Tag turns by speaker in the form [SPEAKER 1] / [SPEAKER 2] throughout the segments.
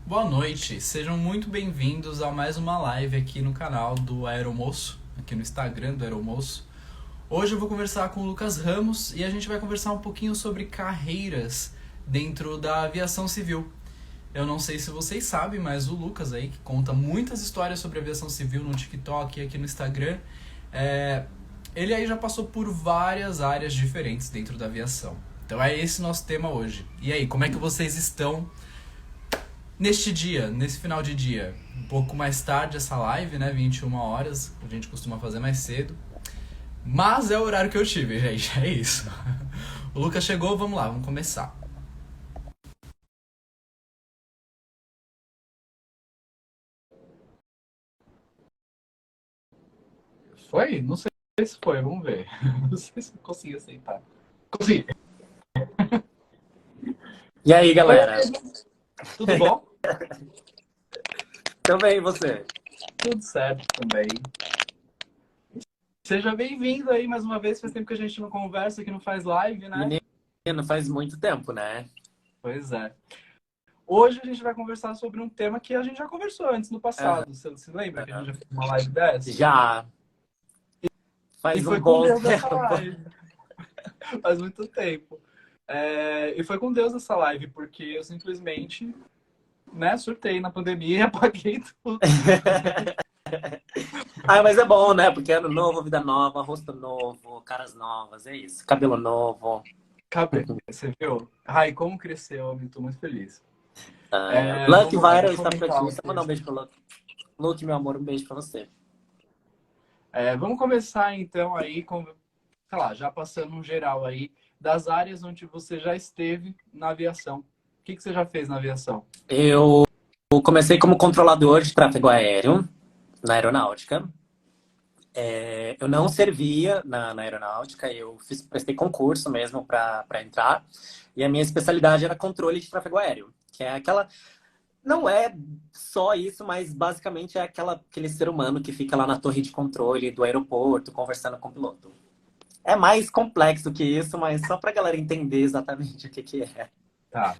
[SPEAKER 1] Boa noite, sejam muito bem-vindos a mais uma live aqui no canal do Aeromoço, aqui no Instagram do Aeromoço. Hoje eu vou conversar com o Lucas Ramos e a gente vai conversar um pouquinho sobre carreiras dentro da aviação civil. Eu não sei se vocês sabem, mas o Lucas aí, que conta muitas histórias sobre aviação civil no TikTok e aqui no Instagram, ele aí já passou por várias áreas diferentes dentro da aviação. Então é esse nosso tema hoje. E aí, como é que vocês estão neste dia, nesse final de dia? Um pouco mais tarde essa live, né? 21 horas, a gente costuma fazer mais cedo. Mas é o horário que eu tive, gente, é isso. O Lucas chegou, vamos lá, vamos começar. Foi? Não sei se foi, vamos ver. Não sei se eu consegui aceitar. Consegui.
[SPEAKER 2] E aí,
[SPEAKER 1] Oi,
[SPEAKER 2] galera?
[SPEAKER 1] amigo. Tudo bom?
[SPEAKER 2] Também você.
[SPEAKER 1] Tudo certo também. Seja bem-vindo aí mais uma vez. Faz tempo que a gente não conversa, que não faz live, né?
[SPEAKER 2] Menino, faz muito tempo, né?
[SPEAKER 1] Pois é. Hoje a gente vai conversar sobre um tema que a gente já conversou antes no
[SPEAKER 2] Aham.
[SPEAKER 1] passado. Você se lembra que a gente já fez uma live dessa?
[SPEAKER 2] Já
[SPEAKER 1] E
[SPEAKER 2] faz um
[SPEAKER 1] foi com
[SPEAKER 2] bom
[SPEAKER 1] Deus essa
[SPEAKER 2] tempo.
[SPEAKER 1] live. Faz muito tempo. E foi com Deus essa live, porque eu simplesmente, né, surtei na pandemia e apaguei tudo.
[SPEAKER 2] Ah, mas é bom, né? Porque ano novo, vida nova, rosto novo, caras novas, é isso. Cabelo novo.
[SPEAKER 1] Acabei. Você viu? Ai, como cresceu, eu tô muito feliz.
[SPEAKER 2] Lucky
[SPEAKER 1] Vamos lá,
[SPEAKER 2] Viral
[SPEAKER 1] deixa eu
[SPEAKER 2] está por
[SPEAKER 1] aumentar
[SPEAKER 2] aqui.
[SPEAKER 1] o
[SPEAKER 2] Deixa eu mandar um
[SPEAKER 1] texto.
[SPEAKER 2] beijo pro Lucky. Lucky, meu amor, um beijo pra você.
[SPEAKER 1] Vamos começar então aí com, sei lá, já passando um geral aí das áreas onde você já esteve na aviação. O que você já fez na aviação?
[SPEAKER 2] Eu comecei como controlador de tráfego aéreo na aeronáutica. Eu não servia na aeronáutica, prestei concurso mesmo para entrar. E a minha especialidade era controle de tráfego aéreo, que é aquela. Não é só isso, mas basicamente é aquele ser humano que fica lá na torre de controle do aeroporto conversando com o piloto. É mais complexo que isso, mas só para a galera entender exatamente o que é.
[SPEAKER 1] Tá.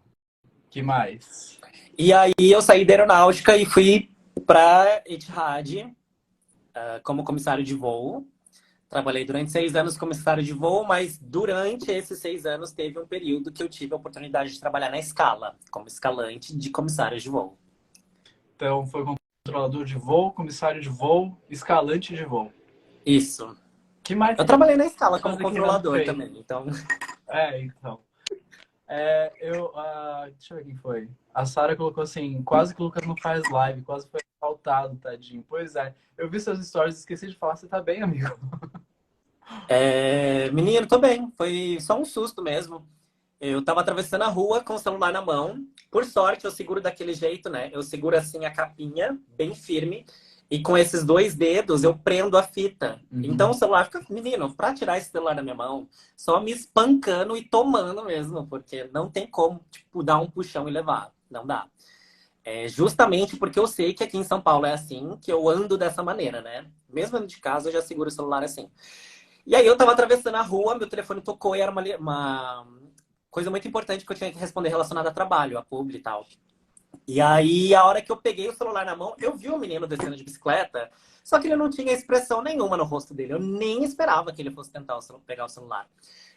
[SPEAKER 1] Que mais?
[SPEAKER 2] E aí eu saí da aeronáutica e fui para Etihad, como comissário de voo. Trabalhei durante 6 anos como comissário de voo, mas durante esses 6 anos teve um período que eu tive a oportunidade de trabalhar na escala, como escalante de comissários de voo.
[SPEAKER 1] Então, foi controlador de voo, comissário de voo, escalante de voo.
[SPEAKER 2] Isso.
[SPEAKER 1] Que mais
[SPEAKER 2] Eu
[SPEAKER 1] você
[SPEAKER 2] trabalhei na escala
[SPEAKER 1] pode
[SPEAKER 2] como
[SPEAKER 1] fazer que não
[SPEAKER 2] controlador
[SPEAKER 1] fez?
[SPEAKER 2] também, então.
[SPEAKER 1] Então. Deixa eu ver quem foi. A Sara colocou assim, quase que o Lucas não faz live, quase foi assaltado, tadinho. Pois é. Eu vi seus stories e esqueci de falar, você tá bem, amigo?
[SPEAKER 2] Menino, tô bem. Foi só um susto mesmo. Eu tava atravessando a rua com o celular na mão. Por sorte, eu seguro daquele jeito, né? Eu seguro assim a capinha, bem firme. E com esses dois dedos, eu prendo a fita. Então o
[SPEAKER 1] Uhum.
[SPEAKER 2] celular fica. Menino, pra tirar esse celular da minha mão, só me espancando e tomando mesmo. Porque não tem como, tipo, dar um puxão e levar. Não dá. É justamente porque eu sei que aqui em São Paulo é assim, que eu ando dessa maneira, né? Mesmo indo de casa, eu já seguro o celular assim. E aí eu tava atravessando a rua, meu telefone tocou e era uma coisa muito importante que eu tinha que responder relacionada a trabalho, a publi e tal. E aí, a hora que eu peguei o celular na mão, eu vi o menino descendo de bicicleta, só que ele não tinha expressão nenhuma no rosto dele. Eu nem esperava que ele fosse tentar pegar o celular.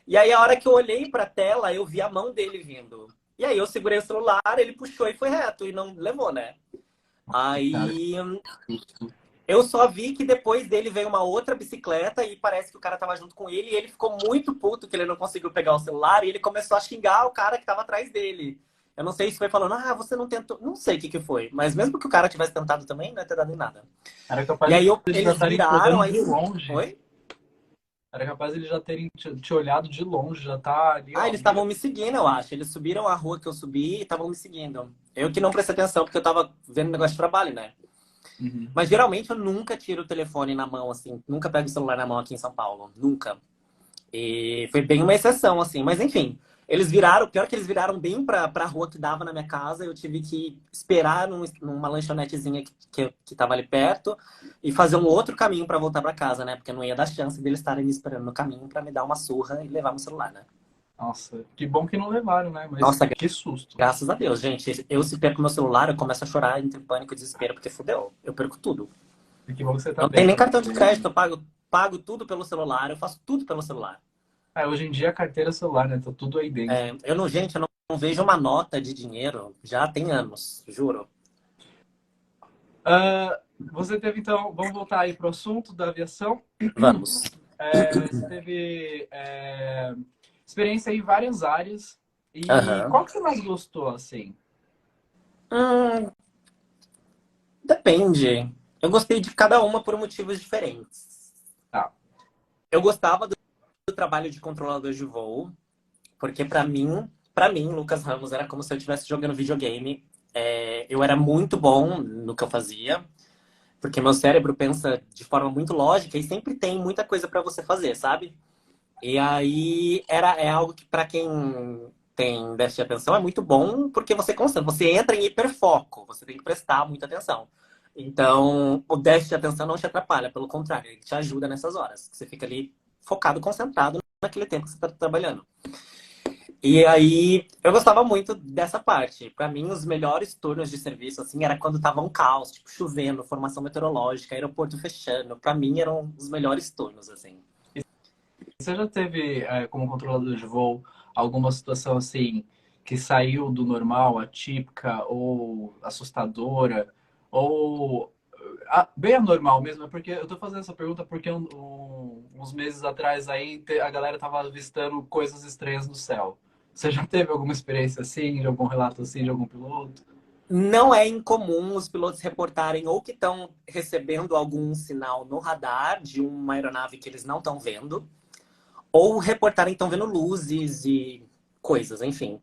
[SPEAKER 2] E aí, a hora que eu olhei pra tela, eu vi a mão dele vindo. E aí, eu segurei o celular, ele puxou e foi reto, e não levou, né?
[SPEAKER 1] Cara,
[SPEAKER 2] Aí, eu só vi que depois dele veio uma outra bicicleta e parece que o cara tava junto com ele e ele ficou muito puto que ele não conseguiu pegar o celular e ele começou a xingar o cara que tava atrás dele. Eu não sei se foi falando, você não tentou. Não sei o que foi, mas mesmo que o cara tivesse tentado também, não ia ter dado em nada.
[SPEAKER 1] era
[SPEAKER 2] E
[SPEAKER 1] capaz
[SPEAKER 2] aí
[SPEAKER 1] de eles já
[SPEAKER 2] eles
[SPEAKER 1] estarem te
[SPEAKER 2] viraram,
[SPEAKER 1] olhando
[SPEAKER 2] aí.
[SPEAKER 1] de longe.
[SPEAKER 2] Oi?
[SPEAKER 1] Era capaz de eles já terem te olhado de longe, já tá ali,
[SPEAKER 2] Ah,
[SPEAKER 1] ó,
[SPEAKER 2] eles
[SPEAKER 1] mira.
[SPEAKER 2] estavam me seguindo, eu acho. Eles subiram a rua que eu subi e estavam me seguindo. Eu que não prestei atenção, porque eu tava vendo negócio de trabalho, né?
[SPEAKER 1] Uhum.
[SPEAKER 2] Mas geralmente eu nunca tiro o telefone na mão, assim. Nunca pego o celular na mão aqui em São Paulo. Nunca. E foi bem uma exceção, assim. Mas enfim, eles viraram, pior que eles viraram bem pra rua que dava na minha casa. Eu tive que esperar numa lanchonetezinha que tava ali perto e fazer um outro caminho pra voltar pra casa, né? Porque não ia dar chance deles estarem me esperando no caminho pra me dar uma surra e levar meu celular, né?
[SPEAKER 1] Nossa, que bom que não levaram, né? Mas
[SPEAKER 2] Nossa,
[SPEAKER 1] que susto.
[SPEAKER 2] graças a Deus, gente. Eu se perco meu celular, eu começo a chorar entre pânico e desespero, porque fudeu. Eu perco tudo.
[SPEAKER 1] E que bom que você tá
[SPEAKER 2] Não tem
[SPEAKER 1] bem,
[SPEAKER 2] nem
[SPEAKER 1] né?
[SPEAKER 2] cartão de crédito, eu pago tudo pelo celular, eu faço tudo pelo celular.
[SPEAKER 1] Hoje em dia a carteira é celular, né? Tá tudo aí dentro.
[SPEAKER 2] Gente, eu não vejo uma nota de dinheiro já tem anos, juro.
[SPEAKER 1] Você teve, então, vamos voltar aí pro assunto da aviação.
[SPEAKER 2] Vamos.
[SPEAKER 1] Você teve experiência em várias áreas. E
[SPEAKER 2] Aham.
[SPEAKER 1] qual que você mais gostou, assim?
[SPEAKER 2] Hum, depende. Eu gostei de cada uma por motivos diferentes.
[SPEAKER 1] Tá.
[SPEAKER 2] Eu gostava do trabalho de controlador de voo, porque para mim, Lucas Ramos era como se eu estivesse jogando videogame. Eu era muito bom no que eu fazia, porque meu cérebro pensa de forma muito lógica e sempre tem muita coisa para você fazer, sabe? E aí é algo que para quem tem déficit de atenção é muito bom, porque você concentra, você entra em hiperfoco, você tem que prestar muita atenção. Então, o déficit de atenção não te atrapalha, pelo contrário, ele te ajuda nessas horas. Você fica ali focado, concentrado naquele tempo que você está trabalhando. E aí, eu gostava muito dessa parte. Para mim, os melhores turnos de serviço, assim, era quando tava um caos, tipo, chovendo, formação meteorológica, aeroporto fechando. Para mim, eram os melhores turnos, assim.
[SPEAKER 1] Você já teve, como controlador de voo, alguma situação assim que saiu do normal, atípica ou assustadora, ou bem anormal mesmo? É porque eu tô fazendo essa pergunta porque uns meses atrás aí a galera tava avistando coisas estranhas no céu. Você já teve alguma experiência assim, de algum relato assim, de algum piloto?
[SPEAKER 2] Não é incomum os pilotos reportarem ou que estão recebendo algum sinal no radar de uma aeronave que eles não estão vendo, ou reportarem que estão vendo luzes e coisas, enfim.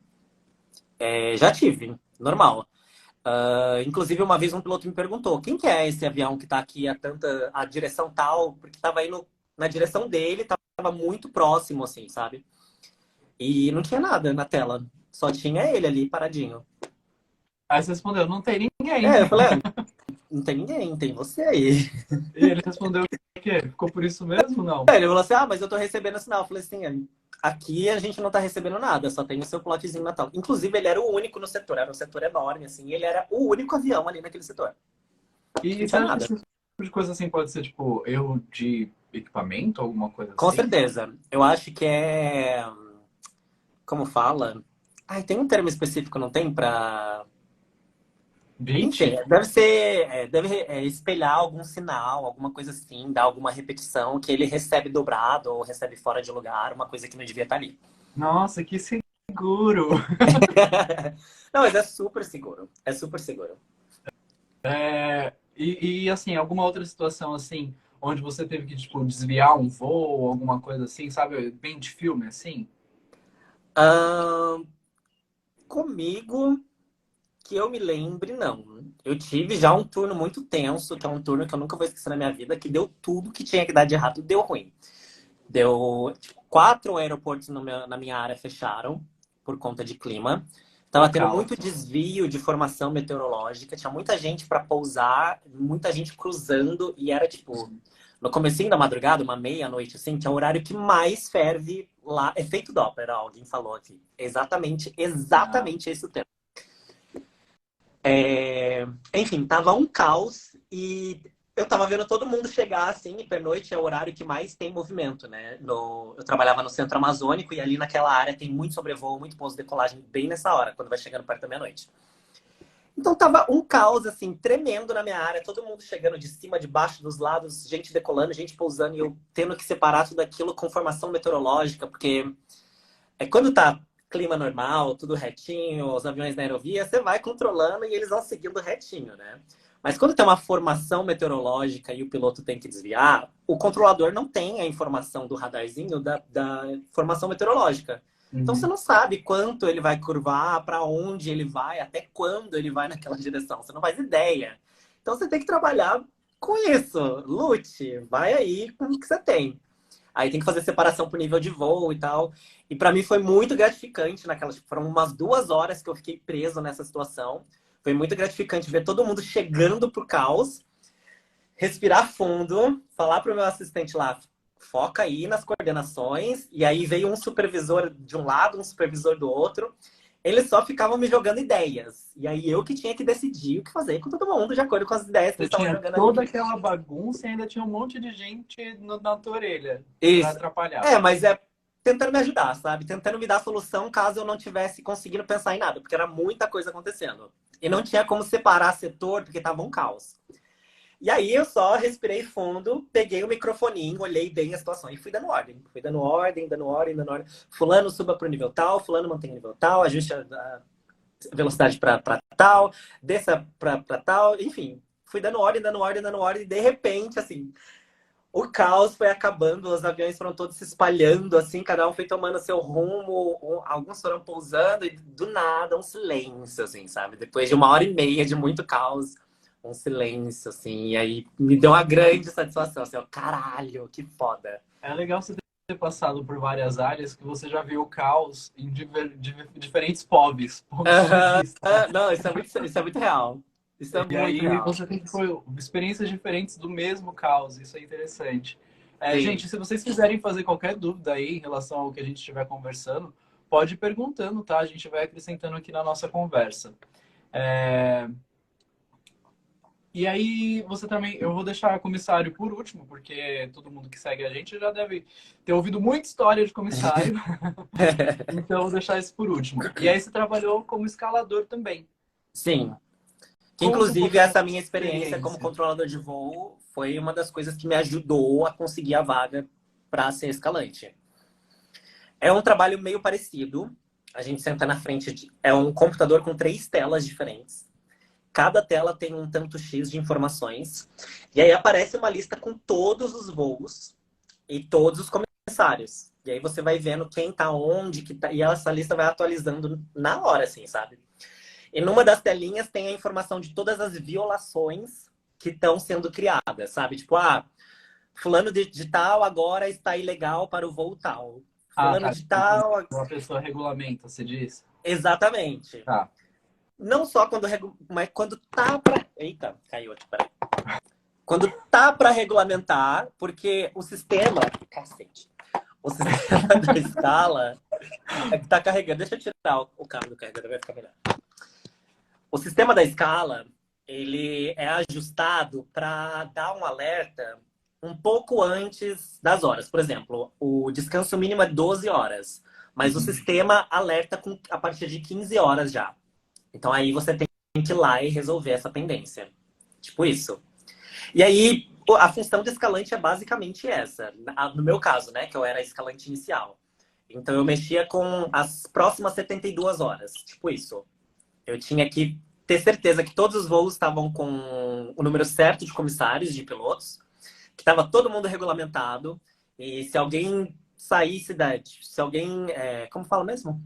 [SPEAKER 2] Já tive, normal. Inclusive, uma vez um piloto me perguntou: quem que é esse avião que está aqui a direção tal? Porque estava indo na direção dele, estava muito próximo, assim, sabe? E não tinha nada na tela, só tinha ele ali paradinho.
[SPEAKER 1] Aí você respondeu, não tem ninguém.
[SPEAKER 2] Eu falei: não tem ninguém, tem você aí.
[SPEAKER 1] E ele respondeu o quê? Ficou por isso mesmo? Não.
[SPEAKER 2] Ele falou assim: mas eu tô recebendo sinal. Eu falei assim: aqui a gente não tá recebendo nada, só tem o seu plotzinho na tela. Inclusive, ele era o único no setor, era um setor enorme, assim, e ele era o único avião ali naquele setor.
[SPEAKER 1] E
[SPEAKER 2] Não
[SPEAKER 1] você
[SPEAKER 2] tinha
[SPEAKER 1] acha que
[SPEAKER 2] nada.
[SPEAKER 1] esse tipo de coisa assim pode ser, tipo, erro de equipamento, alguma coisa
[SPEAKER 2] Com
[SPEAKER 1] assim?
[SPEAKER 2] certeza. Eu acho que é. Como fala? Ai, tem um termo específico, não tem? Pra. Enfim,
[SPEAKER 1] Glitch?
[SPEAKER 2] deve ser. Deve espelhar algum sinal, alguma coisa assim, dar alguma repetição que ele recebe dobrado ou recebe fora de lugar, uma coisa que não devia estar ali.
[SPEAKER 1] Nossa, que seguro!
[SPEAKER 2] Não, mas é super seguro. É super seguro.
[SPEAKER 1] Assim, alguma outra situação assim, onde você teve que, tipo, desviar um voo, alguma coisa assim, sabe? Bem de filme, assim?
[SPEAKER 2] Ahn, comigo, que eu me lembre, não. Eu tive já um turno muito tenso, que é um turno que eu nunca vou esquecer na minha vida, que deu tudo que tinha que dar de errado, deu ruim. Deu, tipo, 4 aeroportos na minha área fecharam por conta de clima.
[SPEAKER 1] Ó,
[SPEAKER 2] Tava tendo muito
[SPEAKER 1] caos.
[SPEAKER 2] desvio de formação meteorológica, tinha muita gente para pousar, muita gente cruzando, e era tipo, no comecinho da madrugada, uma meia-noite assim, que é o horário que mais ferve lá. Efeito Doppler, alguém falou aqui. Exatamente,
[SPEAKER 1] Ah,
[SPEAKER 2] exatamente esse o tema. Enfim, tava um caos e eu tava vendo todo mundo chegar assim, e pernoite é o horário que mais tem movimento, né? Eu trabalhava no centro amazônico e ali naquela área tem muito sobrevoo, muito pouso de decolagem bem nessa hora, quando vai chegando perto da meia-noite. Então tava um caos, assim, tremendo na minha área, todo mundo chegando de cima, de baixo, dos lados, gente decolando, gente pousando, e eu tendo que separar tudo aquilo com formação meteorológica, porque quando tá clima normal, tudo retinho, os aviões na aerovia, você vai controlando e eles vão seguindo retinho, né? Mas quando tem uma formação meteorológica e o piloto tem que desviar, o controlador não tem a informação do radarzinho da formação meteorológica. Então você
[SPEAKER 1] uhum.
[SPEAKER 2] não sabe quanto ele vai curvar, para onde ele vai, até quando ele vai naquela direção. Você não faz ideia. Então você tem que trabalhar com isso. Lute, vai aí com o que você tem. Aí tem que fazer separação por nível de voo e tal. E para mim foi muito gratificante naquelas. Foram umas 2 horas que eu fiquei preso nessa situação. Foi muito gratificante ver todo mundo chegando pro caos, respirar fundo, falar pro meu assistente lá, foca aí nas coordenações. E aí veio um supervisor de um lado, um supervisor do outro. Eles só ficavam me jogando ideias. E aí eu que tinha que decidir o que fazer com todo mundo, de acordo com as ideias que
[SPEAKER 1] Você
[SPEAKER 2] eles estavam
[SPEAKER 1] tinha
[SPEAKER 2] jogando
[SPEAKER 1] toda
[SPEAKER 2] ali.
[SPEAKER 1] aquela bagunça e ainda tinha um monte de gente na tua orelha pra
[SPEAKER 2] Isso.
[SPEAKER 1] atrapalhar.
[SPEAKER 2] Mas é tentando me ajudar, sabe? Tentando me dar solução caso eu não tivesse conseguindo pensar em nada, porque era muita coisa acontecendo. E não tinha como separar setor, porque tava um caos. E aí eu só respirei fundo, peguei o microfoninho, olhei bem a situação e fui dando ordem. Fui dando ordem, dando ordem, dando ordem. Fulano suba para o nível tal, fulano mantém o nível tal, ajuste a velocidade para tal, desça para tal, enfim. Fui dando ordem, dando ordem, dando ordem, e de repente, assim, o caos foi acabando, os aviões foram todos se espalhando, assim, cada um foi tomando seu rumo, alguns foram pousando, e do nada um silêncio, assim, sabe? Depois de 1h30 de muito caos, um silêncio, assim, e aí me deu uma grande satisfação, assim, ó, caralho, que foda.
[SPEAKER 1] É legal você ter passado por várias áreas que você já viu o caos em diferentes pontos de vista.
[SPEAKER 2] Não, isso é muito real. Isso é
[SPEAKER 1] E
[SPEAKER 2] muito
[SPEAKER 1] aí
[SPEAKER 2] real.
[SPEAKER 1] você tem experiências diferentes do mesmo caos. Isso é interessante.
[SPEAKER 2] Sim.
[SPEAKER 1] Gente, se vocês quiserem fazer qualquer dúvida aí em relação ao que a gente estiver conversando, pode ir perguntando, tá? A gente vai acrescentando aqui na nossa conversa. É, E aí, você também, eu vou deixar comissário por último, porque todo mundo que segue a gente já deve ter ouvido muita história de comissário, então eu vou deixar isso por último. E aí você trabalhou como escalador também.
[SPEAKER 2] Sim. Que,
[SPEAKER 1] Conta um
[SPEAKER 2] inclusive,
[SPEAKER 1] pouquinho
[SPEAKER 2] essa
[SPEAKER 1] dessa
[SPEAKER 2] minha experiência como
[SPEAKER 1] experiência.
[SPEAKER 2] controlador de voo foi uma das coisas que me ajudou a conseguir a vaga para ser escalante. É um trabalho meio parecido. A gente senta na frente de... É um computador com 3 telas diferentes. Cada tela tem um tanto X de informações. E aí aparece uma lista com todos os voos e todos os comissários. E aí você vai vendo quem tá onde, que tá... e essa lista vai atualizando na hora, assim, sabe? E numa das telinhas tem a informação de todas as violações que estão sendo criadas, sabe? Tipo, fulano de tal agora está ilegal para o voo tal.
[SPEAKER 1] Ah,
[SPEAKER 2] Fulano
[SPEAKER 1] tá.
[SPEAKER 2] de
[SPEAKER 1] Tipo,
[SPEAKER 2] tal...
[SPEAKER 1] uma pessoa regulamenta, você diz?
[SPEAKER 2] Exatamente.
[SPEAKER 1] Tá.
[SPEAKER 2] Não só quando... Mas quando tá pra... Eita, caiu aqui, peraí. Quando tá para regulamentar, porque o sistema... Cacete. O sistema da escala é que tá carregando. Deixa eu tirar o cabo do carregador, vai ficar melhor. O sistema da escala, ele é ajustado para dar um alerta um pouco antes das horas. Por exemplo, o descanso mínimo é 12 horas, mas o sistema alerta a partir de 15 horas já. Então aí você tem que ir lá e resolver essa pendência. Tipo isso. E aí, a função de escalante é basicamente essa. No meu caso, né, que eu era escalante inicial. Então eu mexia com as próximas 72 horas. Tipo isso. Eu tinha que ter certeza que todos os voos estavam com o número certo de comissários, de pilotos, que estava todo mundo regulamentado. E se alguém saísse se alguém, como fala mesmo?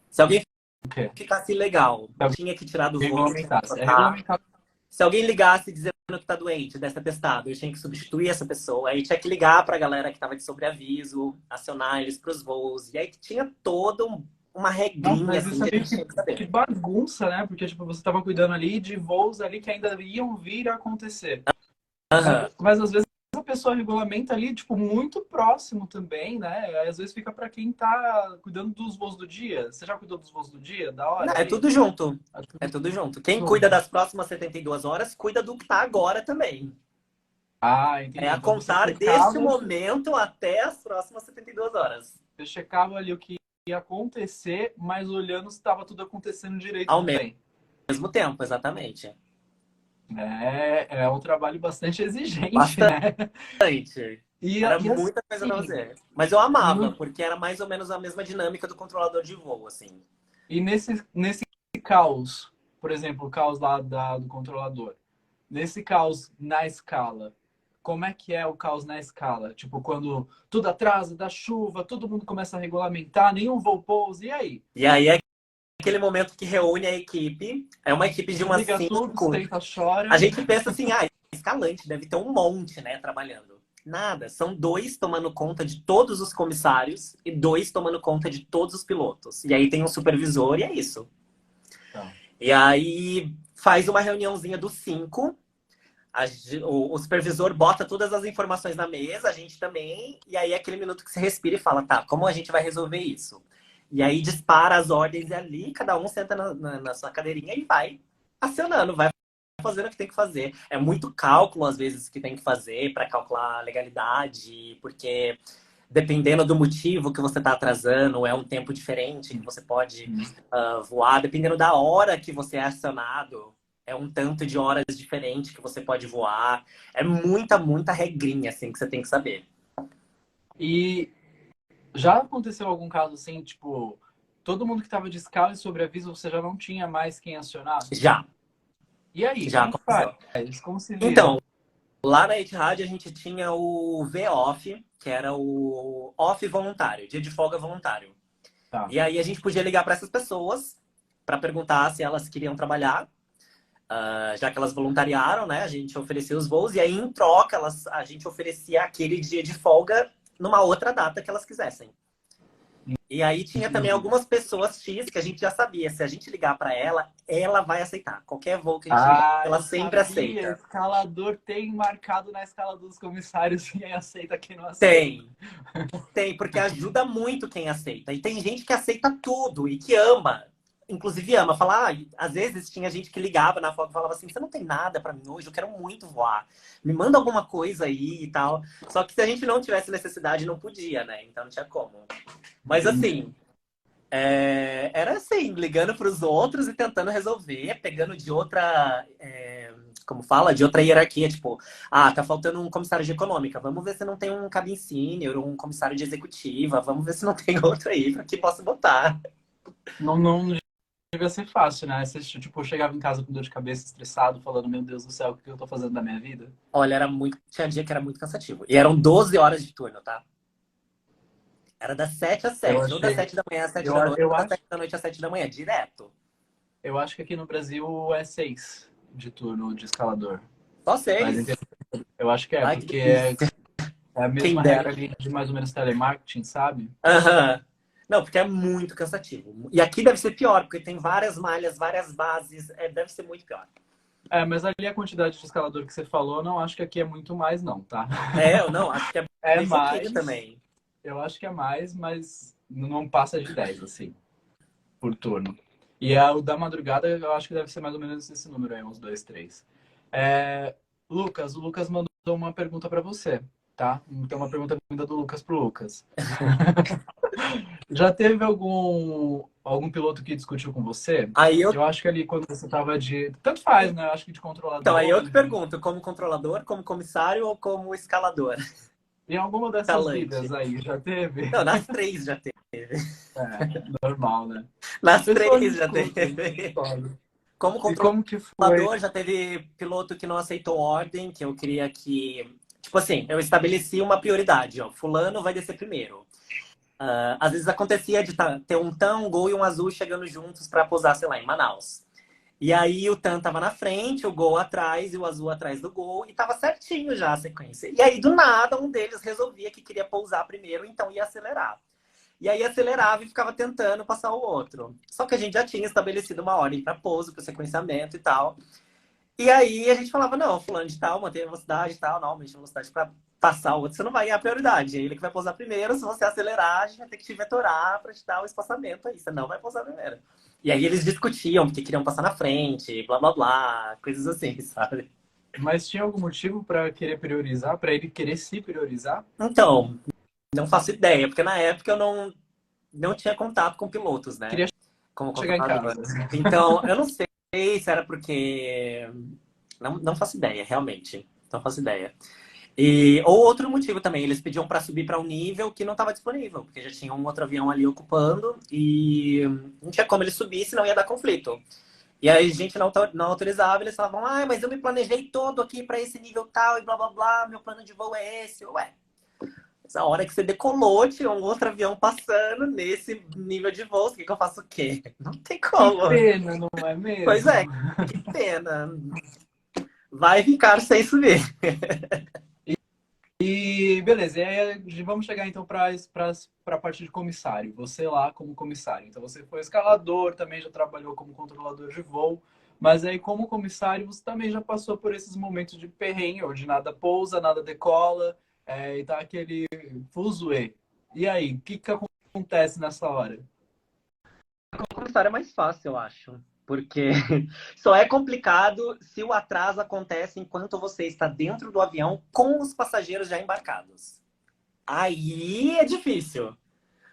[SPEAKER 2] Se alguém
[SPEAKER 1] O quê?
[SPEAKER 2] ficasse ilegal,
[SPEAKER 1] Se alguém
[SPEAKER 2] tinha que tirar do voo, tinha que
[SPEAKER 1] regulamentasse. É
[SPEAKER 2] trocar.
[SPEAKER 1] regulamentado.
[SPEAKER 2] Se alguém ligasse dizendo que tá doente, desse atestado, eu tinha que substituir essa pessoa. Aí tinha que ligar para a galera que estava de sobreaviso, acionar eles para os voos. E aí tinha toda uma
[SPEAKER 1] Nossa,
[SPEAKER 2] regrinha
[SPEAKER 1] mas
[SPEAKER 2] assim
[SPEAKER 1] isso é
[SPEAKER 2] que a
[SPEAKER 1] meio
[SPEAKER 2] gente tinha que saber.
[SPEAKER 1] que bagunça, né? Porque, tipo, você estava cuidando ali de voos ali que ainda iam vir a acontecer.
[SPEAKER 2] Aham.
[SPEAKER 1] Mas às vezes a pessoa regulamenta ali, tipo, muito próximo também, né? Aí, às vezes fica para quem tá cuidando dos voos do dia. Você já cuidou dos voos do dia? Da
[SPEAKER 2] Não,
[SPEAKER 1] hora
[SPEAKER 2] é
[SPEAKER 1] ali?
[SPEAKER 2] tudo junto.
[SPEAKER 1] Acho que
[SPEAKER 2] É tudo junto. Quem cuida
[SPEAKER 1] junto.
[SPEAKER 2] das próximas 72 horas, cuida do que tá agora também.
[SPEAKER 1] Ah,
[SPEAKER 2] É
[SPEAKER 1] entendi.
[SPEAKER 2] a
[SPEAKER 1] Então você
[SPEAKER 2] contar deste
[SPEAKER 1] checava,
[SPEAKER 2] momento até as próximas 72 horas.
[SPEAKER 1] você checava ali o que ia acontecer, mas olhando se estava tudo acontecendo direito
[SPEAKER 2] Ao
[SPEAKER 1] também.
[SPEAKER 2] mesmo tempo, exatamente.
[SPEAKER 1] É um trabalho bastante exigente,
[SPEAKER 2] Bastante.
[SPEAKER 1] né?
[SPEAKER 2] Era
[SPEAKER 1] E
[SPEAKER 2] muita coisa pra
[SPEAKER 1] assim,
[SPEAKER 2] fazer. Mas eu amava,
[SPEAKER 1] no-
[SPEAKER 2] porque era mais ou menos a mesma dinâmica do controlador de voo, assim.
[SPEAKER 1] e nesse caos, por exemplo, o caos lá do controlador, nesse caos na escala, como é que é o caos na escala? Tipo, quando tudo atrasa, dá chuva, todo mundo começa a regulamentar, nenhum voo pousa, e aí?
[SPEAKER 2] E aí é aquele momento que reúne a equipe. É uma equipe de umas
[SPEAKER 1] Desliga tudo,
[SPEAKER 2] 5.
[SPEAKER 1] senta,
[SPEAKER 2] A
[SPEAKER 1] chora.
[SPEAKER 2] gente pensa assim, escalante, deve ter um monte, né, trabalhando. Nada, são 2 tomando conta de todos os comissários e 2 tomando conta de todos os pilotos. E aí tem um supervisor e é isso.
[SPEAKER 1] Então,
[SPEAKER 2] E aí faz uma reuniãozinha dos 5. O supervisor bota todas as informações na mesa, a gente também, e aí é aquele minuto que você respira e fala, tá, como a gente vai resolver isso? E aí dispara as ordens ali, cada um senta na sua cadeirinha e vai acionando, vai fazendo o que tem que fazer. É muito cálculo, às vezes, que tem que fazer para calcular a legalidade, porque dependendo do motivo que você está atrasando, é um tempo diferente que você pode voar, dependendo da hora que você é acionado. É um tanto de horas diferente que você pode voar. É muita, muita regrinha, assim, que você tem que saber.
[SPEAKER 1] E já aconteceu algum caso assim, tipo, todo mundo que estava de escala e sobreaviso, você já não tinha mais quem acionar?
[SPEAKER 2] Já,
[SPEAKER 1] E aí,
[SPEAKER 2] já
[SPEAKER 1] como faz?
[SPEAKER 2] aconteceu.
[SPEAKER 1] Como se vira?
[SPEAKER 2] Então, lá na Etihad a gente tinha o V-Off, que era o off voluntário, dia de folga voluntário.
[SPEAKER 1] Tá.
[SPEAKER 2] E aí a gente podia ligar para essas pessoas para perguntar se elas queriam trabalhar, já que elas voluntariaram, né? A gente oferecia os voos e aí em troca a gente oferecia aquele dia de folga numa outra data que elas quisessem. E aí tinha também
[SPEAKER 1] Entendi.
[SPEAKER 2] algumas pessoas X que a gente já sabia, se a gente ligar para ela, ela vai aceitar. Qualquer voo que a gente ligar,
[SPEAKER 1] Ah,
[SPEAKER 2] ela
[SPEAKER 1] eu
[SPEAKER 2] sempre
[SPEAKER 1] sabia.
[SPEAKER 2] aceita.
[SPEAKER 1] Escalador tem marcado na escala dos comissários quem aceita, quem não aceita.
[SPEAKER 2] Tem, porque ajuda muito quem aceita. E tem gente que aceita tudo e que ama. Inclusive ama. Falar, às vezes tinha gente que ligava na foto e falava assim: você não tem nada para mim hoje, eu quero muito voar. Me manda alguma coisa aí e tal. Só que se a gente não tivesse necessidade, não podia, né? Então não tinha como. Mas
[SPEAKER 1] Entendi.
[SPEAKER 2] assim, era assim, ligando para os outros e tentando resolver, pegando de outra, como fala, de outra hierarquia, tipo, tá faltando um comissário de econômica, vamos ver se não tem um cabin senior, um comissário de executiva, vamos ver se não tem outro aí para que possa botar.
[SPEAKER 1] Não, não devia ser fácil, né? Você, tipo, chegava em casa com dor de cabeça, estressado, falando, meu Deus do céu, o que eu tô fazendo da minha vida?
[SPEAKER 2] Olha, tinha dia que era muito cansativo. E eram 12 horas de turno, tá? Era das 7 às
[SPEAKER 1] Eu
[SPEAKER 2] 7, não das
[SPEAKER 1] achei.
[SPEAKER 2] 7 da manhã às 7
[SPEAKER 1] Eu,
[SPEAKER 2] da noite,
[SPEAKER 1] eu
[SPEAKER 2] ou das
[SPEAKER 1] acho,
[SPEAKER 2] 7 da noite às 7 da manhã, direto.
[SPEAKER 1] eu acho que aqui no Brasil é 6 de turno de escalador.
[SPEAKER 2] Só
[SPEAKER 1] Mas
[SPEAKER 2] 6.
[SPEAKER 1] eu acho que é,
[SPEAKER 2] Ai, que
[SPEAKER 1] porque é
[SPEAKER 2] delícia.
[SPEAKER 1] a
[SPEAKER 2] Quem
[SPEAKER 1] mesma regra
[SPEAKER 2] dera.
[SPEAKER 1] ali de mais ou menos telemarketing, sabe?
[SPEAKER 2] Aham. Não, porque é muito cansativo. E aqui deve ser pior, porque tem várias malhas, várias bases. Deve ser muito pior.
[SPEAKER 1] É, mas ali a quantidade de escalador que você falou, não acho que aqui é muito mais, não, tá?
[SPEAKER 2] Eu não, acho que é
[SPEAKER 1] É
[SPEAKER 2] bem pouquinho
[SPEAKER 1] mais,
[SPEAKER 2] também.
[SPEAKER 1] eu acho que é mais, mas não passa de 10 assim, por turno. E o da madrugada, eu acho que deve ser mais ou menos esse número aí, uns 2, 3. Lucas, o Lucas mandou uma pergunta para você, tá? Então, uma pergunta vinda do Lucas pro Lucas. Já teve algum piloto que discutiu com você?
[SPEAKER 2] Aí eu,
[SPEAKER 1] Eu acho que ali quando você tava de. Tanto faz, né? Eu acho que de
[SPEAKER 2] então, aí eu
[SPEAKER 1] controlador,
[SPEAKER 2] que
[SPEAKER 1] de.
[SPEAKER 2] pergunto, como controlador, como comissário ou como escalador?
[SPEAKER 1] Em alguma dessas vidas
[SPEAKER 2] Talante.
[SPEAKER 1] aí, já teve?
[SPEAKER 2] Não, nas três já teve.
[SPEAKER 1] É, normal, né?
[SPEAKER 2] Nas
[SPEAKER 1] Pessoal
[SPEAKER 2] três já
[SPEAKER 1] discute,
[SPEAKER 2] teve.
[SPEAKER 1] concordo.
[SPEAKER 2] Como
[SPEAKER 1] E como que foi?
[SPEAKER 2] controlador, já teve piloto que não aceitou ordem, que eu queria que. Tipo assim, eu estabeleci uma prioridade, ó. Fulano vai descer primeiro. Às vezes acontecia de ter um TAM, um Gol e um Azul chegando juntos para pousar, sei lá, em Manaus. E aí o TAM tava na frente, o Gol atrás e o Azul atrás do Gol, e tava certinho já a sequência. E aí, do nada, um deles resolvia que queria pousar primeiro, então ia acelerar. E aí acelerava e ficava tentando passar o outro. Só que a gente já tinha estabelecido uma ordem para pouso, para sequenciamento e tal. E aí a gente falava, não, fulano de tal, mantém a velocidade e tal, não, aumente a velocidade para passar o outro, você não vai ganhar prioridade. É ele que vai pousar primeiro, se você acelerar, a gente vai ter que te vetorar para te dar o espaçamento aí, você não vai pousar primeiro. E aí eles discutiam, porque queriam passar na frente, blá blá blá, coisas assim, sabe?
[SPEAKER 1] Mas tinha algum motivo para querer priorizar, para ele querer se priorizar?
[SPEAKER 2] Então, não faço ideia, porque na época eu não tinha contato com pilotos, né?
[SPEAKER 1] Queria
[SPEAKER 2] Como
[SPEAKER 1] chegar em
[SPEAKER 2] controlador.
[SPEAKER 1] casa.
[SPEAKER 2] Então, eu não sei se era porque. Não faço ideia, realmente. Não faço ideia. Ou outro motivo também, eles pediam para subir para um nível que não estava disponível, porque já tinha um outro avião ali ocupando e não tinha como ele subir, senão ia dar conflito. E aí a gente não autorizava, eles falavam, mas eu me planejei todo aqui para esse nível tal e blá blá blá, meu plano de voo é esse. Ué, essa hora que você decolou, tinha um outro avião passando nesse nível de voo, o que eu faço o quê? Não tem
[SPEAKER 1] Que
[SPEAKER 2] como.
[SPEAKER 1] pena, não é
[SPEAKER 2] Pois
[SPEAKER 1] mesmo?
[SPEAKER 2] é, que pena. Vai ficar sem subir.
[SPEAKER 1] E beleza, e aí vamos chegar então para a parte de comissário. Você lá como comissário. Então você foi escalador, também já trabalhou como controlador de voo. Mas aí, como comissário, você também já passou por esses momentos de perrengue, onde nada pousa, nada decola, e tá aquele fuzuê. E aí, o que que acontece nessa hora?
[SPEAKER 2] Comissário é mais fácil, eu acho. Porque só é complicado se o atraso acontece enquanto você está dentro do avião com os passageiros já embarcados. Aí é difícil.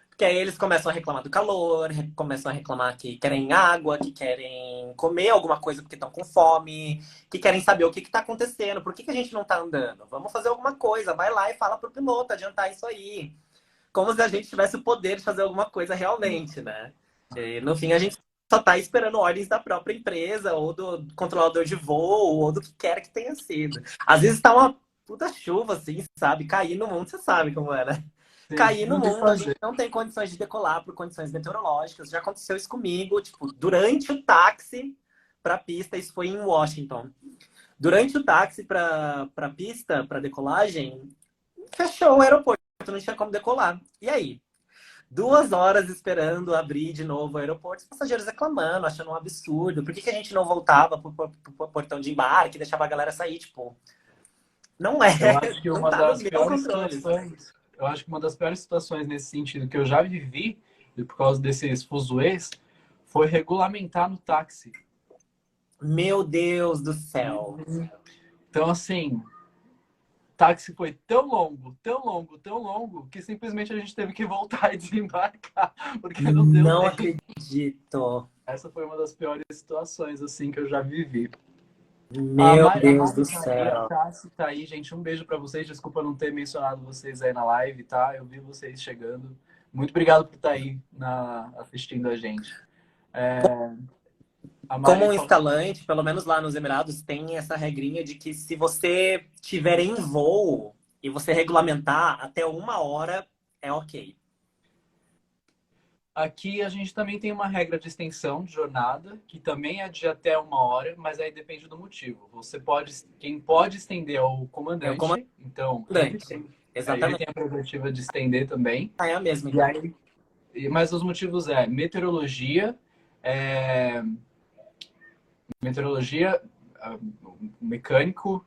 [SPEAKER 2] Porque aí eles começam a reclamar do calor, começam a reclamar que querem água, que querem comer alguma coisa porque estão com fome, que querem saber o que está acontecendo, por que a gente não está andando? Vamos fazer alguma coisa, vai lá e fala pro piloto adiantar isso aí. Como se a gente tivesse o poder de fazer alguma coisa realmente, né? E, no fim, a gente só está esperando ordens da própria empresa, ou do controlador de voo, ou do que quer que tenha sido. Às vezes está uma puta chuva, assim, sabe? Cair no mundo, você sabe como é, né?
[SPEAKER 1] Sim,
[SPEAKER 2] Cair no
[SPEAKER 1] não tem o que
[SPEAKER 2] mundo, a gente
[SPEAKER 1] fazer.
[SPEAKER 2] não tem condições de decolar por condições meteorológicas. Já aconteceu isso comigo, tipo, durante o táxi para a pista, isso foi em Washington. Durante o táxi para a pista, para decolagem, fechou o aeroporto, não tinha como decolar. E aí? 2 horas esperando abrir de novo o aeroporto, os passageiros reclamando, achando um absurdo. Por que a gente não voltava pro portão de embarque, deixava a galera sair? Tipo, não é,
[SPEAKER 1] Eu acho que
[SPEAKER 2] não
[SPEAKER 1] uma
[SPEAKER 2] tá nos
[SPEAKER 1] das
[SPEAKER 2] meus
[SPEAKER 1] piores
[SPEAKER 2] controles.
[SPEAKER 1] situações, eu acho que uma das piores situações nesse sentido que eu já vivi, e por causa desses fuzuês, foi regulamentar no táxi.
[SPEAKER 2] Meu Deus do céu.
[SPEAKER 1] Uhum. Então, assim, o táxi foi tão longo, tão longo, tão longo, que simplesmente a gente teve que voltar e desembarcar, porque não deu
[SPEAKER 2] Não
[SPEAKER 1] tempo.
[SPEAKER 2] acredito.
[SPEAKER 1] Essa foi uma das piores situações, assim, que eu já vivi.
[SPEAKER 2] Meu
[SPEAKER 1] A
[SPEAKER 2] Deus
[SPEAKER 1] Mari
[SPEAKER 2] do
[SPEAKER 1] tá aí, a
[SPEAKER 2] céu.
[SPEAKER 1] Tassi tá aí, gente. Um beijo pra vocês. Desculpa não ter mencionado vocês aí na live, tá? Eu vi vocês chegando. Muito obrigado por estar aí assistindo a gente. A
[SPEAKER 2] Como
[SPEAKER 1] Mari
[SPEAKER 2] um
[SPEAKER 1] falou.
[SPEAKER 2] escalante, pelo menos lá nos Emirados, tem essa regrinha de que se você tiver em voo e você regulamentar, até 1 hora é ok.
[SPEAKER 1] Aqui a gente também tem uma regra de extensão de jornada, que também é de até 1 hora, mas aí depende do motivo. Quem pode estender é o
[SPEAKER 2] É o
[SPEAKER 1] comandante, então
[SPEAKER 2] comandante.
[SPEAKER 1] ele
[SPEAKER 2] Exatamente.
[SPEAKER 1] tem a prerrogativa de estender também.
[SPEAKER 2] Ah, é a mesma,
[SPEAKER 1] E
[SPEAKER 2] então.
[SPEAKER 1] aí, mas os motivos é meteorologia, é, meteorologia, ah, mecânico,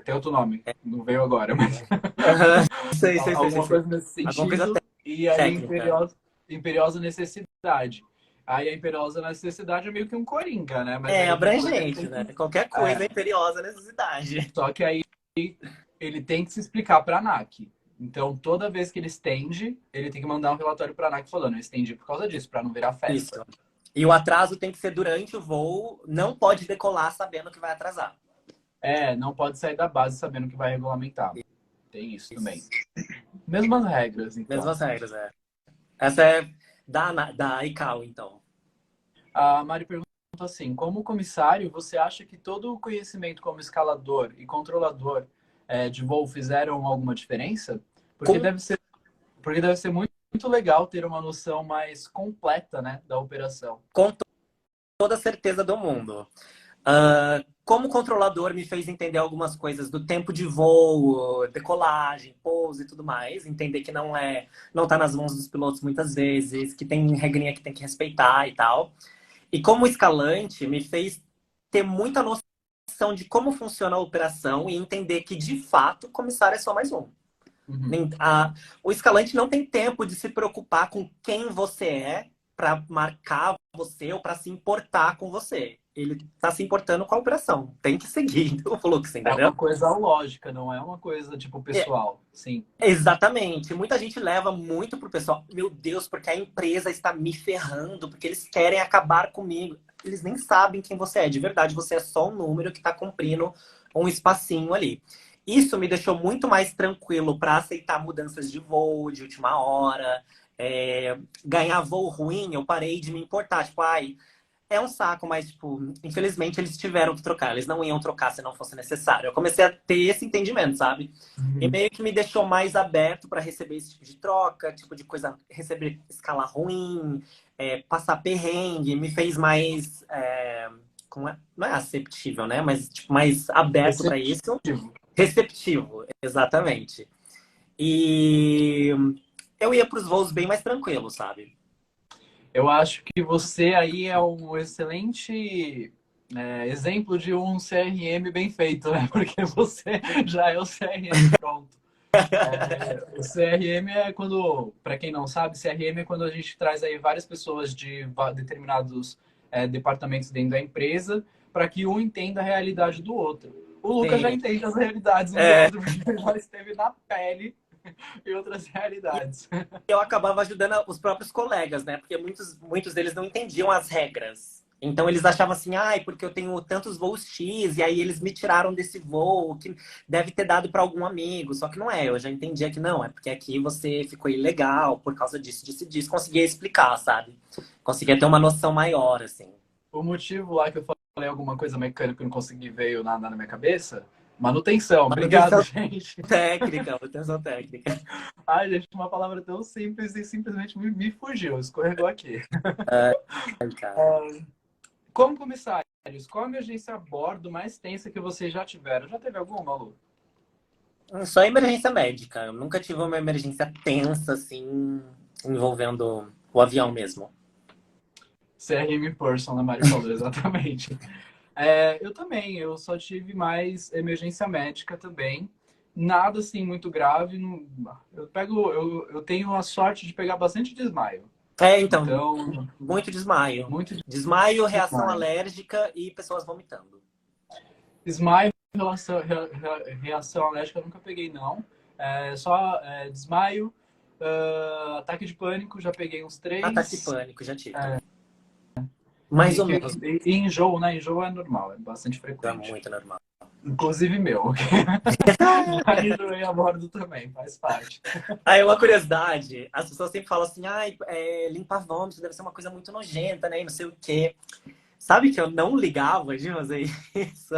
[SPEAKER 1] tem outro nome, não veio agora, mas
[SPEAKER 2] Aham. Sei,
[SPEAKER 1] alguma
[SPEAKER 2] sei.
[SPEAKER 1] coisa nesse
[SPEAKER 2] Alguma coisa
[SPEAKER 1] sentido, e aí
[SPEAKER 2] técnica.
[SPEAKER 1] imperiosa necessidade. Aí a imperiosa necessidade é meio que um coringa, né? Mas
[SPEAKER 2] É
[SPEAKER 1] aí depois ele
[SPEAKER 2] abrangente,
[SPEAKER 1] tem
[SPEAKER 2] né?
[SPEAKER 1] que.
[SPEAKER 2] Qualquer coisa é
[SPEAKER 1] É,
[SPEAKER 2] imperiosa necessidade.
[SPEAKER 1] só que aí ele tem que se explicar para a ANAC. Então, toda vez que ele estende, ele tem que mandar um relatório para a ANAC falando, eu estendi por causa disso, para não virar
[SPEAKER 2] Isso.
[SPEAKER 1] festa.
[SPEAKER 2] E o atraso tem que ser durante o voo, não pode decolar sabendo que vai atrasar.
[SPEAKER 1] Não pode sair da base sabendo que vai regulamentar. Tem isso também.
[SPEAKER 2] Isso.
[SPEAKER 1] Mesmas regras, então.
[SPEAKER 2] Mesmas regras, é. Essa é da ICAO, então.
[SPEAKER 1] A Mari pergunta assim: como comissário, você acha que todo o conhecimento como escalador e controlador de voo fizeram alguma diferença? Porque
[SPEAKER 2] Com,
[SPEAKER 1] deve ser, porque deve ser muito legal ter uma noção mais completa, né, da operação.
[SPEAKER 2] com toda a certeza do mundo. Como controlador, me fez entender algumas coisas do tempo de voo, decolagem, pouso e tudo mais. Entender que não tá nas mãos dos pilotos muitas vezes, que tem regrinha que tem que respeitar e tal. E como escalante, me fez ter muita noção de como funciona a operação e entender que, de fato, o comissário é só mais um.
[SPEAKER 1] Uhum.
[SPEAKER 2] O escalante não tem tempo de se preocupar com quem você é para marcar você ou para se importar com você. Ele está se importando com a operação. Tem que seguir o fluxo,
[SPEAKER 1] É uma
[SPEAKER 2] entendeu?
[SPEAKER 1] coisa lógica, não é uma coisa tipo
[SPEAKER 2] É,
[SPEAKER 1] pessoal. Sim.
[SPEAKER 2] exatamente. Muita gente leva muito pro pessoal. Meu Deus, porque a empresa está me ferrando, porque eles querem acabar comigo. Eles nem sabem quem você é. De verdade, você é só um número que está cumprindo um espacinho ali. Isso me deixou muito mais tranquilo para aceitar mudanças de voo de última hora. Ganhar voo ruim, eu parei de me importar. Tipo, ai, é um saco, mas, tipo, infelizmente eles tiveram que trocar. Eles não iam trocar se não fosse necessário. Eu comecei a ter esse entendimento, sabe? E
[SPEAKER 1] Uhum.
[SPEAKER 2] meio que me deixou mais aberto para receber esse tipo de troca, tipo de coisa, receber escala ruim, passar perrengue, me fez mais, como é? Não é aceptível, né? Mas tipo, mais aberto para isso,
[SPEAKER 1] Receptivo.
[SPEAKER 2] receptivo, exatamente. E eu ia para os voos bem mais tranquilo, sabe?
[SPEAKER 1] Eu acho que você aí é um excelente exemplo de um CRM bem feito, né? Porque você já é o CRM pronto. O CRM é quando, para quem não sabe, CRM é quando a gente traz aí várias pessoas de determinados departamentos dentro da empresa para que um entenda a realidade do outro. O Lucas já
[SPEAKER 2] Sim.
[SPEAKER 1] entende as realidades um do
[SPEAKER 2] É,
[SPEAKER 1] outro, porque ele já esteve na pele e outras realidades.
[SPEAKER 2] eu acabava ajudando os próprios colegas, né? Porque muitos deles não entendiam as regras. Então eles achavam assim, ai, porque eu tenho tantos voos X, e aí eles me tiraram desse voo que deve ter dado para algum amigo. Só que não é, eu já entendia que não, é porque aqui você ficou ilegal por causa disso, disso, disso. Conseguia explicar, sabe? Conseguia ter uma noção maior, assim.
[SPEAKER 1] O motivo lá que eu falei alguma coisa mecânica e não consegui veio nada na minha cabeça. Manutenção. Obrigado,
[SPEAKER 2] Manutenção
[SPEAKER 1] gente.
[SPEAKER 2] técnica, manutenção técnica.
[SPEAKER 1] Ai, gente, uma palavra tão simples e simplesmente me fugiu, escorregou aqui.
[SPEAKER 2] Ai, cara.
[SPEAKER 1] Como comissários, qual a emergência a bordo mais tensa que vocês já tiveram? Já teve alguma, Lu?
[SPEAKER 2] Só emergência médica. Eu nunca tive uma emergência tensa, assim, envolvendo o avião mesmo.
[SPEAKER 1] CRM Person, a Mari falou, exatamente. Eu também, eu só tive mais emergência médica também. Nada assim muito grave. Eu tenho a sorte de pegar bastante desmaio.
[SPEAKER 2] Então,
[SPEAKER 1] Então,
[SPEAKER 2] muito desmaio.
[SPEAKER 1] muito
[SPEAKER 2] Desmaio, reação
[SPEAKER 1] desmaio.
[SPEAKER 2] alérgica e pessoas vomitando.
[SPEAKER 1] Desmaio, reação alérgica eu nunca peguei, não. Só desmaio, ataque de pânico, já peguei uns
[SPEAKER 2] Ataque de
[SPEAKER 1] 3.
[SPEAKER 2] pânico, já tive também. Mais ou menos.
[SPEAKER 1] E enjoo, né? Enjoo é normal, é bastante
[SPEAKER 2] É
[SPEAKER 1] frequente.
[SPEAKER 2] muito normal.
[SPEAKER 1] Inclusive meu. Já enjoei a bordo também, faz parte.
[SPEAKER 2] Aí, uma curiosidade. As pessoas sempre falam assim, ai, limpar vômito deve ser uma coisa muito nojenta, né? E não sei o quê. Sabe que eu não ligava de fazer isso?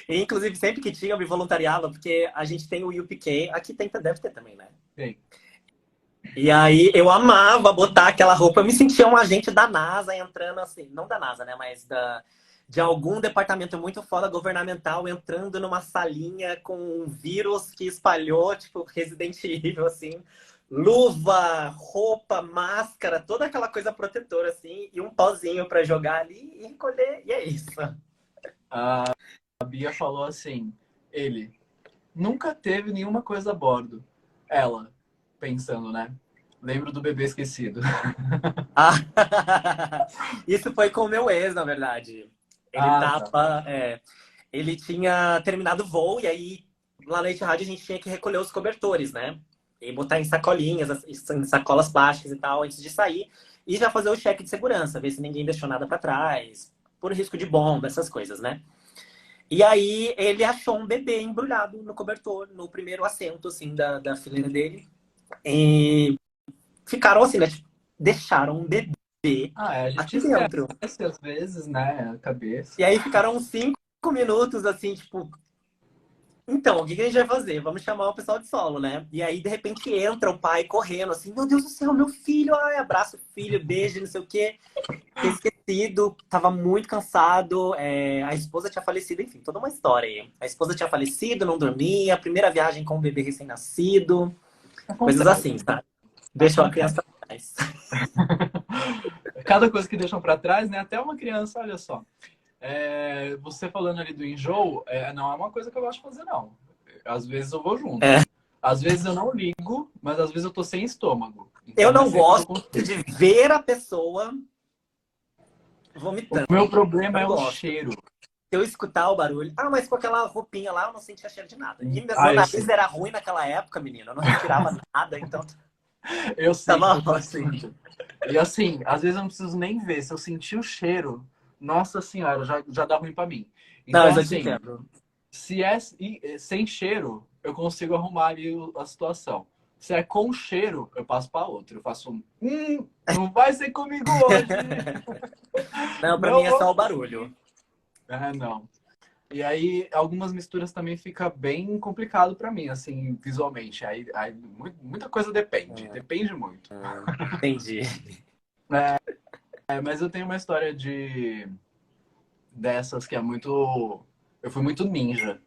[SPEAKER 2] E, inclusive, sempre que tinha, eu me voluntariava, porque a gente tem o UPK. Aqui tem, deve ter também, né?
[SPEAKER 1] Bem,
[SPEAKER 2] E aí eu amava botar aquela roupa. Eu me sentia um agente da NASA entrando assim, não da NASA, né? Mas de algum departamento muito foda governamental entrando numa salinha com um vírus que espalhou, tipo, Resident Evil, assim. Luva, roupa, máscara, toda aquela coisa protetora, assim, e um pozinho pra jogar ali e recolher, e é isso.
[SPEAKER 1] a Bia falou assim, ele nunca teve nenhuma coisa a bordo. Ela, pensando, né? Lembro do bebê esquecido.
[SPEAKER 2] Ah, isso foi com o meu ex, na verdade. Ele
[SPEAKER 1] Ah, tá.
[SPEAKER 2] tava. Ele tinha terminado o voo e aí lá na Etihad a gente tinha que recolher os cobertores, né? E botar em sacolinhas, em sacolas plásticas e tal, antes de sair. E já fazer o cheque de segurança, ver se ninguém deixou nada para trás, por risco de bomba, essas coisas, né? E aí ele achou um bebê embrulhado no cobertor, no primeiro assento, assim, da fileira dele. E ficaram assim, né? Tipo, deixaram um bebê
[SPEAKER 1] A gente
[SPEAKER 2] aqui dentro.
[SPEAKER 1] esquece às vezes, né? A cabeça.
[SPEAKER 2] E aí ficaram uns 5 minutos, assim, tipo, então, o que que a gente vai fazer? Vamos chamar o pessoal de solo, né? E aí, de repente, entra o pai correndo, assim, meu Deus do céu, meu filho, ai, abraça o filho, beijo, não sei o quê. Tinha esquecido, tava muito cansado, a esposa tinha falecido, enfim, toda uma história aí. A esposa tinha falecido, não dormia, primeira viagem com um bebê recém-nascido, coisas
[SPEAKER 1] Acontece.
[SPEAKER 2] assim, sabe? Deixou a
[SPEAKER 1] Acontece.
[SPEAKER 2] criança atrás.
[SPEAKER 1] Cada coisa que deixam para trás, né? Até uma criança, olha só. Você falando ali do enjoo, não é uma coisa que eu gosto de fazer, não. Às vezes eu vou junto.
[SPEAKER 2] É.
[SPEAKER 1] Às vezes eu não ligo, mas às vezes eu tô sem estômago.
[SPEAKER 2] Eu
[SPEAKER 1] Então não é
[SPEAKER 2] não
[SPEAKER 1] sempre que eu
[SPEAKER 2] gosto
[SPEAKER 1] consigo.
[SPEAKER 2] de ver a pessoa
[SPEAKER 1] O
[SPEAKER 2] vomitando.
[SPEAKER 1] meu problema
[SPEAKER 2] Não
[SPEAKER 1] é o
[SPEAKER 2] gosto.
[SPEAKER 1] cheiro.
[SPEAKER 2] Se eu escutar o barulho. Ah, mas com aquela roupinha lá eu não sentia cheiro de nada. E meu
[SPEAKER 1] Ah, eu
[SPEAKER 2] nariz
[SPEAKER 1] sinto.
[SPEAKER 2] era ruim naquela época, menino. Eu não respirava nada, então
[SPEAKER 1] Eu
[SPEAKER 2] tava
[SPEAKER 1] sinto, eu
[SPEAKER 2] ótimo.
[SPEAKER 1] sinto. E assim, às vezes eu não preciso nem ver. Se eu sentir o cheiro, nossa senhora, já dá ruim pra mim.
[SPEAKER 2] Não,
[SPEAKER 1] Então,
[SPEAKER 2] mas eu te
[SPEAKER 1] assim,
[SPEAKER 2] entendo.
[SPEAKER 1] se é sem cheiro, eu consigo arrumar ali a situação. Se é com cheiro, eu passo para outro. Eu faço não vai ser comigo hoje.
[SPEAKER 2] Não, pra mim
[SPEAKER 1] Não
[SPEAKER 2] é
[SPEAKER 1] vou
[SPEAKER 2] só o
[SPEAKER 1] conseguir.
[SPEAKER 2] barulho.
[SPEAKER 1] Não. E aí, algumas misturas também fica bem complicado para mim, assim, visualmente. Aí muita coisa depende. Depende muito.
[SPEAKER 2] Entendi.
[SPEAKER 1] Mas eu tenho uma história dessas que é muito. Eu fui muito ninja.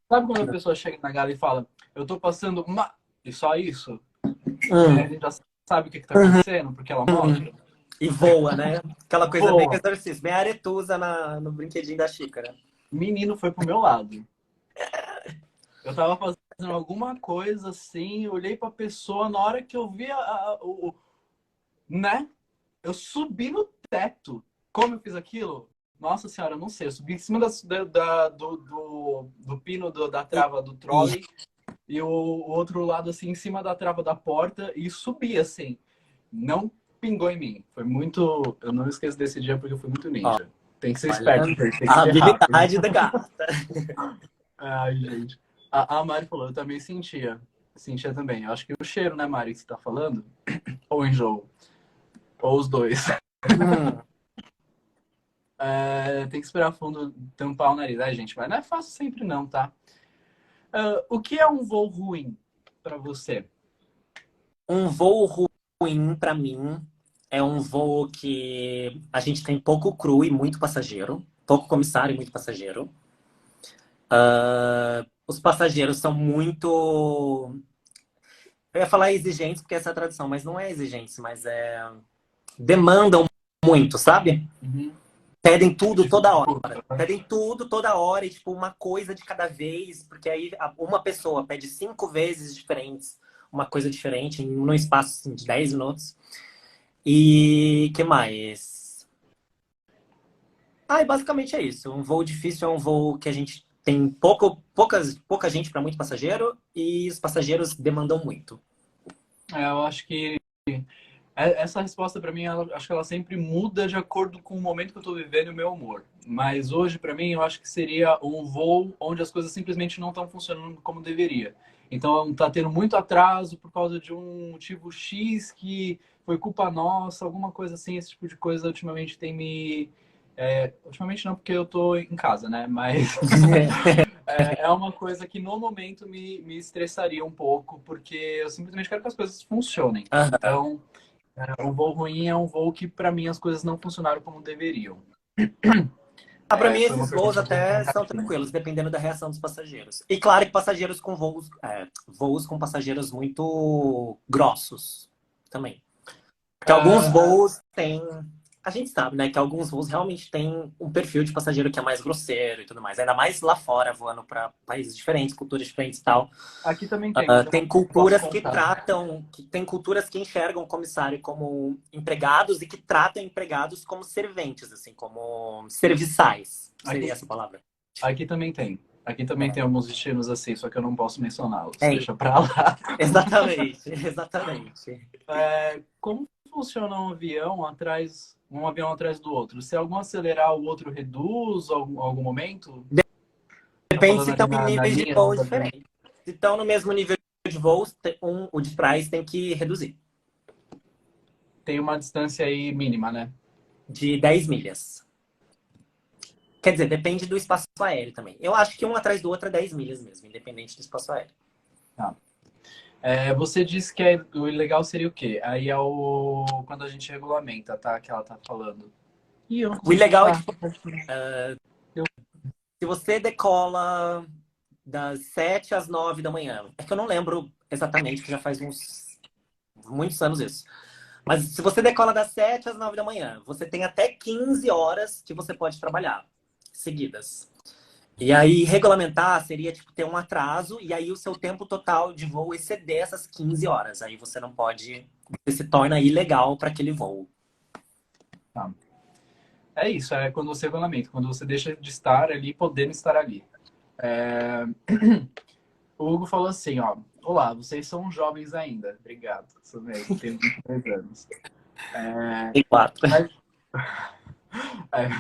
[SPEAKER 1] Sabe quando a pessoa chega na gala e fala, eu tô passando uma. E só isso? E aí a
[SPEAKER 2] Hum,
[SPEAKER 1] gente já sabe o que tá
[SPEAKER 2] uhum,
[SPEAKER 1] acontecendo, porque ela
[SPEAKER 2] uhum.
[SPEAKER 1] mostra.
[SPEAKER 2] E voa, né? Aquela coisa bem
[SPEAKER 1] Pô,
[SPEAKER 2] exorcista, bem aretusa no brinquedinho da xícara.
[SPEAKER 1] menino foi pro meu lado. Eu tava fazendo alguma coisa assim, olhei pra pessoa, na hora que eu vi né? Eu subi no teto. Como eu fiz aquilo? Nossa senhora, eu não sei. Eu subi em cima do pino da
[SPEAKER 2] E,
[SPEAKER 1] trava do
[SPEAKER 2] e
[SPEAKER 1] trolley e o outro lado assim em cima da trava da porta e subi assim. Não pingou em mim. Foi muito. Eu não esqueço desse dia porque eu fui muito ninja. Tem que ser
[SPEAKER 2] olha,
[SPEAKER 1] esperto, tem que
[SPEAKER 2] a
[SPEAKER 1] ser rápido.
[SPEAKER 2] habilidade da gata.
[SPEAKER 1] Ai, gente. A Mari falou, eu também sentia. Sentia também. Eu acho que o cheiro, né, Mari, que você tá falando? Ou enjoo. Ou os dois.
[SPEAKER 2] Hum,
[SPEAKER 1] É, tem que esperar fundo tampar o nariz. Ai, gente, mas não é fácil sempre não, tá? O que é um voo ruim pra você?
[SPEAKER 2] um voo ruim pra mim é um voo que a gente tem pouco crew e muito passageiro. Pouco comissário e muito passageiro. Os passageiros são muito. Eu ia falar exigentes, porque essa é a tradução, mas não é exigentes, mas demandam muito, sabe?
[SPEAKER 1] Uhum.
[SPEAKER 2] Pedem tudo
[SPEAKER 1] Tipo,
[SPEAKER 2] toda hora. Pedem tudo toda hora e, tipo, uma coisa de cada vez, porque aí uma pessoa pede 5 vezes diferentes, uma coisa diferente, num espaço assim, de 10 minutos. E que mais? Ah, e basicamente é isso. Um voo difícil é um voo que a gente tem pouca gente para muito passageiro e os passageiros demandam muito.
[SPEAKER 1] eu acho que essa resposta pra mim, acho que ela sempre muda de acordo com o momento que eu tô vivendo e o meu humor. Mas hoje, pra mim, eu acho que seria um voo onde as coisas simplesmente não estão funcionando como deveria. Então, tá tendo muito atraso por causa de um motivo X que foi culpa nossa, alguma coisa assim. Esse tipo de coisa ultimamente tem me. Ultimamente não, porque eu tô em casa, né? Mas é uma coisa que no momento me estressaria um pouco, porque eu simplesmente quero que as coisas funcionem.
[SPEAKER 2] Aham.
[SPEAKER 1] Então. Um voo ruim é um voo que, para mim, as coisas não funcionaram como deveriam.
[SPEAKER 2] Para mim,
[SPEAKER 1] Foi uma
[SPEAKER 2] esses voos
[SPEAKER 1] pergunta bem
[SPEAKER 2] até são
[SPEAKER 1] complicadinha.
[SPEAKER 2] tranquilos, dependendo da reação dos passageiros. E claro que passageiros com voos com passageiros muito grossos também. Porque alguns
[SPEAKER 1] Ah,
[SPEAKER 2] voos têm. A gente sabe, né, que alguns voos realmente têm um perfil de passageiro que é mais grosseiro e tudo mais. Ainda mais lá fora, voando para países diferentes, culturas diferentes e tal.
[SPEAKER 1] aqui também tem, mas eu
[SPEAKER 2] Tem
[SPEAKER 1] não posso
[SPEAKER 2] culturas que
[SPEAKER 1] contar.
[SPEAKER 2] tratam, tem culturas que enxergam o comissário como empregados e que tratam empregados como serventes, assim, como serviçais, seria
[SPEAKER 1] Aqui,
[SPEAKER 2] essa palavra.
[SPEAKER 1] aqui também tem. Aqui também tem
[SPEAKER 2] É,
[SPEAKER 1] alguns destinos assim, só que eu não posso mencioná-los.
[SPEAKER 2] tem,
[SPEAKER 1] Deixa pra lá.
[SPEAKER 2] exatamente, exatamente.
[SPEAKER 1] Como funciona um avião atrás do outro? Se algum acelerar, o outro reduz algum momento? Tá
[SPEAKER 2] Depende se
[SPEAKER 1] falando
[SPEAKER 2] estão
[SPEAKER 1] ali
[SPEAKER 2] em
[SPEAKER 1] na
[SPEAKER 2] níveis de
[SPEAKER 1] linha
[SPEAKER 2] voo
[SPEAKER 1] dos aviões.
[SPEAKER 2] diferentes. Se estão no mesmo nível de voo, o de trás tem que reduzir,
[SPEAKER 1] Tem uma distância aí mínima, né?
[SPEAKER 2] de 10 milhas. Quer dizer, depende do espaço aéreo também. Eu acho que um atrás do outro é 10 milhas mesmo, independente do espaço aéreo.
[SPEAKER 1] Tá. Você disse que o ilegal seria o quê? Aí é o quando a gente regulamenta, tá? Que ela tá falando. Ih, eu não
[SPEAKER 2] O
[SPEAKER 1] consigo
[SPEAKER 2] ilegal é
[SPEAKER 1] fechar.
[SPEAKER 2] tipo,
[SPEAKER 1] Eu-
[SPEAKER 2] se você decola das 7 às 9 da manhã. É que eu não lembro exatamente, que já faz muitos anos isso. Mas se você decola das 7 às 9 da manhã, você tem até 15 horas que você pode trabalhar seguidas. E aí, regulamentar seria tipo ter um atraso e aí o seu tempo total de voo exceder essas 15 horas. Aí você não pode, você se torna ilegal para aquele voo.
[SPEAKER 1] Tá. É isso, é quando você regulamenta, quando você deixa de estar ali, podendo estar ali. É, O Hugo falou assim, ó. Olá, vocês são jovens ainda. Obrigado. Isso mesmo, tenho 23 anos.
[SPEAKER 2] E quatro.
[SPEAKER 1] Mas,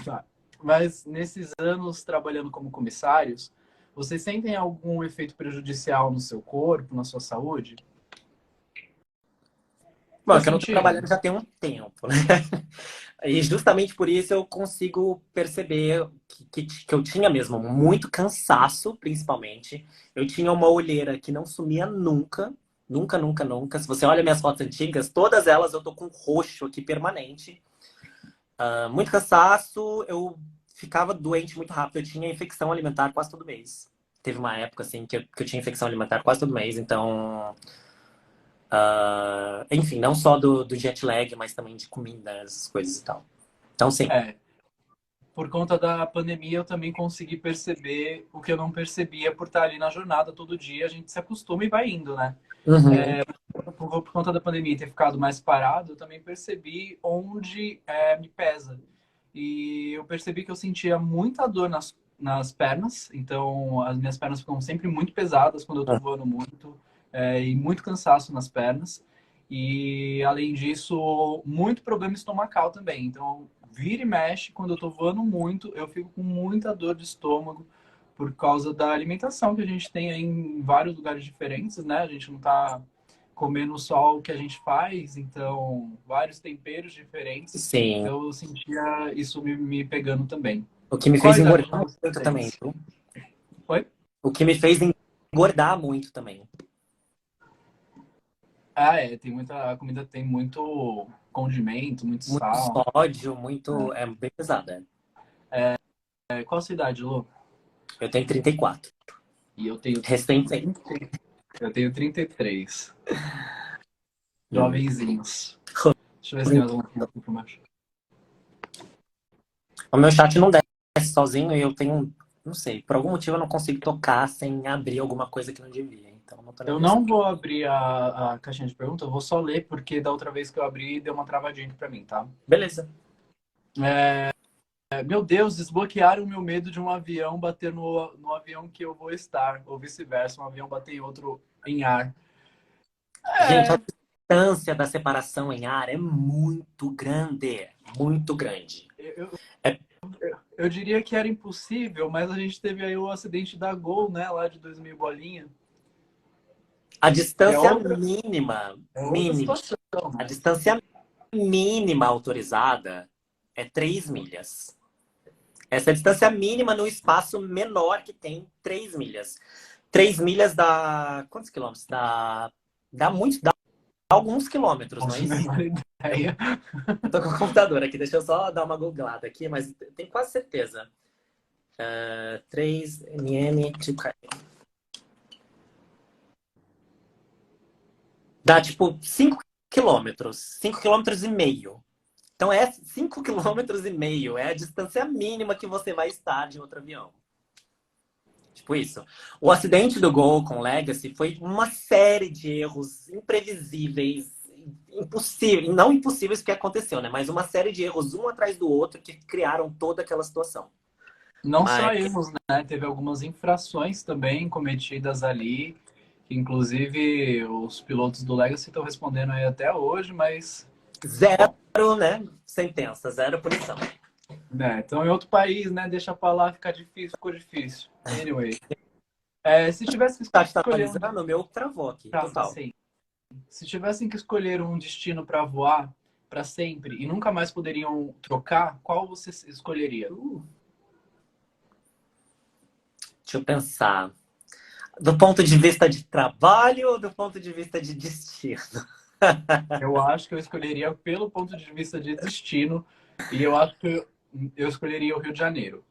[SPEAKER 1] tá. Mas nesses anos trabalhando como comissários, vocês sentem algum efeito prejudicial no seu corpo, na sua saúde?
[SPEAKER 2] Bom,
[SPEAKER 1] Já
[SPEAKER 2] é que eu não tô trabalhando
[SPEAKER 1] sentiram?
[SPEAKER 2] já tem um tempo, né? E justamente por isso eu consigo perceber que eu tinha mesmo muito cansaço, principalmente. Eu tinha uma olheira que não sumia nunca. Nunca, nunca, nunca. Se você olha minhas fotos antigas, todas elas eu tô com roxo aqui permanente. Muito cansaço, eu ficava doente muito rápido. Eu tinha infecção alimentar quase todo mês. Teve uma época assim que eu tinha infecção alimentar quase todo mês, então Enfim, não só do jet lag, mas também de comida, essas coisas e tal. Então, sim.
[SPEAKER 1] É, por conta da pandemia, eu também consegui perceber o que eu não percebia por estar ali na jornada todo dia. A gente se acostuma e vai indo, né?
[SPEAKER 2] Uhum.
[SPEAKER 1] Por conta da pandemia e ter ficado mais parado, eu também percebi onde me pesa. E eu percebi que eu sentia muita dor nas pernas. Então, as minhas pernas ficam sempre muito pesadas quando eu tô voando muito. E muito cansaço nas pernas. E, além disso, muito problema estomacal também. Então, vira e mexe, quando eu tô voando muito, eu fico com muita dor de estômago por causa da alimentação que a gente tem aí em vários lugares diferentes, né? A gente não tá comendo só o que a gente faz, então vários temperos diferentes.
[SPEAKER 2] Sim.
[SPEAKER 1] Então eu sentia isso me pegando também.
[SPEAKER 2] O que me
[SPEAKER 1] Qual
[SPEAKER 2] fez
[SPEAKER 1] a idade de
[SPEAKER 2] engordar muito
[SPEAKER 1] vocês?
[SPEAKER 2] também, viu?
[SPEAKER 1] Oi?
[SPEAKER 2] O que me fez engordar muito também.
[SPEAKER 1] Ah, tem muita. A comida tem muito condimento, muito
[SPEAKER 2] Muito
[SPEAKER 1] sal.
[SPEAKER 2] sódio, muito. É bem pesada.
[SPEAKER 1] Qual a sua idade, Lu?
[SPEAKER 2] Eu tenho 34.
[SPEAKER 1] E eu tenho
[SPEAKER 2] Recente.
[SPEAKER 1] 30, eu tenho 33.
[SPEAKER 2] Hum.
[SPEAKER 1] Jovenzinhos. Deixa eu ver se tem mais alguma coisa aqui pro macho.
[SPEAKER 2] O meu chat não desce sozinho e eu tenho. Não sei, por algum motivo eu não consigo tocar sem abrir alguma coisa que não devia. Então não tô nem
[SPEAKER 1] Eu não
[SPEAKER 2] conseguindo.
[SPEAKER 1] vou abrir a caixinha de perguntas, eu vou só ler, porque da outra vez que eu abri deu uma travadinha aqui pra mim, tá?
[SPEAKER 2] Beleza.
[SPEAKER 1] Meu Deus, desbloquearam o meu medo de um avião bater no avião que eu vou estar, ou vice-versa, um avião bater em outro em ar.
[SPEAKER 2] Gente, a
[SPEAKER 1] É,
[SPEAKER 2] distância da separação em ar é muito grande. Muito grande.
[SPEAKER 1] eu,
[SPEAKER 2] É
[SPEAKER 1] eu diria que era impossível, mas a gente teve aí o acidente da Gol, né, lá de 2000 bolinha,
[SPEAKER 2] a
[SPEAKER 1] que
[SPEAKER 2] distância mínima,
[SPEAKER 1] é outra
[SPEAKER 2] mínima,
[SPEAKER 1] situação,
[SPEAKER 2] a
[SPEAKER 1] né?
[SPEAKER 2] distância mínima autorizada é 3 milhas. Essa é a distância mínima no espaço menor que tem 3 milhas. 3 milhas dá. Quantos quilômetros? Dá alguns quilômetros, não é
[SPEAKER 1] Nossa,
[SPEAKER 2] isso?
[SPEAKER 1] menor ideia.
[SPEAKER 2] Eu tô com o computador aqui, deixa eu só dar uma googlada aqui, mas tenho quase certeza. 3 mm. Dá tipo 5 quilômetros. 5,5 km. Então é 5,5 km. É a distância mínima que você vai estar de outro avião. Tipo isso. O acidente do Gol com Legacy foi uma série de erros imprevisíveis, impossíveis, não impossíveis que aconteceu, né? Mas uma série de erros um atrás do outro que criaram toda aquela situação.
[SPEAKER 1] Não
[SPEAKER 2] Mas
[SPEAKER 1] só erros, né? Teve algumas infrações também cometidas ali, que inclusive os pilotos do Legacy estão respondendo aí até hoje, mas bom,
[SPEAKER 2] zero, né? Sentença, zero punição.
[SPEAKER 1] né? Então, em outro país, né? Deixa pra lá, ficar difícil, ficou difícil. Anyway, se tivesse que
[SPEAKER 2] Tá, tá
[SPEAKER 1] escolher
[SPEAKER 2] atualizando? O meu travou aqui, total.
[SPEAKER 1] assim, se tivessem que escolher um destino para voar para sempre e nunca mais poderiam trocar, qual você escolheria?
[SPEAKER 2] Deixa eu pensar. Do ponto de vista de trabalho ou do ponto de vista de destino?
[SPEAKER 1] Eu acho que eu escolheria pelo ponto de vista de destino e eu acho que eu escolheria o Rio de Janeiro.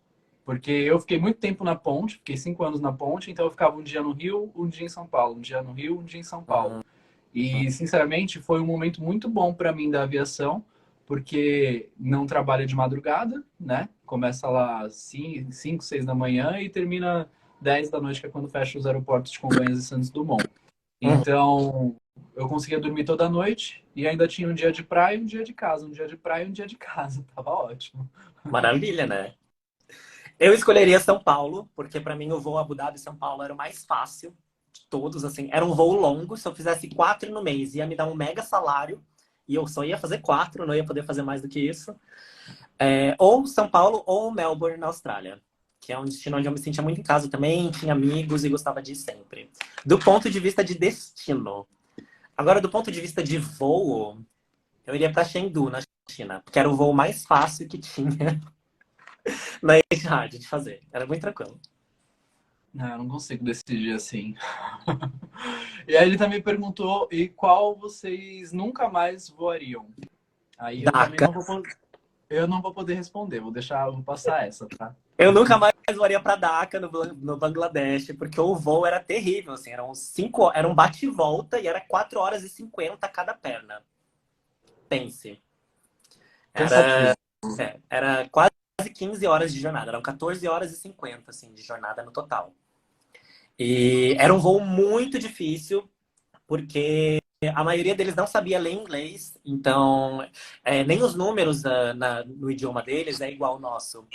[SPEAKER 1] Porque eu fiquei muito tempo na ponte, fiquei 5 anos na ponte, então eu ficava um dia no Rio, um dia em São Paulo, um dia no Rio, um dia em São Paulo.
[SPEAKER 2] Hum,
[SPEAKER 1] E, sinceramente, foi um momento muito bom para mim da aviação, porque não trabalha de madrugada, né? Começa lá às 5, 6 da manhã e termina 10 da noite, que é quando fecha os aeroportos de Congonhas e Santos Dumont.
[SPEAKER 2] hum,
[SPEAKER 1] Então, eu conseguia dormir toda noite e ainda tinha um dia de praia e um dia de casa, um dia de praia e um dia de casa. Tava ótimo.
[SPEAKER 2] maravilha, né? Eu escolheria São Paulo, porque para mim o voo Abu Dhabi São Paulo era o mais fácil de todos, assim. Era um voo longo, se eu fizesse 4 no mês, ia me dar um mega salário, e eu só ia fazer 4, não ia poder fazer mais do que isso. Ou São Paulo ou Melbourne, na Austrália, que é um destino onde eu me sentia muito em casa também, tinha amigos e gostava de ir sempre. Do ponto de vista de destino. Agora, do ponto de vista de voo, eu iria para Chengdu, na China, porque era o voo mais fácil que tinha na Etihad de fazer. Era muito tranquilo.
[SPEAKER 1] Não, eu não consigo decidir assim. E aí ele também perguntou, e qual vocês nunca mais voariam? Aí eu também
[SPEAKER 2] Dhaka.
[SPEAKER 1] não vou. Eu não vou poder responder, vou passar essa, tá?
[SPEAKER 2] Eu nunca mais voaria para Dhaka, no Bangladesh, porque o voo era terrível, assim, era um bate e volta e era 4 horas e 50 cada perna. Pense.
[SPEAKER 1] Cansativo.
[SPEAKER 2] Era quase 15 horas de jornada, eram 14 horas e 50, assim, de jornada no total. E era um voo muito difícil, porque a maioria deles não sabia ler inglês, então nem os números no idioma deles é igual ao nosso.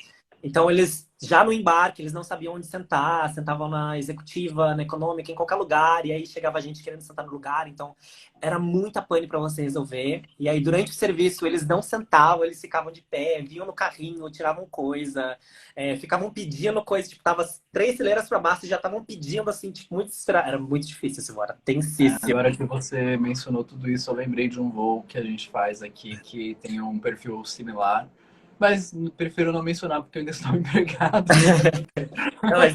[SPEAKER 2] Então eles, já no embarque, eles não sabiam onde sentar, sentavam na executiva, na econômica, em qualquer lugar, e aí chegava gente querendo sentar no lugar, então era muita pane para você resolver. E aí durante o serviço eles não sentavam, eles ficavam de pé, vinham no carrinho, tiravam coisa, ficavam pedindo coisa, tipo, tava 3 fileiras para baixo e já estavam pedindo assim, tipo, muito desesperado. Era muito difícil esse voo, era tensíssimo.
[SPEAKER 1] Agora que você mencionou tudo isso, eu lembrei de um voo que a gente faz aqui que tem um perfil similar. Mas prefiro não mencionar porque eu ainda estou empregado.
[SPEAKER 2] Não, mas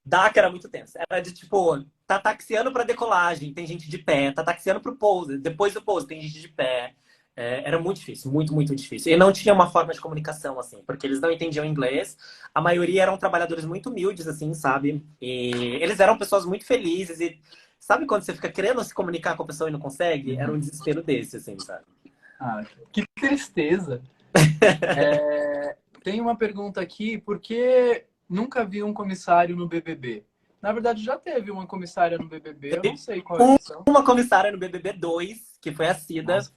[SPEAKER 2] DACA era muito tenso. Era de tipo, tá taxiando pra decolagem, tem gente de pé. Tá taxiando pro pouso, depois do pouso tem gente de pé. Era muito difícil, muito, muito difícil. E não tinha uma forma de comunicação, assim, porque eles não entendiam inglês. A maioria eram trabalhadores muito humildes, assim, sabe? E eles eram pessoas muito felizes. E sabe quando você fica querendo se comunicar com a pessoa e não consegue? Era um desespero desse, assim, sabe?
[SPEAKER 1] Ah, que tristeza. Tem uma pergunta aqui, por que nunca vi um comissário no BBB? Na verdade, já teve uma comissária no BBB, eu não sei qual é a edição.
[SPEAKER 2] Uma comissária no BBB 2, que foi a Cida.
[SPEAKER 1] Nossa,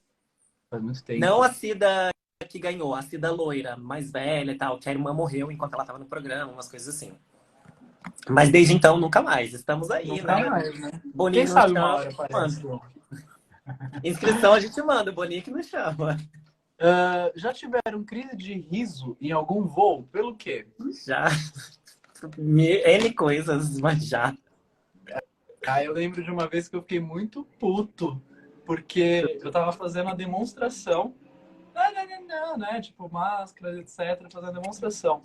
[SPEAKER 1] faz muito tempo.
[SPEAKER 2] Não a Cida que ganhou, a Cida loira, mais velha e tal, que a irmã morreu enquanto ela estava no programa, umas coisas assim. Mas desde então, nunca mais. Estamos aí,
[SPEAKER 1] Nunca
[SPEAKER 2] né?
[SPEAKER 1] mais, né?
[SPEAKER 2] Boninho
[SPEAKER 1] Quem sabe
[SPEAKER 2] não
[SPEAKER 1] uma
[SPEAKER 2] chama.
[SPEAKER 1] hora aparece.
[SPEAKER 2] Inscrição a gente manda, o Boninho que não chama.
[SPEAKER 1] Já tiveram crise de riso em algum voo? Pelo quê?
[SPEAKER 2] Já. N coisas, mas já.
[SPEAKER 1] Eu lembro de uma vez que eu fiquei muito puto, porque eu tava fazendo a demonstração, né? Tipo, máscaras, etc., fazendo a demonstração.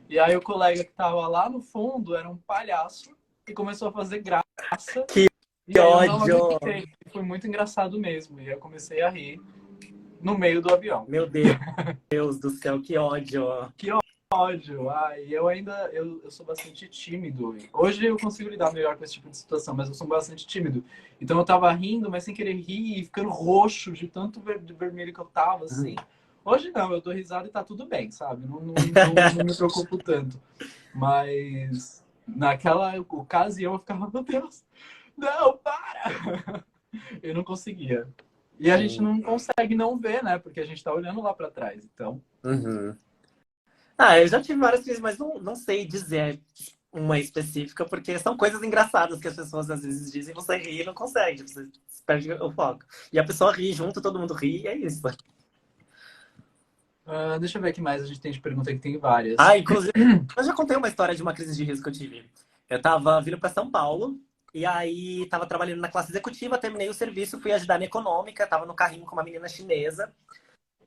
[SPEAKER 1] E aí o colega que tava lá no fundo era um palhaço e começou a fazer graça.
[SPEAKER 2] Que
[SPEAKER 1] E aí eu não
[SPEAKER 2] ódio!
[SPEAKER 1] aguentei. Foi muito engraçado mesmo. E aí eu comecei a rir no meio do avião.
[SPEAKER 2] Meu Deus do céu, que ódio!
[SPEAKER 1] Que ódio. E eu sou bastante tímido. Hoje eu consigo lidar melhor com esse tipo de situação, mas eu sou bastante tímido. Então eu tava rindo, mas sem querer rir e ficando roxo de tanto vermelho que eu tava, assim. Hoje não, eu dou risada e tá tudo bem, sabe? Não me preocupo tanto. Mas naquela ocasião eu ficava, meu Deus, não, para! Eu não conseguia. E a gente não consegue não ver, né? Porque a gente tá olhando lá pra trás, então...
[SPEAKER 2] Eu já tive várias crises, mas não sei dizer uma específica, porque são coisas engraçadas que as pessoas às vezes dizem, você ri e não consegue, você perde o foco. E a pessoa ri junto, todo mundo ri, e é isso.
[SPEAKER 1] Deixa eu ver o que mais a gente tem de pergunta, que tem várias.
[SPEAKER 2] Inclusive, eu já contei uma história de uma crise de riso que eu tive. Eu tava vindo para São Paulo, e aí tava trabalhando na classe executiva, terminei o serviço, fui ajudar na econômica, tava no carrinho com uma menina chinesa.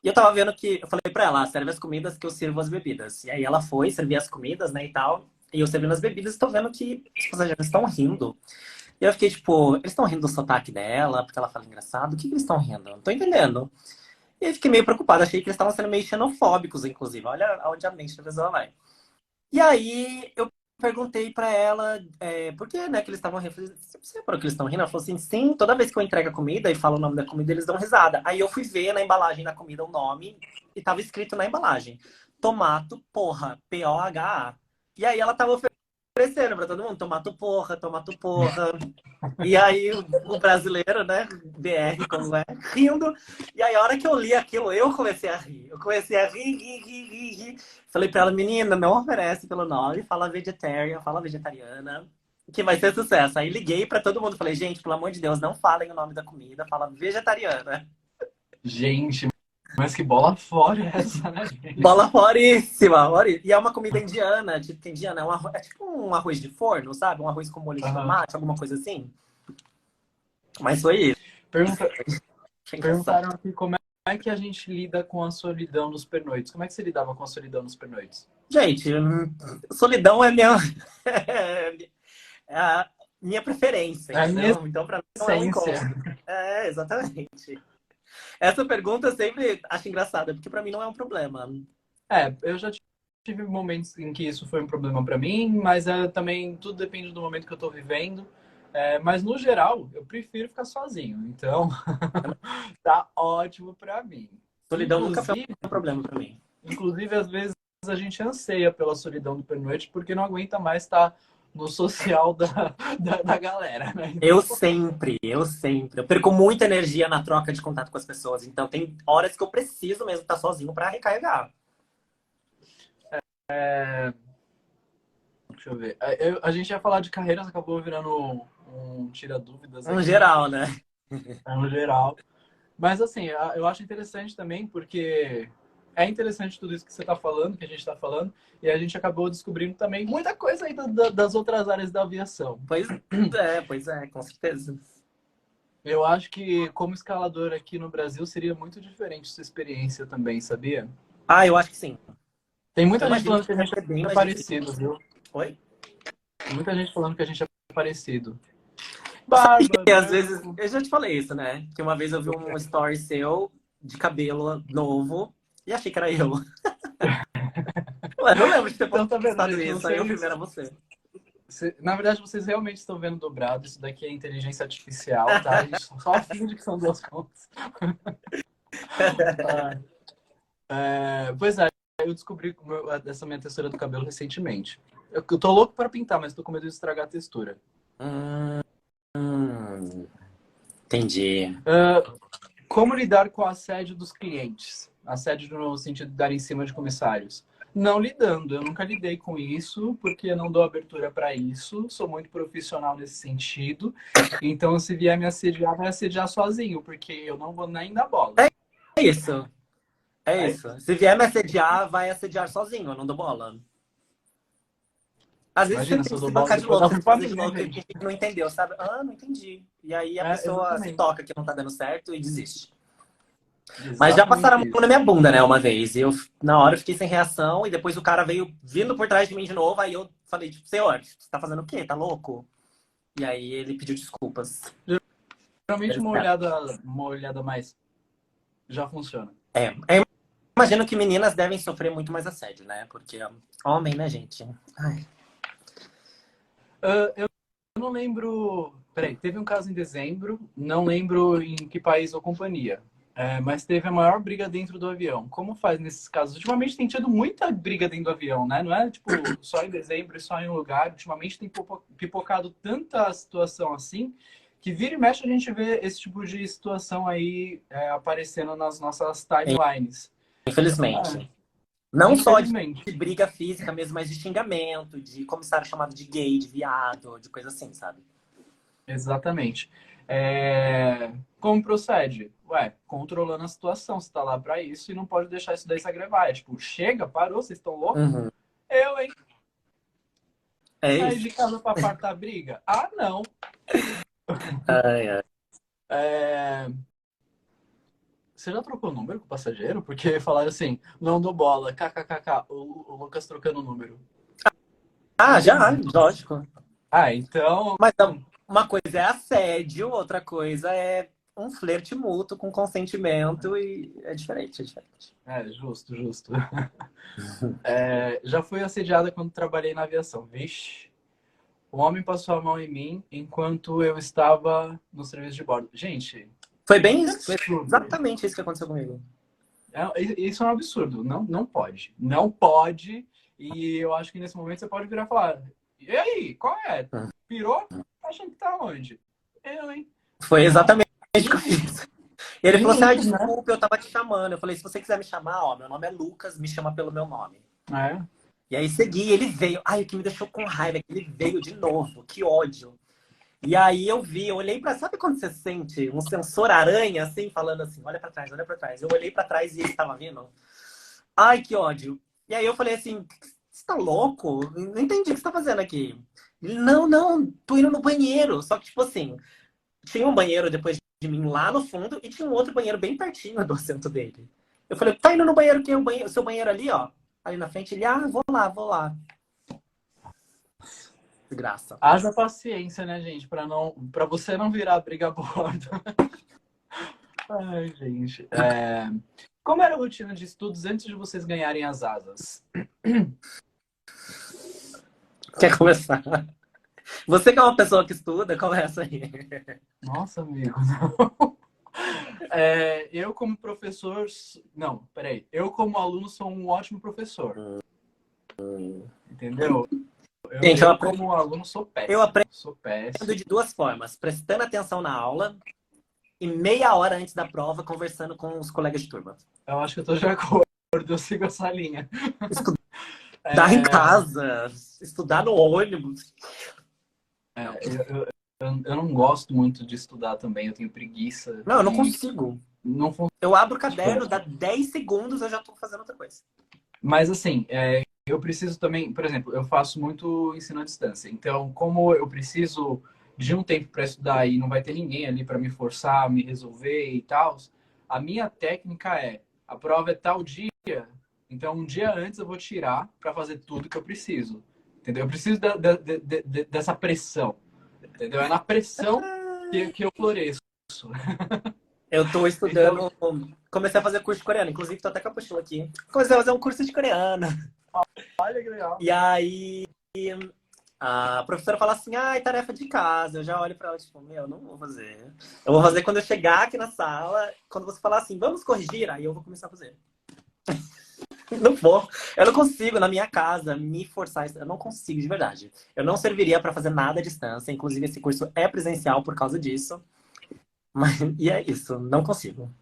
[SPEAKER 2] E eu tava vendo que... Eu falei pra ela, serve as comidas que eu sirvo as bebidas. E aí ela foi servir as comidas, né, e tal. E eu servindo as bebidas e tô vendo que os passageiros estão rindo. E eu fiquei tipo, eles estão rindo do sotaque dela, porque ela fala engraçado? O que eles estão rindo? Não tô entendendo. E aí fiquei meio preocupado. Achei que eles estavam sendo meio xenofóbicos, inclusive. Olha aonde a mente da pessoa vai. E aí eu perguntei pra ela por que, né, que eles estavam rindo. Você reparou que eles estão rindo? Ela falou assim, sim, toda vez que eu entrego a comida e falo o nome da comida, eles dão risada. Aí eu fui ver na embalagem da comida o nome e tava escrito na embalagem, Tomato Porra, P-O-H-A. E aí ela tava oferecendo pra todo mundo, Tomato Porra, Tomato Porra. E aí o brasileiro, né, BR como é, rindo. E aí a hora que eu li aquilo, eu comecei a rir. Eu comecei a rir. Falei pra ela, menina, não oferece pelo nome, fala vegetarian, fala vegetariana, que vai ser sucesso. Aí liguei pra todo mundo, falei, gente, pelo amor de Deus, não falem o nome da comida, fala vegetariana.
[SPEAKER 1] Gente, mas que bola fora é essa, né, gente?
[SPEAKER 2] Bola foríssima. E é uma comida indiana, tipo, indiana, é tipo um arroz de forno, sabe? Um arroz com molho de tomate, alguma coisa assim. Mas foi isso.
[SPEAKER 1] Perguntaram aqui como é que a gente lida com a solidão nos pernoites. Como é que você lidava com a solidão nos pernoites?
[SPEAKER 2] Gente, solidão é minha, é a minha preferência.
[SPEAKER 1] É a minha
[SPEAKER 2] então, pra mim, não é um
[SPEAKER 1] essência.
[SPEAKER 2] encontro. Exatamente. Essa pergunta eu sempre acho engraçada, porque pra mim não é um problema.
[SPEAKER 1] Eu já tive momentos em que isso foi um problema para mim, mas também tudo depende do momento que eu tô vivendo. Mas no geral, eu prefiro ficar sozinho. Então, tá ótimo para mim.
[SPEAKER 2] Solidão nunca foi
[SPEAKER 1] Inclusive,
[SPEAKER 2] um problema pra mim.
[SPEAKER 1] inclusive, às vezes a gente anseia pela solidão do pernoite porque não aguenta mais estar no social da galera, né?
[SPEAKER 2] Eu sempre, eu sempre. Eu perco muita energia na troca de contato com as pessoas. Então tem horas que eu preciso mesmo estar sozinho pra recarregar.
[SPEAKER 1] Deixa eu ver. A gente ia falar de carreiras, acabou virando um tira-dúvidas
[SPEAKER 2] No
[SPEAKER 1] aqui,
[SPEAKER 2] geral, né?
[SPEAKER 1] no geral. Mas assim, eu acho interessante também porque é interessante tudo isso que você está falando, que a gente está falando, e a gente acabou descobrindo também muita coisa aí das outras áreas da aviação.
[SPEAKER 2] Pois é, com certeza.
[SPEAKER 1] Eu acho que como escalador aqui no Brasil seria muito diferente sua experiência também, sabia?
[SPEAKER 2] Ah, eu acho que sim.
[SPEAKER 1] Tem
[SPEAKER 2] Eu
[SPEAKER 1] muita gente
[SPEAKER 2] imagino
[SPEAKER 1] falando
[SPEAKER 2] que
[SPEAKER 1] que a
[SPEAKER 2] deve
[SPEAKER 1] gente
[SPEAKER 2] ser bem
[SPEAKER 1] é
[SPEAKER 2] mais difícil.
[SPEAKER 1] parecido, viu?
[SPEAKER 2] Oi?
[SPEAKER 1] Tem muita gente falando que a gente é parecido.
[SPEAKER 2] E
[SPEAKER 1] Barba,
[SPEAKER 2] às vezes,
[SPEAKER 1] branco.
[SPEAKER 2] eu já te falei isso, né? Que uma vez eu vi um story seu de cabelo novo e achei que era eu. Ué, não lembro de ter
[SPEAKER 1] Então tá vendo,
[SPEAKER 2] postado
[SPEAKER 1] gente?
[SPEAKER 2] isso, aí eu fui ver era você.
[SPEAKER 1] Na verdade, vocês realmente estão vendo dobrado. Isso daqui é inteligência artificial, tá? A gente só finge que são duas contas. Pois é, eu descobri essa minha textura do cabelo recentemente. Eu tô louco para pintar, mas tô com medo de estragar a textura.
[SPEAKER 2] Hum, hum, entendi.
[SPEAKER 1] Como lidar com o assédio dos clientes? Assédio no sentido de dar em cima de comissários. Não lidando, eu nunca lidei com isso, porque eu não dou abertura para isso, sou muito profissional nesse sentido. Então, se vier me assediar, vai assediar sozinho, porque eu não vou nem dar bola.
[SPEAKER 2] É isso. É
[SPEAKER 1] É
[SPEAKER 2] isso. Se vier me assediar, vai assediar sozinho, eu não dou bola. Às vezes você
[SPEAKER 1] Imagina,
[SPEAKER 2] tem
[SPEAKER 1] se
[SPEAKER 2] que
[SPEAKER 1] eu dou
[SPEAKER 2] se
[SPEAKER 1] bola,
[SPEAKER 2] bancar de
[SPEAKER 1] depois
[SPEAKER 2] louco,
[SPEAKER 1] dá
[SPEAKER 2] você
[SPEAKER 1] ruim
[SPEAKER 2] se
[SPEAKER 1] pra
[SPEAKER 2] fazer
[SPEAKER 1] mim,
[SPEAKER 2] de
[SPEAKER 1] né,
[SPEAKER 2] louco e
[SPEAKER 1] gente?
[SPEAKER 2] finge que não entendeu, sabe? Ah, não entendi. E aí a pessoa se
[SPEAKER 1] Exatamente.
[SPEAKER 2] toca que não tá dando certo e desiste. Mas já passaram a
[SPEAKER 1] Exatamente
[SPEAKER 2] mão na
[SPEAKER 1] isso.
[SPEAKER 2] minha bunda, né, uma vez. E eu, na hora, eu fiquei sem reação. E depois o cara veio vindo por trás de mim de novo. Aí eu falei, tipo, senhor, você tá fazendo o quê? Tá louco? E aí ele pediu desculpas.
[SPEAKER 1] Geralmente uma olhada mais já funciona.
[SPEAKER 2] Eu imagino que meninas devem sofrer muito mais assédio, né? Porque homem, né, gente? Ai.
[SPEAKER 1] Eu não lembro. Peraí, teve um caso em dezembro, não lembro em que país ou companhia. Mas teve a maior briga dentro do avião. Como faz nesses casos? Ultimamente tem tido muita briga dentro do avião, né? Não é tipo só em dezembro e só em um lugar. Ultimamente tem pipocado tanta situação assim que vira e mexe a gente vê esse tipo de situação aí aparecendo nas nossas timelines. Então,
[SPEAKER 2] Infelizmente. Não só de
[SPEAKER 1] infelizmente.
[SPEAKER 2] briga física mesmo, mas de xingamento, de comissário chamado de gay, de viado, de coisa assim, sabe?
[SPEAKER 1] Exatamente. Como procede? Ué, controlando a situação. Você tá lá pra isso e não pode deixar isso daí se agrevar. É tipo, chega, parou, vocês estão loucos?
[SPEAKER 2] Uhum.
[SPEAKER 1] Eu, hein?
[SPEAKER 2] É
[SPEAKER 1] Sair
[SPEAKER 2] isso.
[SPEAKER 1] de casa pra apartar briga? Ah, não.
[SPEAKER 2] Ai, ai.
[SPEAKER 1] É, Você já trocou número com o passageiro? Porque falaram assim, não dou bola, kkkk, o Lucas trocando o número.
[SPEAKER 2] Ah, já,
[SPEAKER 1] Entendi.
[SPEAKER 2] lógico.
[SPEAKER 1] Então,
[SPEAKER 2] Mas não, uma coisa é assédio, outra coisa é um flerte mútuo com consentimento e é diferente, é diferente.
[SPEAKER 1] justo, justo. Já fui assediada quando trabalhei na aviação. Vixe. O homem passou a mão em mim enquanto eu estava no serviço de bordo. Gente,
[SPEAKER 2] Foi bem
[SPEAKER 1] que
[SPEAKER 2] isso, foi
[SPEAKER 1] absurdo.
[SPEAKER 2] exatamente isso que aconteceu comigo.
[SPEAKER 1] Isso é um absurdo. Não, não pode. Não pode. E eu acho que nesse momento você pode virar e falar: E aí, qual é? Pirou? Tá achando que tá onde? Eu, hein?
[SPEAKER 2] Foi
[SPEAKER 1] Não.
[SPEAKER 2] exatamente o que eu fiz. E ele falou assim: ah,
[SPEAKER 1] Limite, né?
[SPEAKER 2] desculpa, eu tava te chamando. Eu falei: se você quiser me chamar, ó, meu nome é Lucas, me chama pelo meu nome.
[SPEAKER 1] É.
[SPEAKER 2] E aí segui, ele veio. Ai, o que me deixou com raiva é que ele veio de novo, que ódio. E aí eu olhei pra. Sabe quando você sente um sensor aranha assim, falando assim: olha pra trás, olha pra trás. Eu olhei pra trás e ele tava vindo. Ai, que ódio. E aí eu falei assim: você tá louco? Não entendi o que você tá fazendo aqui. Ele, não, não, tô indo no banheiro. Só que, tipo assim, tinha um banheiro depois de mim lá no fundo e tinha um outro banheiro bem pertinho do assento dele. Eu falei: tá indo no banheiro, que é o seu banheiro ali, ó. Ali na frente, ele, ah, vou lá, vou lá. Graça.
[SPEAKER 1] Haja paciência, né, gente? Para você não virar briga a bordo. Ai, gente. Como era a rotina de estudos antes de vocês ganharem as asas?
[SPEAKER 2] Quer começar? Você que é uma pessoa que estuda, começa aí.
[SPEAKER 1] Nossa, amigo. Eu como professor... Não, peraí. Eu como aluno sou um ótimo professor. Entendeu?
[SPEAKER 2] Gente,
[SPEAKER 1] Eu como aluno sou
[SPEAKER 2] eu
[SPEAKER 1] péssimo.
[SPEAKER 2] aprendo
[SPEAKER 1] Sou péssimo.
[SPEAKER 2] de duas formas: prestando atenção na aula e meia hora antes da prova conversando com os colegas de turma.
[SPEAKER 1] Eu acho que eu tô de acordo. Eu sigo essa linha.
[SPEAKER 2] Estudar em
[SPEAKER 1] É,
[SPEAKER 2] casa, estudar no ônibus. Não,
[SPEAKER 1] eu não gosto muito de estudar também. Eu tenho preguiça
[SPEAKER 2] não, eu não
[SPEAKER 1] e
[SPEAKER 2] consigo.
[SPEAKER 1] não
[SPEAKER 2] Eu abro o
[SPEAKER 1] funciona.
[SPEAKER 2] caderno, dá 10 segundos, eu já tô fazendo outra coisa.
[SPEAKER 1] Mas assim, eu preciso também, por exemplo, eu faço muito ensino à distância. Então, como eu preciso de um tempo para estudar e não vai ter ninguém ali para me forçar, me resolver e tal, a minha técnica é: a prova é tal dia, então um dia antes eu vou tirar para fazer tudo que eu preciso. Entendeu? Eu preciso dessa pressão. Entendeu? É na pressão que eu floresço.
[SPEAKER 2] Eu tô
[SPEAKER 1] Então,
[SPEAKER 2] estudando, comecei a fazer curso de coreano, inclusive tô até com a apostila aqui. Comecei a fazer um curso de coreano.
[SPEAKER 1] olha que legal.
[SPEAKER 2] E aí a professora fala assim, ai, tarefa de casa. Eu já olho pra ela, tipo, meu, não vou fazer. Eu vou fazer quando eu chegar aqui na sala, quando você falar assim, vamos corrigir, aí eu vou começar a fazer. Não vou. Eu não consigo, na minha casa, me forçar. Eu não consigo, de verdade. Eu não serviria pra fazer nada à distância. Inclusive, esse curso é presencial por causa disso. E é isso, não consigo.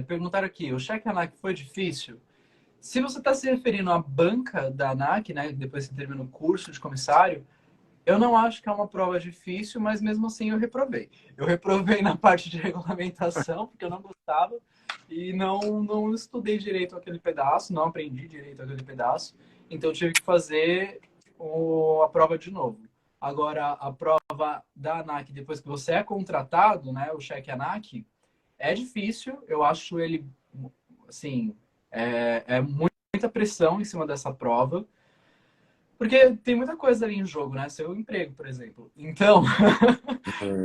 [SPEAKER 1] Perguntaram aqui, o cheque ANAC foi difícil? Se você está se referindo à banca da ANAC, né, depois que termina o curso de comissário, eu não acho que é uma prova difícil, mas mesmo assim eu reprovei. Eu reprovei na parte de regulamentação, porque eu não gostava, e não estudei direito aquele pedaço, não aprendi direito aquele pedaço, então eu tive que fazer a prova de novo. Agora, a prova da ANAC, depois que você é contratado, né, o cheque ANAC, é difícil, eu acho ele, assim, muita pressão em cima dessa prova, porque tem muita coisa ali em jogo, né? Seu emprego, por exemplo. Então,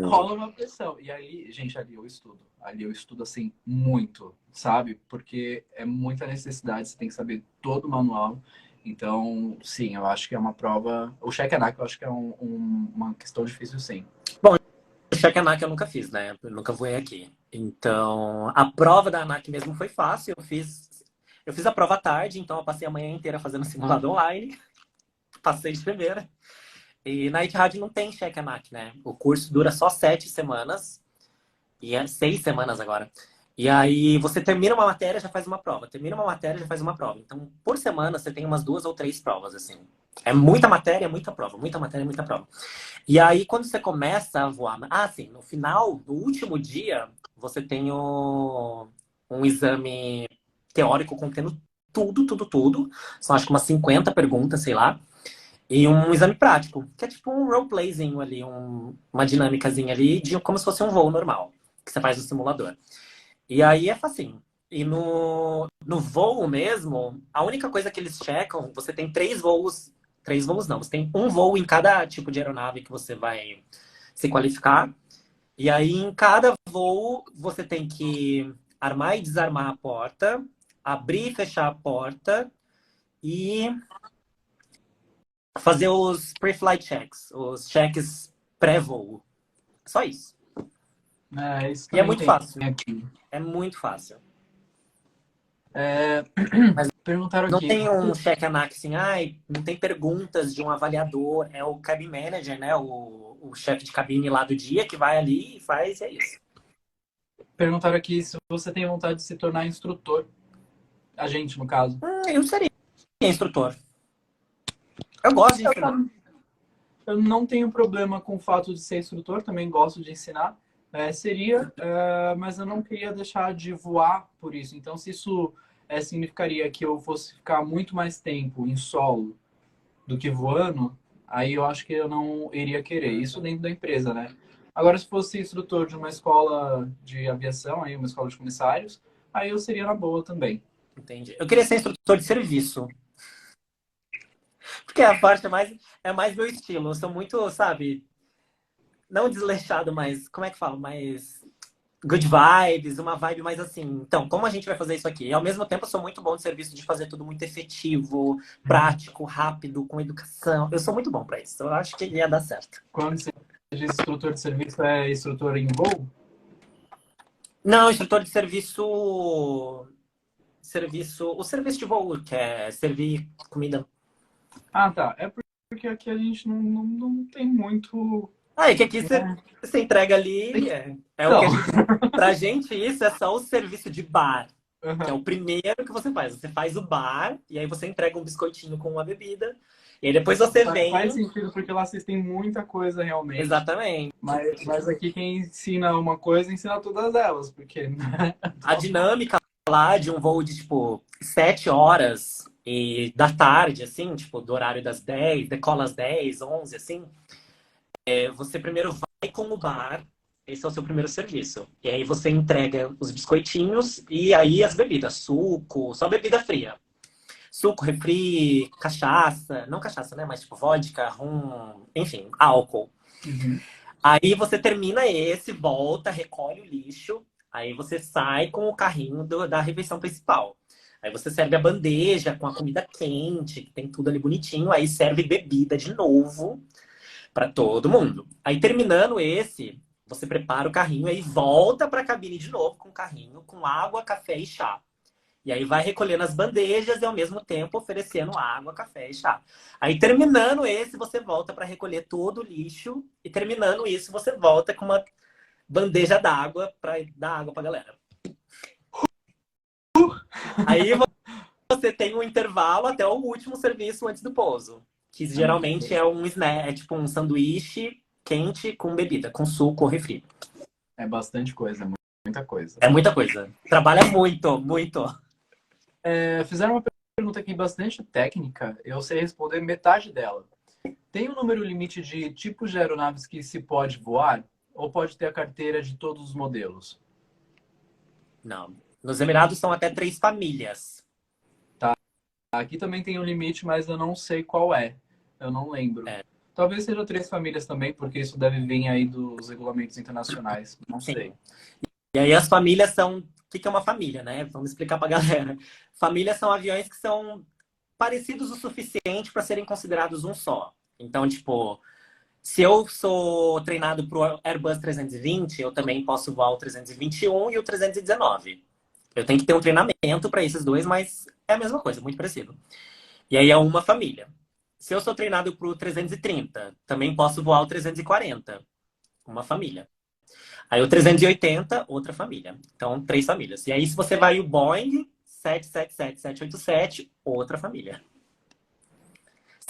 [SPEAKER 1] rola uma pressão. E aí, gente, ali eu estudo. Ali eu estudo, assim, muito, sabe? Porque é muita necessidade, você tem que saber todo o manual. Então, sim, eu acho que é uma prova... O cheque ANAC eu acho que é uma questão difícil, sim.
[SPEAKER 2] Bom, o cheque ANAC eu nunca fiz, né? Eu nunca voei aqui. Então, a prova da ANAC mesmo foi fácil. Eu fiz a prova à tarde, então eu passei a manhã inteira fazendo simulado online. Passei de primeira. E na Etihad não tem cheque ANAC, né? O curso dura só 7 semanas. E é 6 semanas agora. E aí você termina uma matéria, já faz uma prova. Termina uma matéria, já faz uma prova. Então, por semana, você tem umas 2 ou 3 provas, assim. É muita matéria, é muita prova. Muita matéria, é muita prova. E aí, quando você começa a voar... Ah, sim. No final, no último dia, você tem um exame teórico contendo tudo, tudo, tudo. São acho que umas 50 perguntas, sei lá. E um exame prático, que é tipo um roleplayzinho ali, uma dinâmicazinha ali, de como se fosse um voo normal, que você faz no simulador. E aí é facinho. E no voo mesmo, a única coisa que eles checam, você tem 3 voos não, você tem um voo em cada tipo de aeronave que você vai se qualificar. E aí em cada voo você tem que armar e desarmar a porta, abrir e fechar a porta e fazer os pre-flight checks, os cheques pré-voo. Só isso.
[SPEAKER 1] Isso
[SPEAKER 2] E é
[SPEAKER 1] também
[SPEAKER 2] muito
[SPEAKER 1] tem
[SPEAKER 2] fácil.
[SPEAKER 1] aqui.
[SPEAKER 2] É muito fácil.
[SPEAKER 1] É,
[SPEAKER 2] Mas
[SPEAKER 1] perguntaram
[SPEAKER 2] não
[SPEAKER 1] aqui.
[SPEAKER 2] tem um cheque ANAC assim, ai, não tem perguntas de um avaliador. É o cabin manager, né? O chefe de cabine lá do dia que vai ali e faz, e é isso.
[SPEAKER 1] Perguntaram aqui se você tem vontade de se tornar instrutor. A gente, no caso.
[SPEAKER 2] Eu seria instrutor. Eu gosto de ensinar.
[SPEAKER 1] Eu não tenho problema com o fato de ser instrutor, também gosto de ensinar. Mas eu não queria deixar de voar por isso. Então, se isso significaria que eu fosse ficar muito mais tempo em solo do que voando, aí eu acho que eu não iria querer. Isso dentro da empresa, né? Agora, se fosse instrutor de uma escola de aviação, aí uma escola de comissários, aí eu seria na boa também.
[SPEAKER 2] Entendi. Eu queria ser instrutor de serviço. Porque a parte é mais meu estilo. Eu sou muito, sabe, não desleixado, mas como é que fala? Mais. good vibes, uma vibe mais assim. Então, como a gente vai fazer isso aqui? E ao mesmo tempo, eu sou muito bom de serviço de fazer tudo muito efetivo, prático, rápido, com educação. Eu sou muito bom para isso. Eu acho que ia dar certo.
[SPEAKER 1] Quando você diz instrutor de serviço, é instrutor em voo?
[SPEAKER 2] Não, instrutor de serviço, o serviço de voo, que é servir comida.
[SPEAKER 1] Ah, tá. É porque aqui a gente não tem muito.
[SPEAKER 2] Ah, é que aqui
[SPEAKER 1] Né?
[SPEAKER 2] você entrega ali, é o que
[SPEAKER 1] Não.
[SPEAKER 2] a gente. Pra gente, isso é só o serviço de bar, que é
[SPEAKER 1] Uhum.
[SPEAKER 2] o primeiro que você faz. Você faz o bar, e aí você entrega um biscoitinho com uma bebida, e aí depois você
[SPEAKER 1] Faz
[SPEAKER 2] vem.
[SPEAKER 1] sentido, porque lá vocês têm muita coisa realmente.
[SPEAKER 2] Exatamente.
[SPEAKER 1] Mas aqui quem ensina uma coisa, ensina todas elas, porque, né?
[SPEAKER 2] A dinâmica lá de um voo de, tipo, 7 horas e da tarde, assim, tipo, do horário das 10, decola às 10, 11, assim. Você primeiro vai com o bar, esse é o seu primeiro serviço. E aí você entrega os biscoitinhos e aí as bebidas, suco, só bebida fria. Suco, refri, cachaça, não cachaça, né? Mas tipo vodka, rum, enfim, álcool.
[SPEAKER 1] Uhum.
[SPEAKER 2] Aí você termina esse, volta, recolhe o lixo, aí você sai com o carrinho da refeição principal. Aí você serve a bandeja com a comida quente, que tem tudo ali bonitinho, aí serve bebida de novo para todo mundo. Aí terminando esse, você prepara o carrinho e volta para a cabine de novo com o carrinho com água, café e chá. E aí vai recolhendo as bandejas e ao mesmo tempo oferecendo água, café e chá. Aí terminando esse, você volta para recolher todo o lixo e terminando isso, você volta com uma bandeja d'água para dar água para galera. Aí você tem um intervalo até o último serviço antes do pouso, que geralmente é um snack, é tipo um sanduíche quente com bebida, com suco ou refri.
[SPEAKER 1] É bastante coisa, muita coisa.
[SPEAKER 2] É muita coisa. Trabalha muito, muito.
[SPEAKER 1] Fizeram uma pergunta aqui bastante técnica, eu sei responder metade dela. Tem um número limite de tipos de aeronaves que se pode voar? Ou pode ter a carteira de todos os modelos?
[SPEAKER 2] Não. Nos Emirados são até 3 famílias.
[SPEAKER 1] Aqui também tem um limite, mas eu não sei qual é. Eu não lembro.
[SPEAKER 2] É,
[SPEAKER 1] Talvez seja 3 famílias também, porque isso deve vir aí dos regulamentos internacionais. Não sei.
[SPEAKER 2] sim. E aí as famílias são. O que é uma família, né? Vamos explicar pra galera. Famílias são aviões que são parecidos o suficiente para serem considerados um só. Então, tipo, se eu sou treinado para o Airbus 320, eu também posso voar o 321 e o 319. Eu tenho que ter um treinamento para esses dois, mas é a mesma coisa, muito parecido. E aí é uma família. Se eu sou treinado para o 330, também posso voar o 340, uma família. Aí o 380, outra família. Então, 3 famílias. E aí, se você vai o Boeing 777, 787, outra família.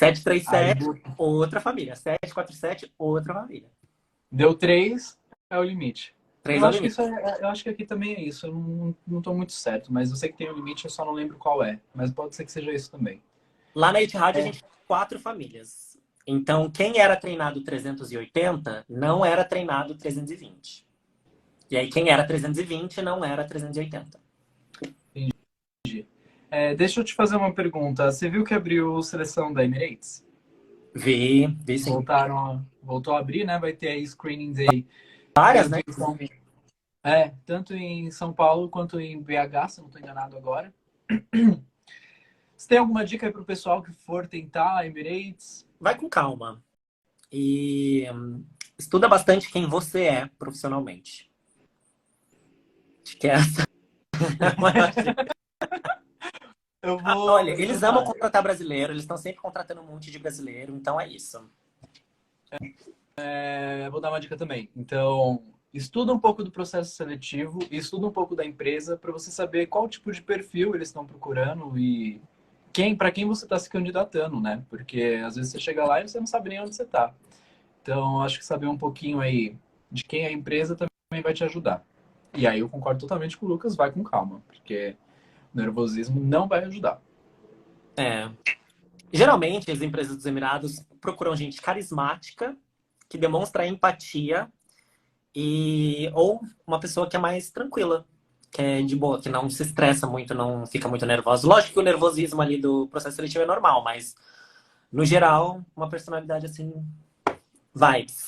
[SPEAKER 1] Aí
[SPEAKER 2] 737, outra família. 747, outra família.
[SPEAKER 1] deu 3, é o limite.
[SPEAKER 2] 3
[SPEAKER 1] Eu
[SPEAKER 2] é o
[SPEAKER 1] acho que
[SPEAKER 2] limite.
[SPEAKER 1] eu acho que aqui também é isso. Eu não tô muito certo, mas eu sei que tem um limite, eu só não lembro qual é. Mas pode ser que seja isso também.
[SPEAKER 2] Lá na Etihad, a
[SPEAKER 1] É.
[SPEAKER 2] gente tem 4 famílias. Então, quem era treinado 380 não era treinado 320. E aí, quem era 320 não era 380.
[SPEAKER 1] Deixa eu te fazer uma pergunta. Você viu que abriu seleção da Emirates?
[SPEAKER 2] Vi sim.
[SPEAKER 1] Voltou a abrir, né? Vai ter aí Screening Day
[SPEAKER 2] Várias,
[SPEAKER 1] tanto
[SPEAKER 2] né?
[SPEAKER 1] em tanto em São Paulo quanto em BH, se eu não estou enganado agora. Você tem alguma dica aí para o pessoal que for tentar a Emirates?
[SPEAKER 2] Vai com calma. E estuda bastante quem você é profissionalmente. Acho que é essa a maior dica.
[SPEAKER 1] Eu
[SPEAKER 2] Olha,
[SPEAKER 1] vou
[SPEAKER 2] eles amam
[SPEAKER 1] tentar.
[SPEAKER 2] contratar brasileiro, eles estão sempre contratando um monte de brasileiro, então é isso.
[SPEAKER 1] Vou dar uma dica também. Então, estuda um pouco do processo seletivo, e estuda um pouco da empresa para você saber qual tipo de perfil eles estão procurando e para quem você está se candidatando, né? Porque às vezes você chega lá e você não sabe nem onde você está. Então, acho que saber um pouquinho aí de quem é a empresa também vai te ajudar. E aí eu concordo totalmente com o Lucas, vai com calma, porque o nervosismo não vai ajudar.
[SPEAKER 2] É. Geralmente, as empresas dos Emirados procuram gente carismática, que demonstra empatia, ou uma pessoa que é mais tranquila, que é de boa, que não se estressa muito, não fica muito nervosa. Lógico que o nervosismo ali do processo seletivo é normal, mas no geral, uma personalidade assim, vibes.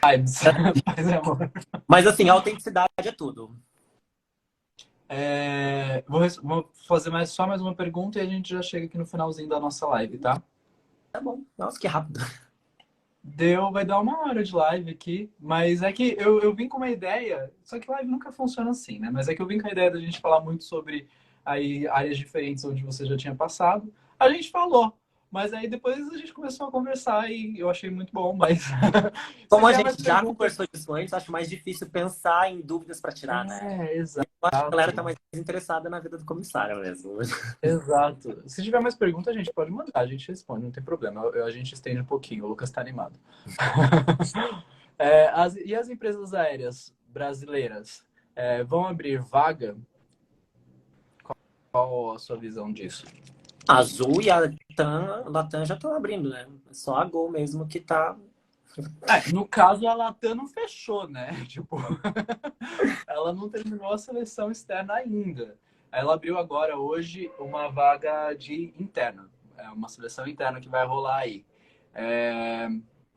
[SPEAKER 1] Vibes. Paz e amor.
[SPEAKER 2] Mas assim, a autenticidade é tudo.
[SPEAKER 1] Vou fazer só mais uma pergunta e a gente já chega aqui no finalzinho da nossa live, tá?
[SPEAKER 2] Tá bom. Nossa, que rápido.
[SPEAKER 1] Vai dar 1 hora de live aqui, mas é que eu vim com uma ideia, só que live nunca funciona assim, né? Mas é que eu vim com a ideia da gente falar muito sobre aí áreas diferentes onde você já tinha passado. A gente falou, mas aí depois a gente começou a conversar e eu achei muito bom, mas se
[SPEAKER 2] Como a
[SPEAKER 1] tiver mais
[SPEAKER 2] gente já
[SPEAKER 1] perguntas...
[SPEAKER 2] conversou disso antes, acho mais difícil pensar em dúvidas para tirar, né?
[SPEAKER 1] Exato.
[SPEAKER 2] Eu acho que a galera tá mais interessada na vida do comissário mesmo.
[SPEAKER 1] Exato. Se tiver mais perguntas, a gente pode mandar, a gente responde, não tem problema. A gente estende um pouquinho, o Lucas tá animado. E as empresas aéreas brasileiras vão abrir vaga? Qual a sua visão disso?
[SPEAKER 2] A Azul e a Latam já estão abrindo, né? É só a Gol mesmo que tá.
[SPEAKER 1] No caso, a Latam não fechou, né? Tipo, ela não terminou a seleção externa ainda. Ela abriu agora, hoje, uma vaga de interna. É uma seleção interna que vai rolar aí.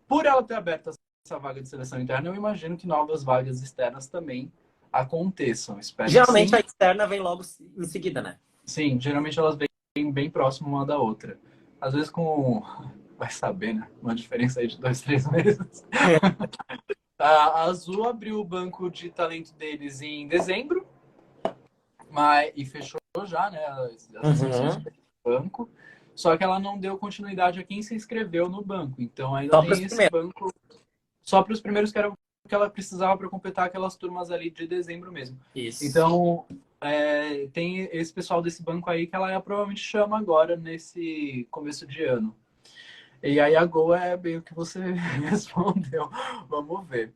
[SPEAKER 1] Por ela ter aberto essa vaga de seleção interna, eu imagino que novas vagas externas também aconteçam. Espero que
[SPEAKER 2] Geralmente
[SPEAKER 1] sim.
[SPEAKER 2] a externa vem logo em seguida, né?
[SPEAKER 1] Sim, geralmente elas vêm bem próximo uma da outra. Às vezes com, vai saber, né? Uma diferença aí de 2, 3 meses. A Azul abriu o banco de talento deles em dezembro, e fechou já, né? As inscrições
[SPEAKER 2] Uhum.
[SPEAKER 1] do banco. Só que ela não deu continuidade a quem se inscreveu no banco. Então ainda
[SPEAKER 2] Só para os
[SPEAKER 1] tem esse
[SPEAKER 2] primeiros.
[SPEAKER 1] banco só para os primeiros que era o que ela precisava para completar aquelas turmas ali de dezembro mesmo.
[SPEAKER 2] Isso.
[SPEAKER 1] Então, tem esse pessoal desse banco aí que ela provavelmente chama agora nesse começo de ano. E aí a Gol é bem o que você respondeu. Vamos ver.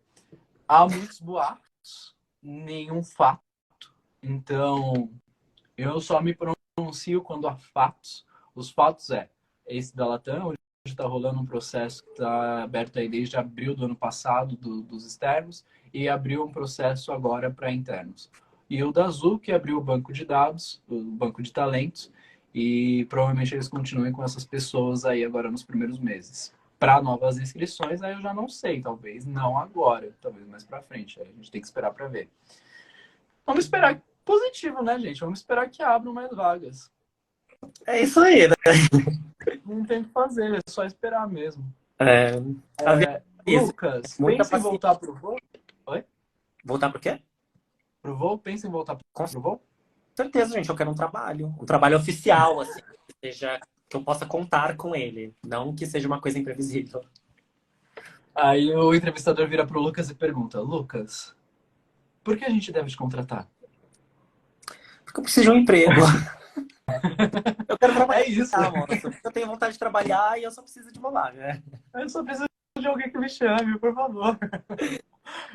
[SPEAKER 1] Há muitos boatos, nenhum fato. Então, eu só me pronuncio quando há fatos. Os fatos esse da Latam, onde está rolando um processo que está aberto aí desde abril do ano passado dos externos e abriu um processo agora para internos. E o da Azul, que abriu o banco de dados, o banco de talentos, e provavelmente eles continuem com essas pessoas aí agora nos primeiros meses. Para novas inscrições, aí eu já não sei, talvez não agora, talvez mais para frente. Aí a gente tem que esperar para ver. Vamos esperar positivo, né, gente? Vamos esperar que abram mais vagas.
[SPEAKER 2] É isso aí, né?
[SPEAKER 1] Não tem o que fazer, é só esperar mesmo.
[SPEAKER 2] É, a vida é isso.
[SPEAKER 1] Lucas,
[SPEAKER 2] Muita
[SPEAKER 1] pensa em
[SPEAKER 2] paciência.
[SPEAKER 1] voltar pro voo? Oi?
[SPEAKER 2] Voltar pro quê?
[SPEAKER 1] Pro voo? Pensa em voltar
[SPEAKER 2] Com
[SPEAKER 1] pro voo?
[SPEAKER 2] certeza, gente. Eu quero um trabalho. Um trabalho oficial, assim. Que seja, que eu possa contar com ele. Não que seja uma coisa imprevisível.
[SPEAKER 1] Aí o entrevistador vira pro Lucas e pergunta: Lucas, por que a gente deve te contratar?
[SPEAKER 2] Porque eu preciso de um emprego. Eu quero trabalhar,
[SPEAKER 1] É isso.
[SPEAKER 2] moça. Eu tenho vontade de trabalhar e eu só preciso de uma vaga.
[SPEAKER 1] Eu só preciso de alguém que me chame, por favor.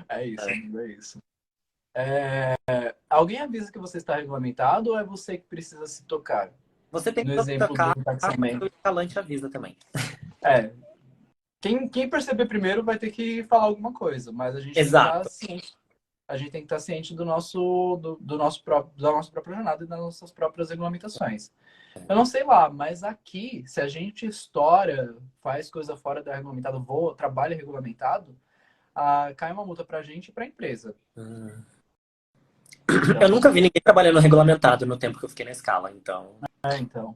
[SPEAKER 1] É isso, amigo, é isso. Alguém avisa que você está regulamentado ou é você que precisa se tocar?
[SPEAKER 2] Você tem
[SPEAKER 1] No
[SPEAKER 2] que
[SPEAKER 1] exemplo
[SPEAKER 2] tocar,
[SPEAKER 1] do taxamento.
[SPEAKER 2] o escalante avisa também.
[SPEAKER 1] É, quem perceber primeiro vai ter que falar alguma coisa, mas a gente tem que estar
[SPEAKER 2] Exato.
[SPEAKER 1] ciente. A gente tem que estar ciente do nosso próprio, da nossa própria jornada e das nossas próprias regulamentações. Eu não sei lá, mas aqui, se a gente estoura, faz coisa fora da regulamentada, voa, trabalha regulamentado, cai uma multa pra gente e pra empresa.
[SPEAKER 2] Eu
[SPEAKER 1] Então,
[SPEAKER 2] nunca vi ninguém trabalhando regulamentado no tempo que eu fiquei na escala, então.
[SPEAKER 1] então.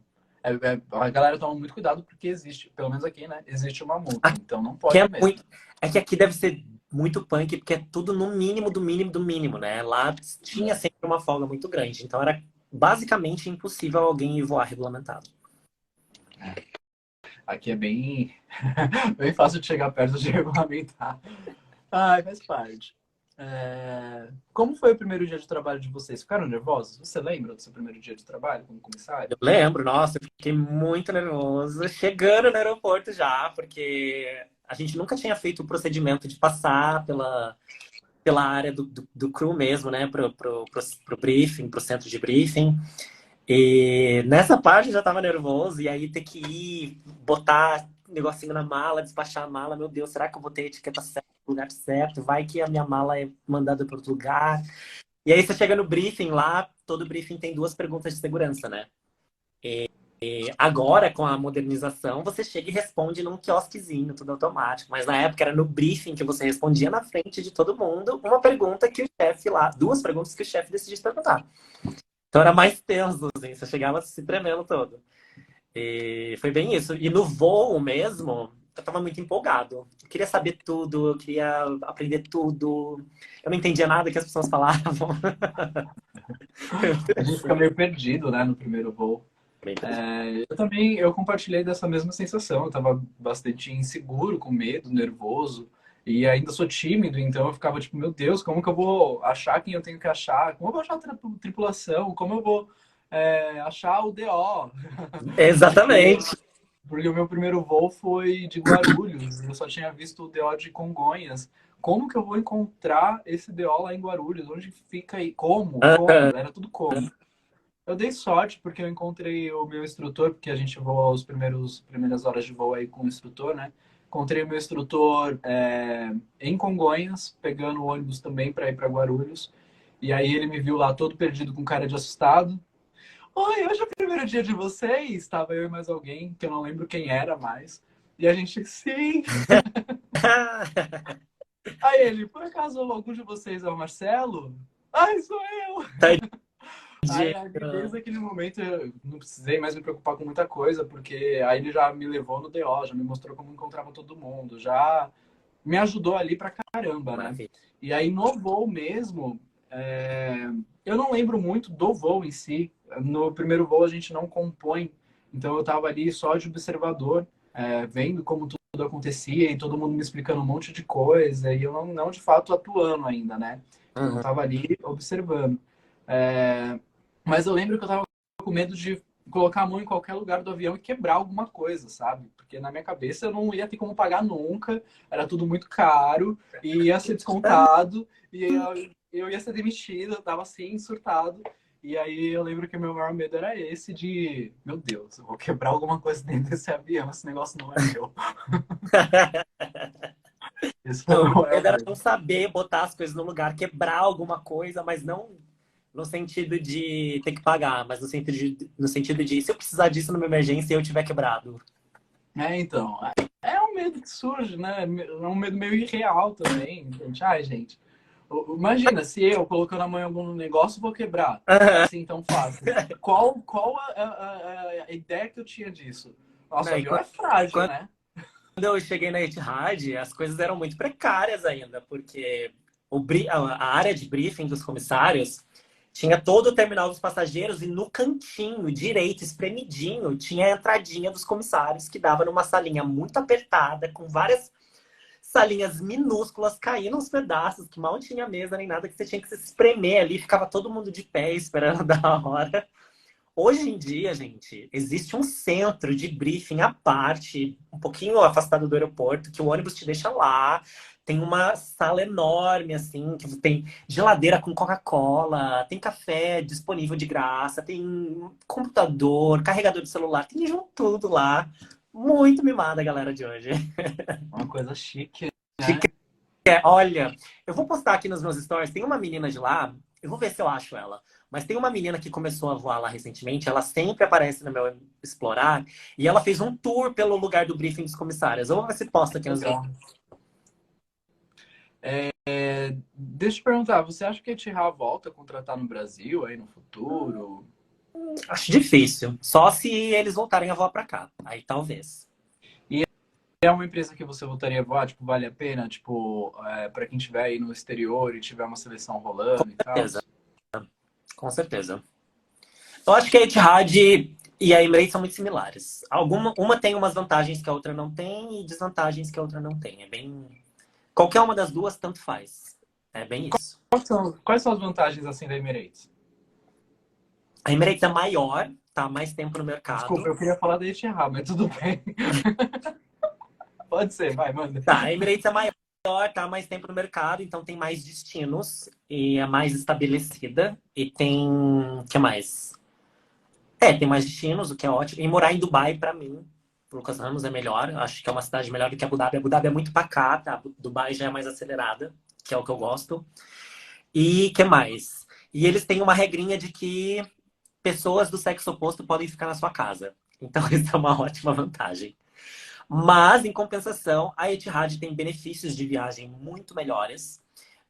[SPEAKER 1] A galera toma muito cuidado porque existe, pelo menos aqui, né? Existe uma multa,
[SPEAKER 2] Aqui
[SPEAKER 1] então não
[SPEAKER 2] é
[SPEAKER 1] pode mesmo.
[SPEAKER 2] muito. É que aqui deve ser muito punk, porque é tudo no mínimo do mínimo do mínimo, né? Lá tinha sempre uma folga muito grande. Então era basicamente impossível alguém ir voar regulamentado.
[SPEAKER 1] Aqui é bem, bem fácil de chegar perto de regulamentar. Ai, faz parte. Como foi o primeiro dia de trabalho de vocês? Ficaram nervosos? Você lembra do seu primeiro dia de trabalho como comissário?
[SPEAKER 2] Eu lembro, nossa, eu fiquei muito nervoso chegando no aeroporto já, porque a gente nunca tinha feito o procedimento de passar pela área do crew mesmo, né? Pro briefing, pro centro de briefing. E nessa parte eu já tava nervoso, e aí ter que ir, botar negocinho na mala, despachar a mala, meu Deus, será que eu botei a etiqueta certa, no lugar certo? Vai que a minha mala é mandada para outro lugar. E aí você chega no briefing lá, todo briefing tem 2 perguntas de segurança, né? Agora, com a modernização, você chega e responde num quiosquezinho, tudo automático. Mas na época era no briefing que você respondia na frente de todo mundo uma pergunta que o chefe lá, duas perguntas que o chefe decidia te perguntar. Então era mais tenso, assim, você chegava se tremendo todo. E foi bem isso. E no voo mesmo, eu tava muito empolgado. Eu queria saber tudo, eu queria aprender tudo. Eu não entendia nada que as pessoas falavam.
[SPEAKER 1] A gente fica meio perdido, né, no primeiro voo. Eu também, eu compartilhei dessa mesma sensação. Eu tava bastante inseguro, com medo, nervoso. E ainda sou tímido, então eu ficava tipo, meu Deus, como que eu vou achar quem eu tenho que achar? Como eu vou achar a tripulação? Como eu vou achar o DO? Porque,
[SPEAKER 2] Exatamente.
[SPEAKER 1] porque o meu primeiro voo foi de Guarulhos. Eu só tinha visto o DO de Congonhas. Como que eu vou encontrar esse DO lá em Guarulhos? Onde fica aí? Como? Como? Era tudo como. Eu dei sorte porque eu encontrei o meu instrutor, porque a gente voa os primeiras horas de voo aí com o instrutor, né? Encontrei o meu instrutor em Congonhas, pegando o ônibus também para ir para Guarulhos. E aí ele me viu lá todo perdido com cara de assustado. Oi, hoje é o primeiro dia de vocês? Estava eu e mais alguém, que eu não lembro quem era mais. E a gente, sim. Aí ele, por acaso algum de vocês é o Marcelo? Ai, sou eu! Aí, desde aquele momento, eu não precisei mais me preocupar com muita coisa, porque aí ele já me levou no DO, já me mostrou como encontrava todo mundo, já me ajudou ali pra caramba, né?
[SPEAKER 2] Maravilha.
[SPEAKER 1] E aí no voo mesmo, eu não lembro muito do voo em si. No primeiro voo a gente não compõe, então eu tava ali só de observador, vendo como tudo acontecia e todo mundo me explicando um monte de coisa, e eu não de fato atuando ainda, né? Eu
[SPEAKER 2] Uhum.
[SPEAKER 1] tava ali observando. É, mas eu lembro que eu tava com medo de colocar a mão em qualquer lugar do avião e quebrar alguma coisa, sabe? Porque na minha cabeça eu não ia ter como pagar nunca, era tudo muito caro, e ia ser descontado, e eu ia ser demitido, eu tava assim, surtado. E aí eu lembro que o meu maior medo era esse de, meu Deus, eu vou quebrar alguma coisa dentro desse avião, esse negócio não é meu. Esse foi o
[SPEAKER 2] Não,
[SPEAKER 1] meu
[SPEAKER 2] meu
[SPEAKER 1] maior
[SPEAKER 2] medo era
[SPEAKER 1] medo.
[SPEAKER 2] não saber botar as coisas no lugar, quebrar alguma coisa, mas não no sentido de ter que pagar, mas no sentido de se eu precisar disso numa emergência e eu tiver quebrado.
[SPEAKER 1] Então, é um medo que surge, né? É um medo meio irreal também, gente. Ai, gente, imagina, se eu colocando a mão em algum negócio, vou quebrar. Assim, tão fácil. Qual a ideia que eu tinha disso? Nosso
[SPEAKER 2] Né, e
[SPEAKER 1] avião é frágil,
[SPEAKER 2] quando
[SPEAKER 1] né?
[SPEAKER 2] eu cheguei na Etihad, as coisas eram muito precárias ainda, porque a área de briefing dos comissários tinha todo o terminal dos passageiros e no cantinho direito, espremidinho, tinha a entradinha dos comissários, que dava numa salinha muito apertada, com várias salinhas minúsculas, caindo uns pedaços, que mal tinha mesa nem nada, que você tinha que se espremer ali, ficava todo mundo de pé esperando dar a hora. Hoje em dia, gente, existe um centro de briefing à parte, um pouquinho afastado do aeroporto, que o ônibus te deixa lá. Tem uma sala enorme, assim, que tem geladeira com Coca-Cola, tem café disponível de graça, tem computador, carregador de celular, tem de um tudo lá. Muito mimada a galera de hoje.
[SPEAKER 1] Uma coisa chique, né?
[SPEAKER 2] Olha, eu vou postar aqui nos meus stories. Tem uma menina de lá, eu vou ver se eu acho ela. Mas tem uma menina que começou a voar lá recentemente. Ela sempre aparece no meu Explorar. E ela fez um tour pelo lugar do briefing dos comissários. Eu vou ver se posta aqui nos meus.
[SPEAKER 1] Legal. Deixa eu te perguntar, você acha que a Etihad volta a contratar no Brasil aí no futuro?
[SPEAKER 2] Acho difícil. Só se eles voltarem a voar pra cá. Aí talvez.
[SPEAKER 1] E é uma empresa que você voltaria a voar? Tipo, vale a pena? Tipo, para quem estiver aí no exterior e tiver uma seleção rolando e tal?
[SPEAKER 2] Certeza. Com certeza. Eu acho que a Etihad e a Emirates são muito similares. Uma tem umas vantagens que a outra não tem e desvantagens que a outra não tem. É bem. Qualquer uma das duas, tanto faz. É bem isso.
[SPEAKER 1] Quais são as vantagens assim da Emirates?
[SPEAKER 2] A Emirates é maior, tá há mais tempo no
[SPEAKER 1] Desculpa,
[SPEAKER 2] mercado.
[SPEAKER 1] eu queria falar da Etihad, mas tudo bem. Pode ser, vai, manda.
[SPEAKER 2] Tá, a Emirates é maior, tá há mais tempo no mercado, então tem mais destinos e é mais estabelecida. E tem. O que mais? Tem mais destinos, o que é ótimo. E morar em Dubai, pra mim, Lucas Ramos é melhor. Acho que é uma cidade melhor do que Abu Dhabi. Abu Dhabi é muito pacata, Dubai já é mais acelerada, que é o que eu gosto. E que mais? E eles têm uma regrinha de que pessoas do sexo oposto podem ficar na sua casa. Então, isso é uma ótima vantagem. Mas, em compensação, a Etihad tem benefícios de viagem muito melhores.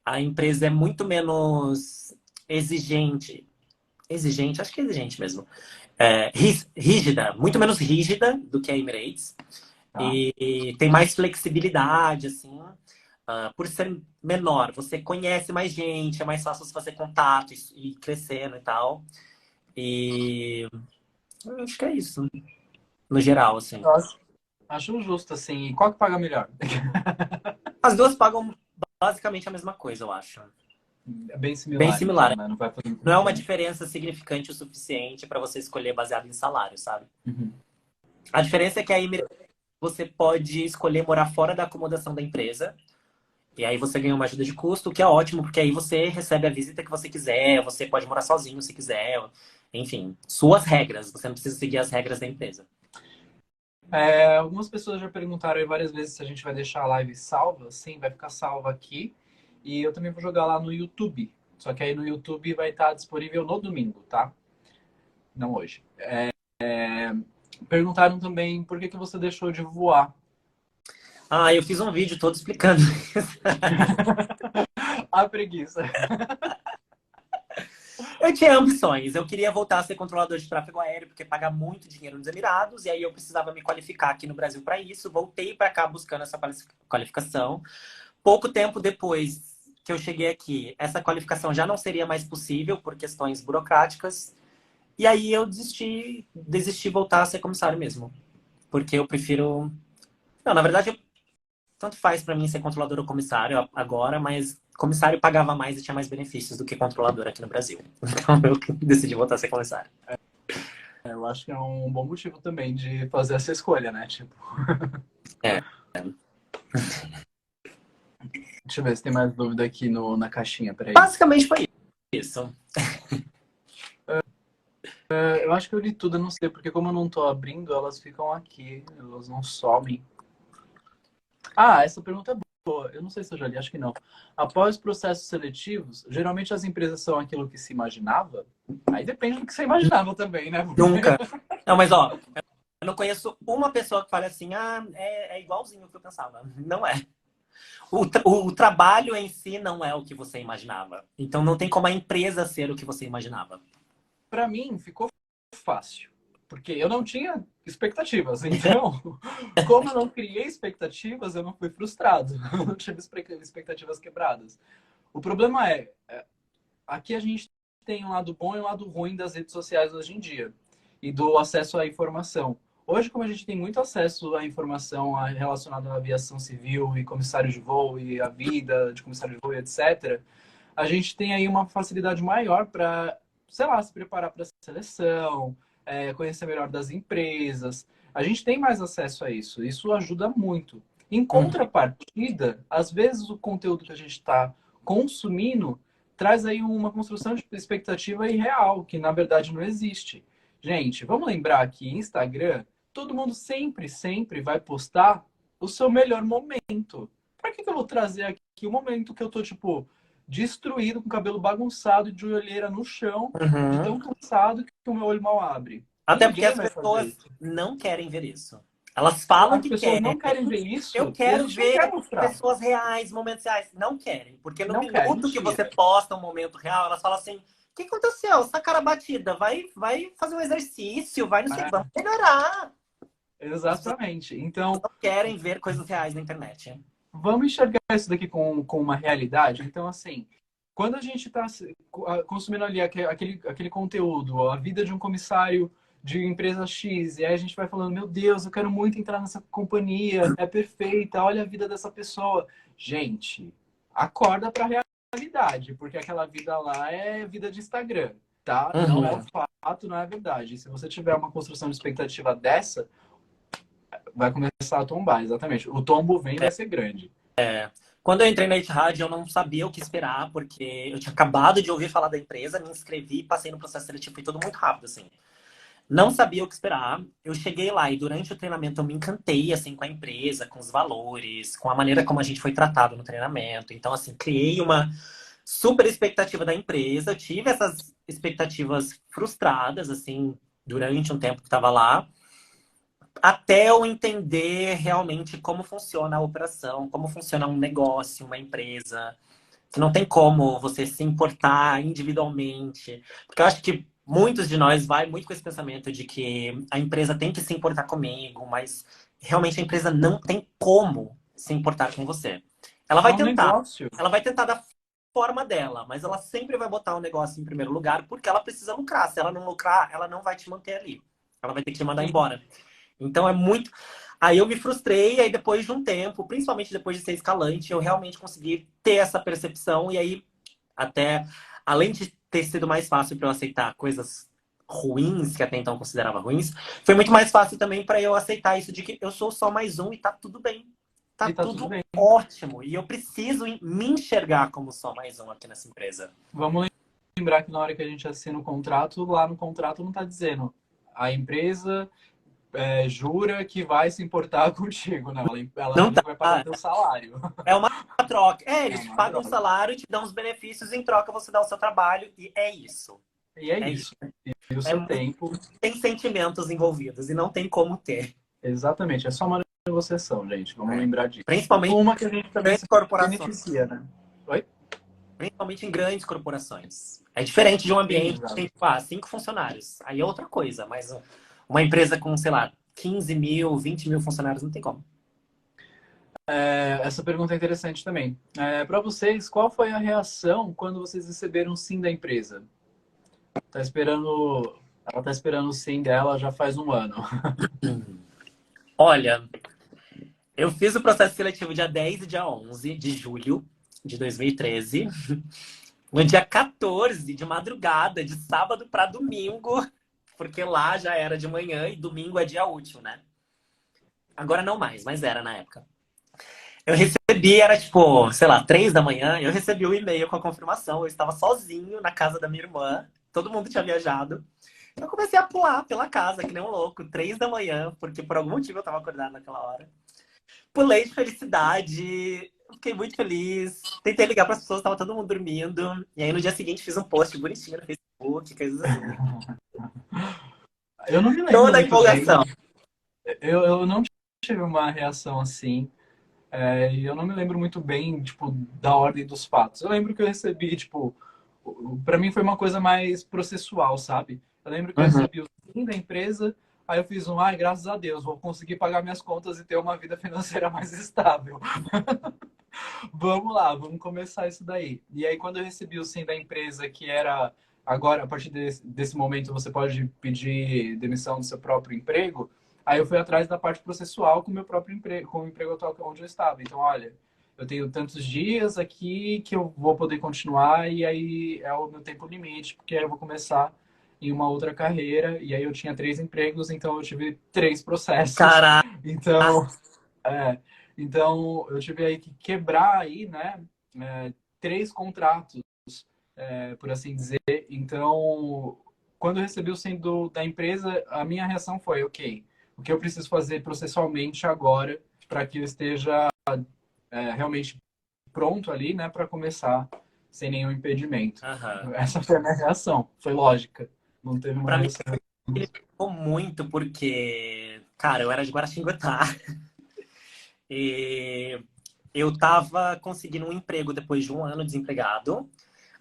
[SPEAKER 2] A empresa é muito menos exigente. Exigente, acho que é exigente mesmo. Rígida, muito menos rígida do que a Emirates.
[SPEAKER 1] Tá?
[SPEAKER 2] E tem mais flexibilidade, assim. Por ser menor, você conhece mais gente, é mais fácil você fazer contato e ir crescendo e tal. E eu acho que é isso, no geral, assim.
[SPEAKER 1] Eu acho justo, assim. E qual que paga melhor?
[SPEAKER 2] As duas pagam basicamente a mesma coisa, eu acho.
[SPEAKER 1] É bem
[SPEAKER 2] Bem
[SPEAKER 1] similar, então,
[SPEAKER 2] similar.
[SPEAKER 1] né? Não vai fazer muita
[SPEAKER 2] Não é uma
[SPEAKER 1] diferença.
[SPEAKER 2] diferença significante o suficiente para você escolher baseado em salário, sabe?
[SPEAKER 1] Uhum.
[SPEAKER 2] A diferença é que aí você pode escolher morar fora da acomodação da empresa. E aí você ganha uma ajuda de custo, o que é ótimo, porque aí você recebe a visita que você quiser, você pode morar sozinho se quiser. Enfim, suas regras. Você não precisa seguir as regras da empresa.
[SPEAKER 1] Algumas pessoas já perguntaram aí várias vezes se a gente vai deixar a live salva. Sim, vai ficar salva aqui. E eu também vou jogar lá no YouTube. Só que aí no YouTube vai estar disponível no domingo, tá? Não hoje. Perguntaram também por que você deixou de voar.
[SPEAKER 2] Eu fiz um vídeo todo explicando isso.
[SPEAKER 1] A preguiça.
[SPEAKER 2] Eu tinha ambições. Eu queria voltar a ser controlador de tráfego aéreo, porque paga muito dinheiro nos Emirados, e aí eu precisava me qualificar aqui no Brasil para isso. Voltei para cá buscando essa qualificação. Pouco tempo depois que eu cheguei aqui, essa qualificação já não seria mais possível por questões burocráticas. E aí eu desisti de voltar a ser comissário mesmo. Porque eu prefiro. Não, na verdade, tanto faz para mim ser controlador ou comissário agora, mas comissário pagava mais e tinha mais benefícios do que controlador aqui no Brasil. Então eu decidi voltar a ser comissário.
[SPEAKER 1] Eu acho que é um bom motivo também de fazer essa escolha, né? Tipo,
[SPEAKER 2] É.
[SPEAKER 1] deixa eu ver se tem mais dúvida aqui na caixinha, peraí.
[SPEAKER 2] Basicamente foi isso.
[SPEAKER 1] Eu acho que eu li tudo, eu não sei, porque como eu não tô abrindo, elas ficam aqui, elas não somem. Ah, essa pergunta é boa. Eu não sei se eu já li, acho que não. Após processos seletivos, geralmente as empresas são aquilo que se imaginava? Aí depende do que você imaginava também, né?
[SPEAKER 2] Nunca. Não, mas ó, eu não conheço uma pessoa que fale assim, é igualzinho o que eu pensava. Não é. O trabalho em si não é o que você imaginava. Então não tem como a empresa ser o que você imaginava.
[SPEAKER 1] Para mim, ficou fácil. Porque eu não tinha expectativas. Então, como eu não criei expectativas, eu não fui frustrado. Eu não tive expectativas quebradas. O problema aqui a gente tem um lado bom e um lado ruim das redes sociais hoje em dia. E do acesso à informação. Hoje, como a gente tem muito acesso à informação relacionada à aviação civil e comissário de voo e a vida de comissário de voo e etc., a gente tem aí uma facilidade maior para, sei lá, se preparar para a seleção, conhecer melhor das empresas. A gente tem mais acesso a isso. Isso ajuda muito. Em
[SPEAKER 2] Uhum.
[SPEAKER 1] contrapartida, às vezes o conteúdo que a gente está consumindo traz aí uma construção de expectativa irreal, que na verdade não existe. Gente, vamos lembrar que Instagram, todo mundo sempre, sempre vai postar o seu melhor momento. Para que eu vou trazer aqui o momento que eu tô, tipo, destruído, com o cabelo bagunçado, de olheira no chão, de
[SPEAKER 2] Uhum.
[SPEAKER 1] tão cansado que o meu olho mal abre?
[SPEAKER 2] Até porque
[SPEAKER 1] Ninguém
[SPEAKER 2] as
[SPEAKER 1] vai fazer
[SPEAKER 2] pessoas
[SPEAKER 1] isso.
[SPEAKER 2] não querem ver isso. Elas falam
[SPEAKER 1] As
[SPEAKER 2] que
[SPEAKER 1] pessoas
[SPEAKER 2] querem.
[SPEAKER 1] não querem ver
[SPEAKER 2] Eu
[SPEAKER 1] isso e a
[SPEAKER 2] quero
[SPEAKER 1] gente não quer
[SPEAKER 2] ver
[SPEAKER 1] mostrar.
[SPEAKER 2] pessoas reais, momentos reais. Não querem. Porque no
[SPEAKER 1] Não quer,
[SPEAKER 2] minuto que você
[SPEAKER 1] mentira.
[SPEAKER 2] posta um momento real, elas falam assim: o que aconteceu? Essa cara batida. Vai fazer um exercício, vai não sei, vamos melhorar. As pessoas
[SPEAKER 1] Exatamente. Então,
[SPEAKER 2] não querem ver coisas reais na internet.
[SPEAKER 1] vamos enxergar isso daqui com uma realidade. Então, assim, quando a gente está consumindo ali aquele conteúdo, a vida de um comissário de empresa X, e aí a gente vai falando, meu Deus, eu quero muito entrar nessa companhia, é perfeita, olha a vida dessa pessoa. Gente, acorda para a realidade, porque aquela vida lá é vida de Instagram, tá? Não é o
[SPEAKER 2] Uhum.
[SPEAKER 1] fato, não é a verdade. E se você tiver uma construção de expectativa dessa, vai começar a tombar, exatamente. O tombo vem e vai ser grande.
[SPEAKER 2] Quando eu entrei na Etihad, eu não sabia o que esperar, porque eu tinha acabado de ouvir falar da empresa, me inscrevi, passei no processo seletivo e tudo muito rápido, assim. Não sabia o que esperar. Eu cheguei lá e durante o treinamento eu me encantei assim com a empresa, com os valores, com a maneira como a gente foi tratado no treinamento. Então assim, criei uma super expectativa da empresa. Tive essas expectativas frustradas assim durante um tempo que estava lá. até eu entender realmente como funciona a operação, como funciona um negócio, uma empresa, que não tem como você se importar individualmente. Porque eu acho que muitos de nós vai muito com esse pensamento de que a empresa tem que se importar comigo, mas realmente a empresa não tem como se importar com você. Ela
[SPEAKER 1] É
[SPEAKER 2] vai
[SPEAKER 1] um
[SPEAKER 2] tentar.
[SPEAKER 1] negócio.
[SPEAKER 2] Ela vai tentar da forma dela, mas ela sempre vai botar o negócio em primeiro lugar porque ela precisa lucrar. Se ela não lucrar, ela não vai te manter ali. Ela vai ter que te mandar
[SPEAKER 1] Sim.
[SPEAKER 2] embora. Então é muito. Aí eu me frustrei, aí depois de um tempo, principalmente depois de ser escalante, eu realmente consegui ter essa percepção, e aí, até, além de ter sido mais fácil para eu aceitar coisas ruins, que até então eu considerava ruins, foi muito mais fácil também para eu aceitar isso de que eu sou só mais um e tá tudo bem. Tá
[SPEAKER 1] E tá tudo
[SPEAKER 2] tudo
[SPEAKER 1] bem.
[SPEAKER 2] ótimo. E eu preciso me enxergar como só mais um aqui nessa empresa.
[SPEAKER 1] Vamos lembrar que na hora que a gente assina o contrato, lá no contrato não está dizendo a empresa jura que vai se importar contigo, não. Ela
[SPEAKER 2] Não
[SPEAKER 1] jura
[SPEAKER 2] tá.
[SPEAKER 1] que vai pagar teu salário.
[SPEAKER 2] É uma troca. É,
[SPEAKER 1] É
[SPEAKER 2] eles te
[SPEAKER 1] uma
[SPEAKER 2] pagam um
[SPEAKER 1] droga.
[SPEAKER 2] salário e te dão os benefícios, em troca você dá o seu trabalho, e é isso.
[SPEAKER 1] E é
[SPEAKER 2] É isso.
[SPEAKER 1] isso. E o
[SPEAKER 2] É
[SPEAKER 1] seu
[SPEAKER 2] muito,
[SPEAKER 1] tempo,
[SPEAKER 2] tem sentimentos envolvidos e não tem como ter.
[SPEAKER 1] exatamente. É só uma negociação, gente. Vamos
[SPEAKER 2] É.
[SPEAKER 1] lembrar disso.
[SPEAKER 2] Principalmente
[SPEAKER 1] Uma que a gente
[SPEAKER 2] em
[SPEAKER 1] também
[SPEAKER 2] grandes
[SPEAKER 1] se
[SPEAKER 2] corporações.
[SPEAKER 1] beneficia, né? Oi?
[SPEAKER 2] Principalmente em grandes corporações. É diferente de um
[SPEAKER 1] Sim,
[SPEAKER 2] ambiente que
[SPEAKER 1] exato.
[SPEAKER 2] tem, tipo, 5 funcionários. Aí é outra coisa, mas uma empresa com, sei lá, 15 mil, 20 mil funcionários não tem como.
[SPEAKER 1] Essa pergunta é interessante também. Para vocês, qual foi a reação quando vocês receberam o sim da empresa? Tá esperando, ela tá esperando o sim dela já faz um ano.
[SPEAKER 2] Olha, eu fiz o processo seletivo dia 10 e dia 11 de julho de 2013. No dia 14, de madrugada, de sábado para domingo, porque lá já era de manhã e domingo é dia útil, né? Agora não mais, mas era na época. Eu recebi, era tipo, sei lá, 3 da manhã, eu recebi o e-mail com a confirmação. Eu estava sozinho na casa da minha irmã, todo mundo tinha viajado. Eu comecei a pular pela casa, que nem um louco, 3 da manhã, porque por algum motivo eu estava acordado naquela hora. Pulei de felicidade, fiquei muito feliz. Tentei ligar para as pessoas, estava todo mundo dormindo. E aí no dia seguinte fiz um post bonitinho no Facebook, coisas assim.
[SPEAKER 1] Eu não me lembro
[SPEAKER 2] Toda a
[SPEAKER 1] muito bem.
[SPEAKER 2] empolgação.
[SPEAKER 1] Eu não tive uma reação assim. E eu não me lembro muito bem, tipo, da ordem dos fatos. Eu lembro que eu recebi, tipo, para mim foi uma coisa mais processual, sabe? Eu lembro que eu
[SPEAKER 2] Uhum.
[SPEAKER 1] recebi o fim da empresa, aí eu fiz ai, graças a Deus, vou conseguir pagar minhas contas e ter uma vida financeira mais estável. Vamos lá, vamos começar isso daí. E aí, quando eu recebi o sim da empresa, que era agora, a partir desse momento, você pode pedir demissão do seu próprio emprego, aí eu fui atrás da parte processual com o meu próprio emprego, com o emprego atual onde eu estava. Então, olha, eu tenho tantos dias aqui que eu vou poder continuar, e aí é o meu tempo limite, porque aí eu vou começar em uma outra carreira, e aí eu tinha 3 empregos, então eu tive 3 processos.
[SPEAKER 2] Caraca.
[SPEAKER 1] Então, é, então, eu tive aí que quebrar aí, né, 3 contratos, por assim dizer. Então, quando eu recebi o sim da empresa, a minha reação foi, ok, o que eu preciso fazer processualmente agora para que eu esteja realmente pronto ali, né, para começar sem nenhum impedimento.
[SPEAKER 2] Aham.
[SPEAKER 1] Essa foi a minha reação, foi lógica, não teve uma
[SPEAKER 2] Pra mim,
[SPEAKER 1] reação.
[SPEAKER 2] ele ficou muito porque, cara, eu era de Guaratinguetá. E eu tava conseguindo um emprego depois de um ano desempregado.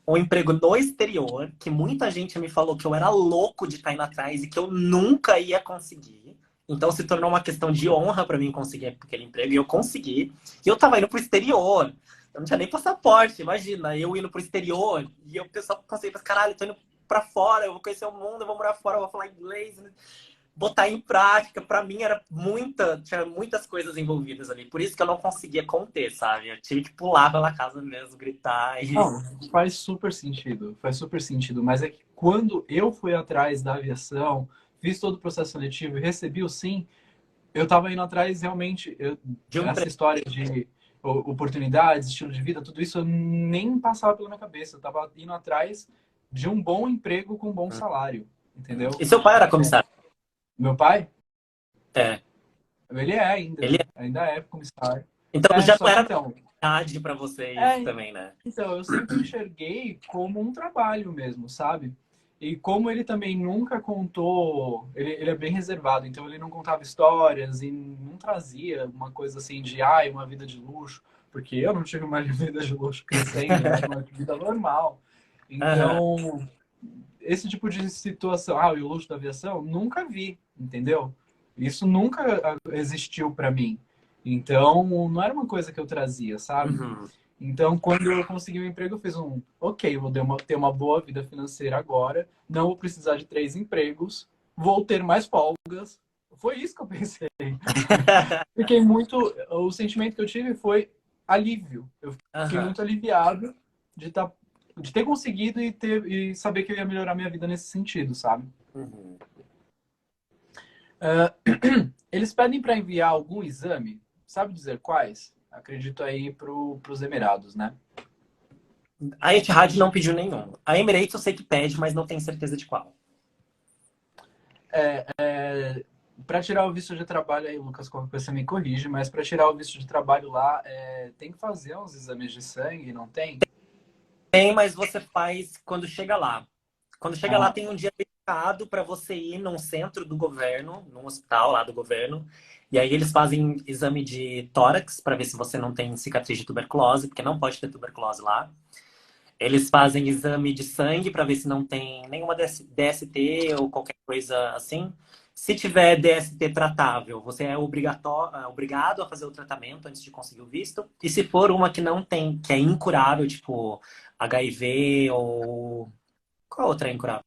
[SPEAKER 2] Um emprego no exterior, que muita gente me falou que eu era louco de estar indo atrás e que eu nunca ia conseguir. Então se tornou uma questão de honra para mim conseguir aquele emprego e eu consegui. E eu tava indo pro exterior. Eu não tinha nem passaporte, imagina, eu indo pro exterior e o pessoal conseguia pensar, caralho, eu tô indo pra fora, eu vou conhecer o mundo, eu vou morar fora, eu vou falar inglês, botar em prática, para mim era tinha muitas coisas envolvidas ali. Por isso que eu não conseguia conter, sabe? Eu tive que pular pela casa mesmo, gritar e
[SPEAKER 1] Não, faz super sentido, mas é que quando eu fui atrás da aviação, fiz todo o processo seletivo e recebi o sim, eu estava indo atrás realmente,
[SPEAKER 2] de um
[SPEAKER 1] essa
[SPEAKER 2] emprego.
[SPEAKER 1] história de oportunidades, estilo de vida, tudo isso eu nem passava pela minha cabeça, eu estava indo atrás de um bom emprego com um bom salário, entendeu?
[SPEAKER 2] E seu pai era comissário?
[SPEAKER 1] Meu pai,
[SPEAKER 2] É.
[SPEAKER 1] ele é ainda,
[SPEAKER 2] Ele é.
[SPEAKER 1] ainda é comissário.
[SPEAKER 2] Então já
[SPEAKER 1] Só
[SPEAKER 2] não
[SPEAKER 1] que
[SPEAKER 2] era
[SPEAKER 1] então,
[SPEAKER 2] verdade para você isso
[SPEAKER 1] é,
[SPEAKER 2] também, né?
[SPEAKER 1] então, eu sempre enxerguei como um trabalho mesmo, sabe? E como ele também nunca contou, ele é bem reservado, então ele não contava histórias e não trazia uma coisa assim de, ai, uma vida de luxo, porque eu não tive uma vida de luxo crescendo, eu tive uma vida normal.
[SPEAKER 2] Aham.
[SPEAKER 1] Então, esse tipo de situação, e o luxo da aviação, nunca vi, entendeu? Isso nunca existiu para mim. Então, não era uma coisa que eu trazia, sabe?
[SPEAKER 2] Uhum.
[SPEAKER 1] Então, quando eu consegui um emprego, eu fiz ok, vou ter uma boa vida financeira agora, não vou precisar de 3 empregos, vou ter mais folgas. Foi isso que eu pensei. Fiquei muito, o sentimento que eu tive foi alívio. Eu fiquei
[SPEAKER 2] Aham.
[SPEAKER 1] muito aliviado de, tá, de ter conseguido e saber que eu ia melhorar minha vida nesse sentido, sabe?
[SPEAKER 2] Uhum.
[SPEAKER 1] Eles pedem para enviar algum exame, sabe dizer quais? Acredito aí para os Emirados, né?
[SPEAKER 2] A Etihad não pediu nenhum. A Emirates eu sei que pede, mas não tenho certeza de qual.
[SPEAKER 1] Para tirar o visto de trabalho aí, Lucas, qualquer coisa você me corrige, mas para tirar o visto de trabalho lá, tem que fazer uns exames de sangue, não tem?
[SPEAKER 2] Tem, mas você faz quando chega lá. Quando chega lá,
[SPEAKER 1] Ah,
[SPEAKER 2] tem um dia dedicado para você ir num centro do governo, num hospital lá do governo. E aí eles fazem exame de tórax para ver se você não tem cicatriz de tuberculose, porque não pode ter tuberculose lá. Eles fazem exame de sangue para ver se não tem nenhuma DST ou qualquer coisa assim. Se tiver DST tratável, você é obrigado a fazer o tratamento antes de conseguir o visto. E se for uma que não tem, que é incurável, tipo HIV ou. Qual outra é incurável?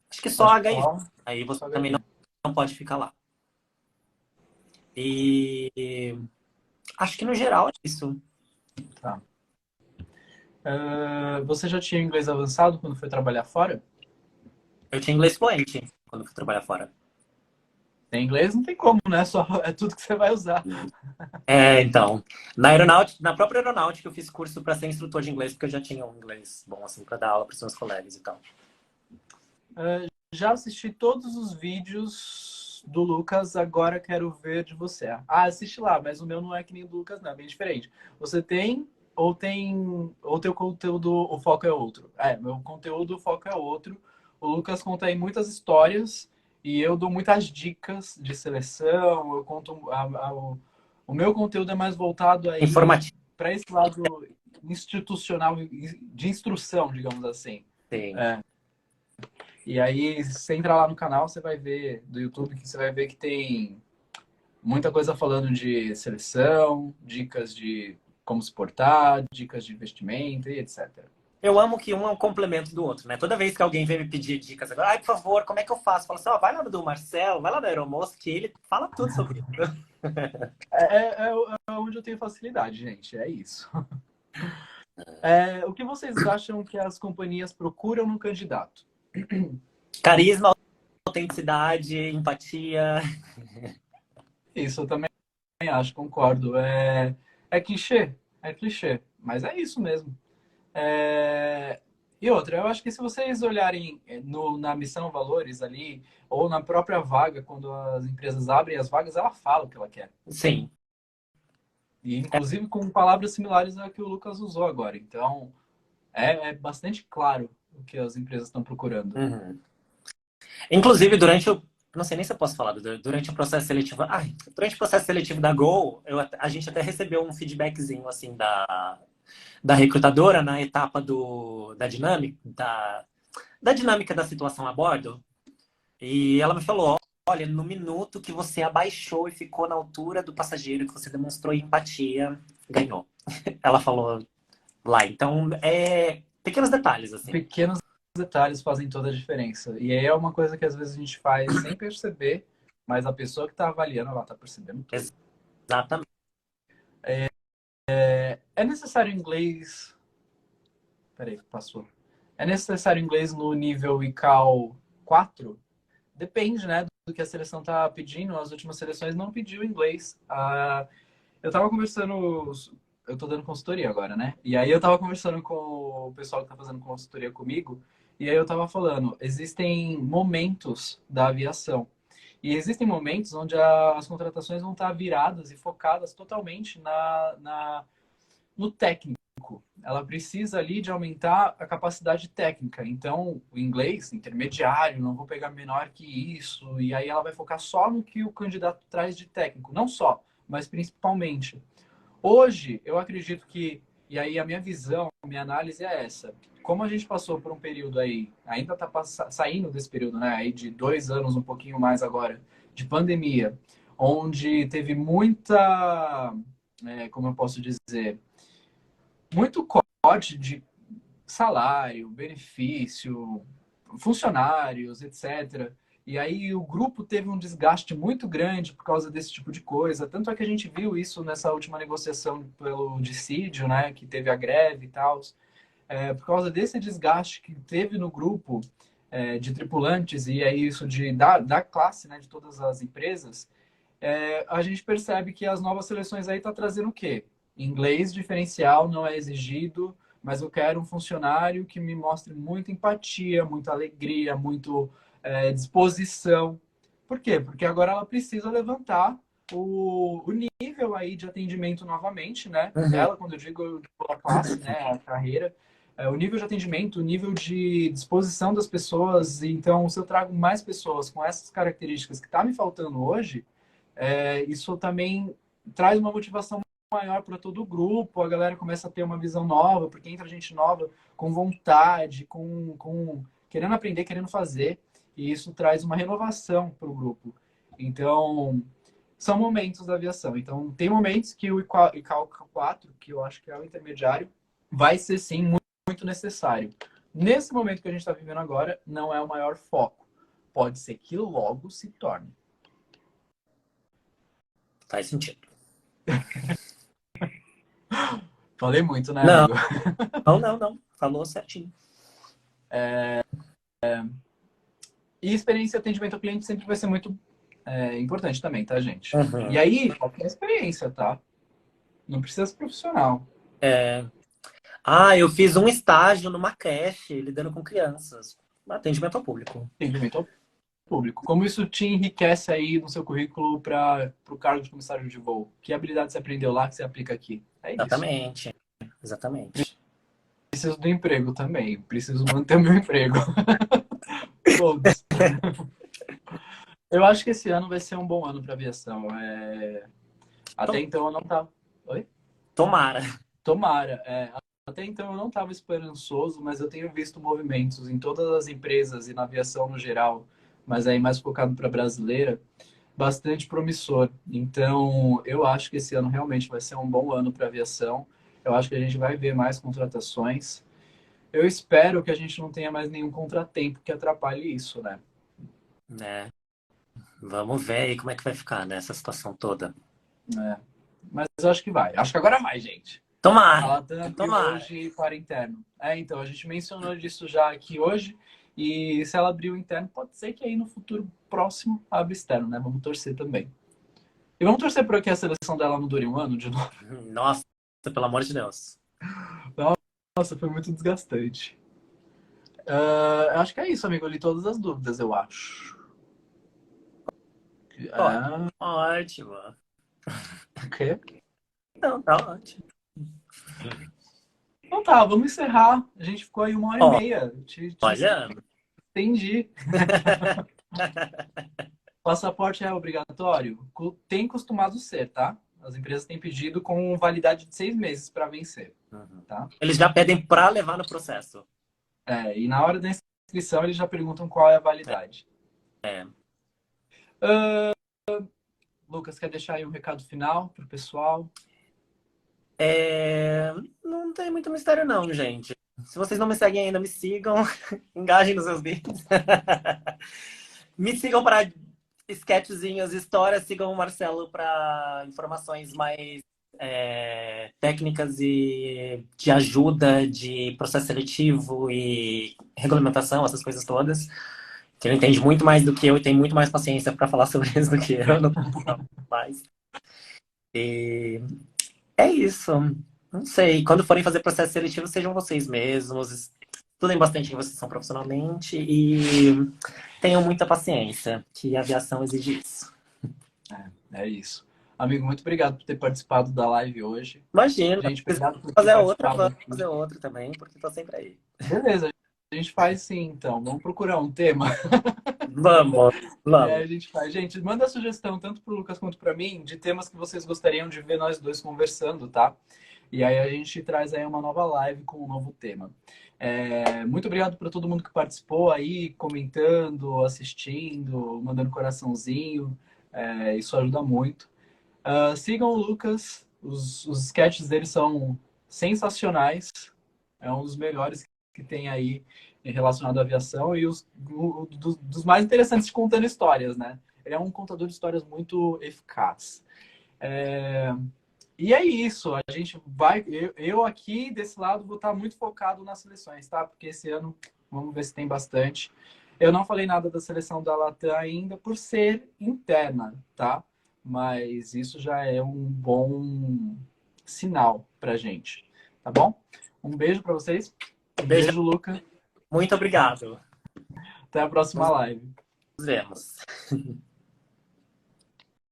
[SPEAKER 2] Acho que só
[SPEAKER 1] acho que
[SPEAKER 2] HIV.
[SPEAKER 1] só,
[SPEAKER 2] Aí você
[SPEAKER 1] só
[SPEAKER 2] também
[SPEAKER 1] HIV.
[SPEAKER 2] não pode ficar lá. E acho que no geral é isso.
[SPEAKER 1] Tá. Você já tinha inglês avançado quando foi trabalhar fora?
[SPEAKER 2] Eu tinha inglês fluente quando fui trabalhar fora.
[SPEAKER 1] Tem inglês, não tem como, né? Só é tudo que você vai usar.
[SPEAKER 2] É, então, na aeronáutica, na própria aeronáutica eu fiz curso para ser instrutor de inglês, porque eu já tinha um inglês bom assim para dar aula para os meus colegas e tal.
[SPEAKER 1] Já assisti todos os vídeos do Lucas, agora quero ver de você. Assiste lá, mas o meu não é que nem o do Lucas, não, é bem diferente. Você ou teu conteúdo, o foco é outro. Meu conteúdo, o foco é outro. O Lucas conta aí muitas histórias e eu dou muitas dicas de seleção, eu conto o meu conteúdo é mais voltado aí
[SPEAKER 2] Informativo,
[SPEAKER 1] para esse lado institucional de instrução, digamos assim.
[SPEAKER 2] sim.
[SPEAKER 1] É. E aí, se você entrar lá no canal, você vai ver do YouTube que você vai ver que tem muita coisa falando de seleção, dicas de como se portar, dicas de investimento e etc.
[SPEAKER 2] Eu amo que um é um complemento do outro, né? Toda vez que alguém vem me pedir dicas agora, ai, por favor, como é que eu faço? Fala assim, ó, vai lá no do Marcelo, vai lá no Aeromoço, que ele fala tudo sobre isso.
[SPEAKER 1] É onde eu tenho facilidade, gente. É isso. O que vocês acham que as companhias procuram no candidato?
[SPEAKER 2] Carisma, autenticidade, empatia.
[SPEAKER 1] Isso eu também acho, concordo. É clichê, é clichê, mas é isso mesmo. E outra, eu acho que se vocês olharem na missão valores ali, ou na própria vaga, quando as empresas abrem as vagas, ela fala o que ela quer.
[SPEAKER 2] Sim.
[SPEAKER 1] E inclusive com palavras similares à que o Lucas usou agora. Então, é bastante claro o que as empresas estão procurando.
[SPEAKER 2] Uhum. Inclusive, durante o. Não sei nem se eu posso falar, durante o processo seletivo. Ai, durante o processo seletivo da Gol, a gente até recebeu um feedbackzinho assim da recrutadora na etapa da dinâmica da situação a bordo. E ela me falou: olha, no minuto que você abaixou e ficou na altura do passageiro, que você demonstrou empatia, ganhou. Ela falou lá. Então, pequenos detalhes, assim.
[SPEAKER 1] Pequenos detalhes fazem toda a diferença. E aí é uma coisa que às vezes a gente faz sem perceber, mas a pessoa que está avaliando, ela está percebendo tudo.
[SPEAKER 2] Exatamente.
[SPEAKER 1] É necessário inglês. Peraí, passou. É necessário inglês no nível ICAO 4? Depende, né, do que a seleção tá pedindo. As últimas seleções não pediu inglês. Eu tava conversando, eu tô dando consultoria agora, né? E aí eu tava conversando com o pessoal que tá fazendo consultoria comigo, e aí eu tava falando, existem momentos da aviação. E existem momentos onde as contratações vão estar viradas e focadas totalmente no técnico, ela precisa ali de aumentar a capacidade técnica. Então, o inglês intermediário, não vou pegar menor que isso, e aí ela vai focar só no que o candidato traz de técnico. Não só, mas principalmente. Hoje, eu acredito que, e aí a minha visão, a minha análise é essa. Como a gente passou por um período aí, ainda está saindo desse período, né? Aí de 2 anos, um pouquinho mais agora, de pandemia, onde teve muita, como eu posso dizer, muito corte de salário, benefício, funcionários, etc. E aí o grupo teve um desgaste muito grande por causa desse tipo de coisa. Tanto é que a gente viu isso nessa última negociação pelo dissídio, né? Que teve a greve e tal. Por causa desse desgaste que teve no grupo de tripulantes, e é isso da classe, né? De todas as empresas, a gente percebe que as novas seleções aí tá trazendo o quê? Inglês diferencial não é exigido, mas eu quero um funcionário que me mostre muita empatia, muita alegria, muito disposição. Por quê? Porque agora ela precisa levantar o nível aí de atendimento novamente, né?
[SPEAKER 2] Uhum.
[SPEAKER 1] Ela, quando eu digo a classe, né, a carreira, o nível de atendimento, o nível de disposição das pessoas. Então, se eu trago mais pessoas com essas características que tá me faltando hoje, isso também traz uma motivação maior para todo o grupo, a galera começa a ter uma visão nova, porque entra gente nova com vontade, com querendo aprender, querendo fazer, e isso traz uma renovação para o grupo. Então, são momentos da aviação. Então, tem momentos que o ICAO 4, que eu acho que é o intermediário, vai ser sim muito, muito necessário. Nesse momento que a gente está vivendo agora, não é o maior foco. Pode ser que logo se torne.
[SPEAKER 2] Faz sentido.
[SPEAKER 1] Falei muito, né,
[SPEAKER 2] Não,
[SPEAKER 1] amigo?
[SPEAKER 2] não. Falou certinho.
[SPEAKER 1] E experiência de atendimento ao cliente sempre vai ser muito importante também, tá, gente? E
[SPEAKER 2] Uhum.
[SPEAKER 1] aí, qualquer experiência, tá? Não precisa ser profissional.
[SPEAKER 2] É... Ah, eu fiz um estágio numa creche lidando com crianças. Atendimento ao público.
[SPEAKER 1] Atendimento ao público. Como isso te enriquece aí no seu currículo para o cargo de comissário de voo? Que habilidade você aprendeu lá que você aplica aqui? É isso.
[SPEAKER 2] Exatamente.
[SPEAKER 1] Preciso do emprego também. Preciso manter o meu emprego. Todos. Eu acho que esse ano vai ser um bom ano para aviação. Até então eu não tava. Oi?
[SPEAKER 2] Tomara.
[SPEAKER 1] Tomara. Até então eu não estava esperançoso, mas eu tenho visto movimentos em todas as empresas e na aviação no geral, mas aí mais focado para brasileira, bastante promissor. Então, eu acho que esse ano realmente vai ser um bom ano para aviação. Eu acho que a gente vai ver mais contratações. Eu espero que a gente não tenha mais nenhum contratempo que atrapalhe isso, né?
[SPEAKER 2] Né? Vamos ver aí como é que vai ficar nessa situação toda.
[SPEAKER 1] Mas eu acho que vai. Acho que agora vai, gente. A
[SPEAKER 2] Tomara.
[SPEAKER 1] Latam abriu
[SPEAKER 2] Tomara.
[SPEAKER 1] hoje para interno. Então, a gente mencionou disso já aqui hoje. E se ela abrir o interno, pode ser que aí no futuro próximo abra externo, né? Vamos torcer também. E vamos torcer para que a seleção dela não dure um ano de novo.
[SPEAKER 2] Nossa, pelo amor de Deus.
[SPEAKER 1] Nossa, foi muito desgastante. Acho que é isso, amigo. Eu li todas as dúvidas, eu acho.
[SPEAKER 2] Ótimo.
[SPEAKER 1] O quê?
[SPEAKER 2] Não, tá ótimo.
[SPEAKER 1] Então tá, vamos encerrar. A gente ficou aí 1h30.
[SPEAKER 2] Olha.
[SPEAKER 1] Entendi. Passaporte é obrigatório? Tem costumado ser, tá? As empresas têm pedido com validade de 6 meses para vencer, tá?
[SPEAKER 2] Eles já pedem para levar no processo.
[SPEAKER 1] E na hora da inscrição eles já perguntam qual é a validade. Lucas, quer deixar aí um recado final pro pessoal?
[SPEAKER 2] Não tem muito mistério não, gente. Se vocês não me seguem ainda, me sigam. Engajem nos seus vídeos. Me sigam para sketchzinhos, histórias. Sigam o Marcelo para informações mais técnicas e de ajuda, de processo seletivo e regulamentação, essas coisas todas. Que ele entende muito mais do que eu e tem muito mais paciência para falar sobre isso do que eu. Não mais. E é isso. Não sei. Quando forem fazer processo seletivo, sejam vocês mesmos. Estudem bastante em vocês são profissionalmente e tenham muita paciência, que a aviação exige isso.
[SPEAKER 1] É isso. Amigo, muito obrigado por ter participado da live hoje.
[SPEAKER 2] Imagina,
[SPEAKER 1] Gente,
[SPEAKER 2] se
[SPEAKER 1] obrigado por ter
[SPEAKER 2] fazer outra,
[SPEAKER 1] participado
[SPEAKER 2] vamos
[SPEAKER 1] aqui.
[SPEAKER 2] fazer outra também, porque tô sempre aí.
[SPEAKER 1] Beleza, a gente faz sim, então. Vamos procurar um tema.
[SPEAKER 2] Vamos,
[SPEAKER 1] E aí
[SPEAKER 2] vamos.
[SPEAKER 1] a gente faz. Gente, manda sugestão, tanto pro Lucas quanto para mim, de temas que vocês gostariam de ver nós dois conversando, tá? E aí a gente traz aí uma nova live com um novo tema. Muito obrigado para todo mundo que participou aí, comentando, assistindo, mandando coraçãozinho. Isso ajuda muito. Sigam o Lucas, os sketches dele são sensacionais. É um dos melhores que tem aí relacionado à aviação e dos mais interessantes de contando histórias, né? Ele é um contador de histórias muito eficaz. É, E é isso, a gente vai. Eu aqui desse lado vou estar muito focado nas seleções, tá? Porque esse ano vamos ver se tem bastante. Eu não falei nada da seleção da Latam ainda por ser interna, tá? Mas isso já é um bom sinal pra gente, tá bom? Um beijo pra vocês. Um
[SPEAKER 2] Beijo,
[SPEAKER 1] beijo, Luca.
[SPEAKER 2] muito obrigado.
[SPEAKER 1] Até a próxima
[SPEAKER 2] Nos
[SPEAKER 1] live.
[SPEAKER 2] vemos.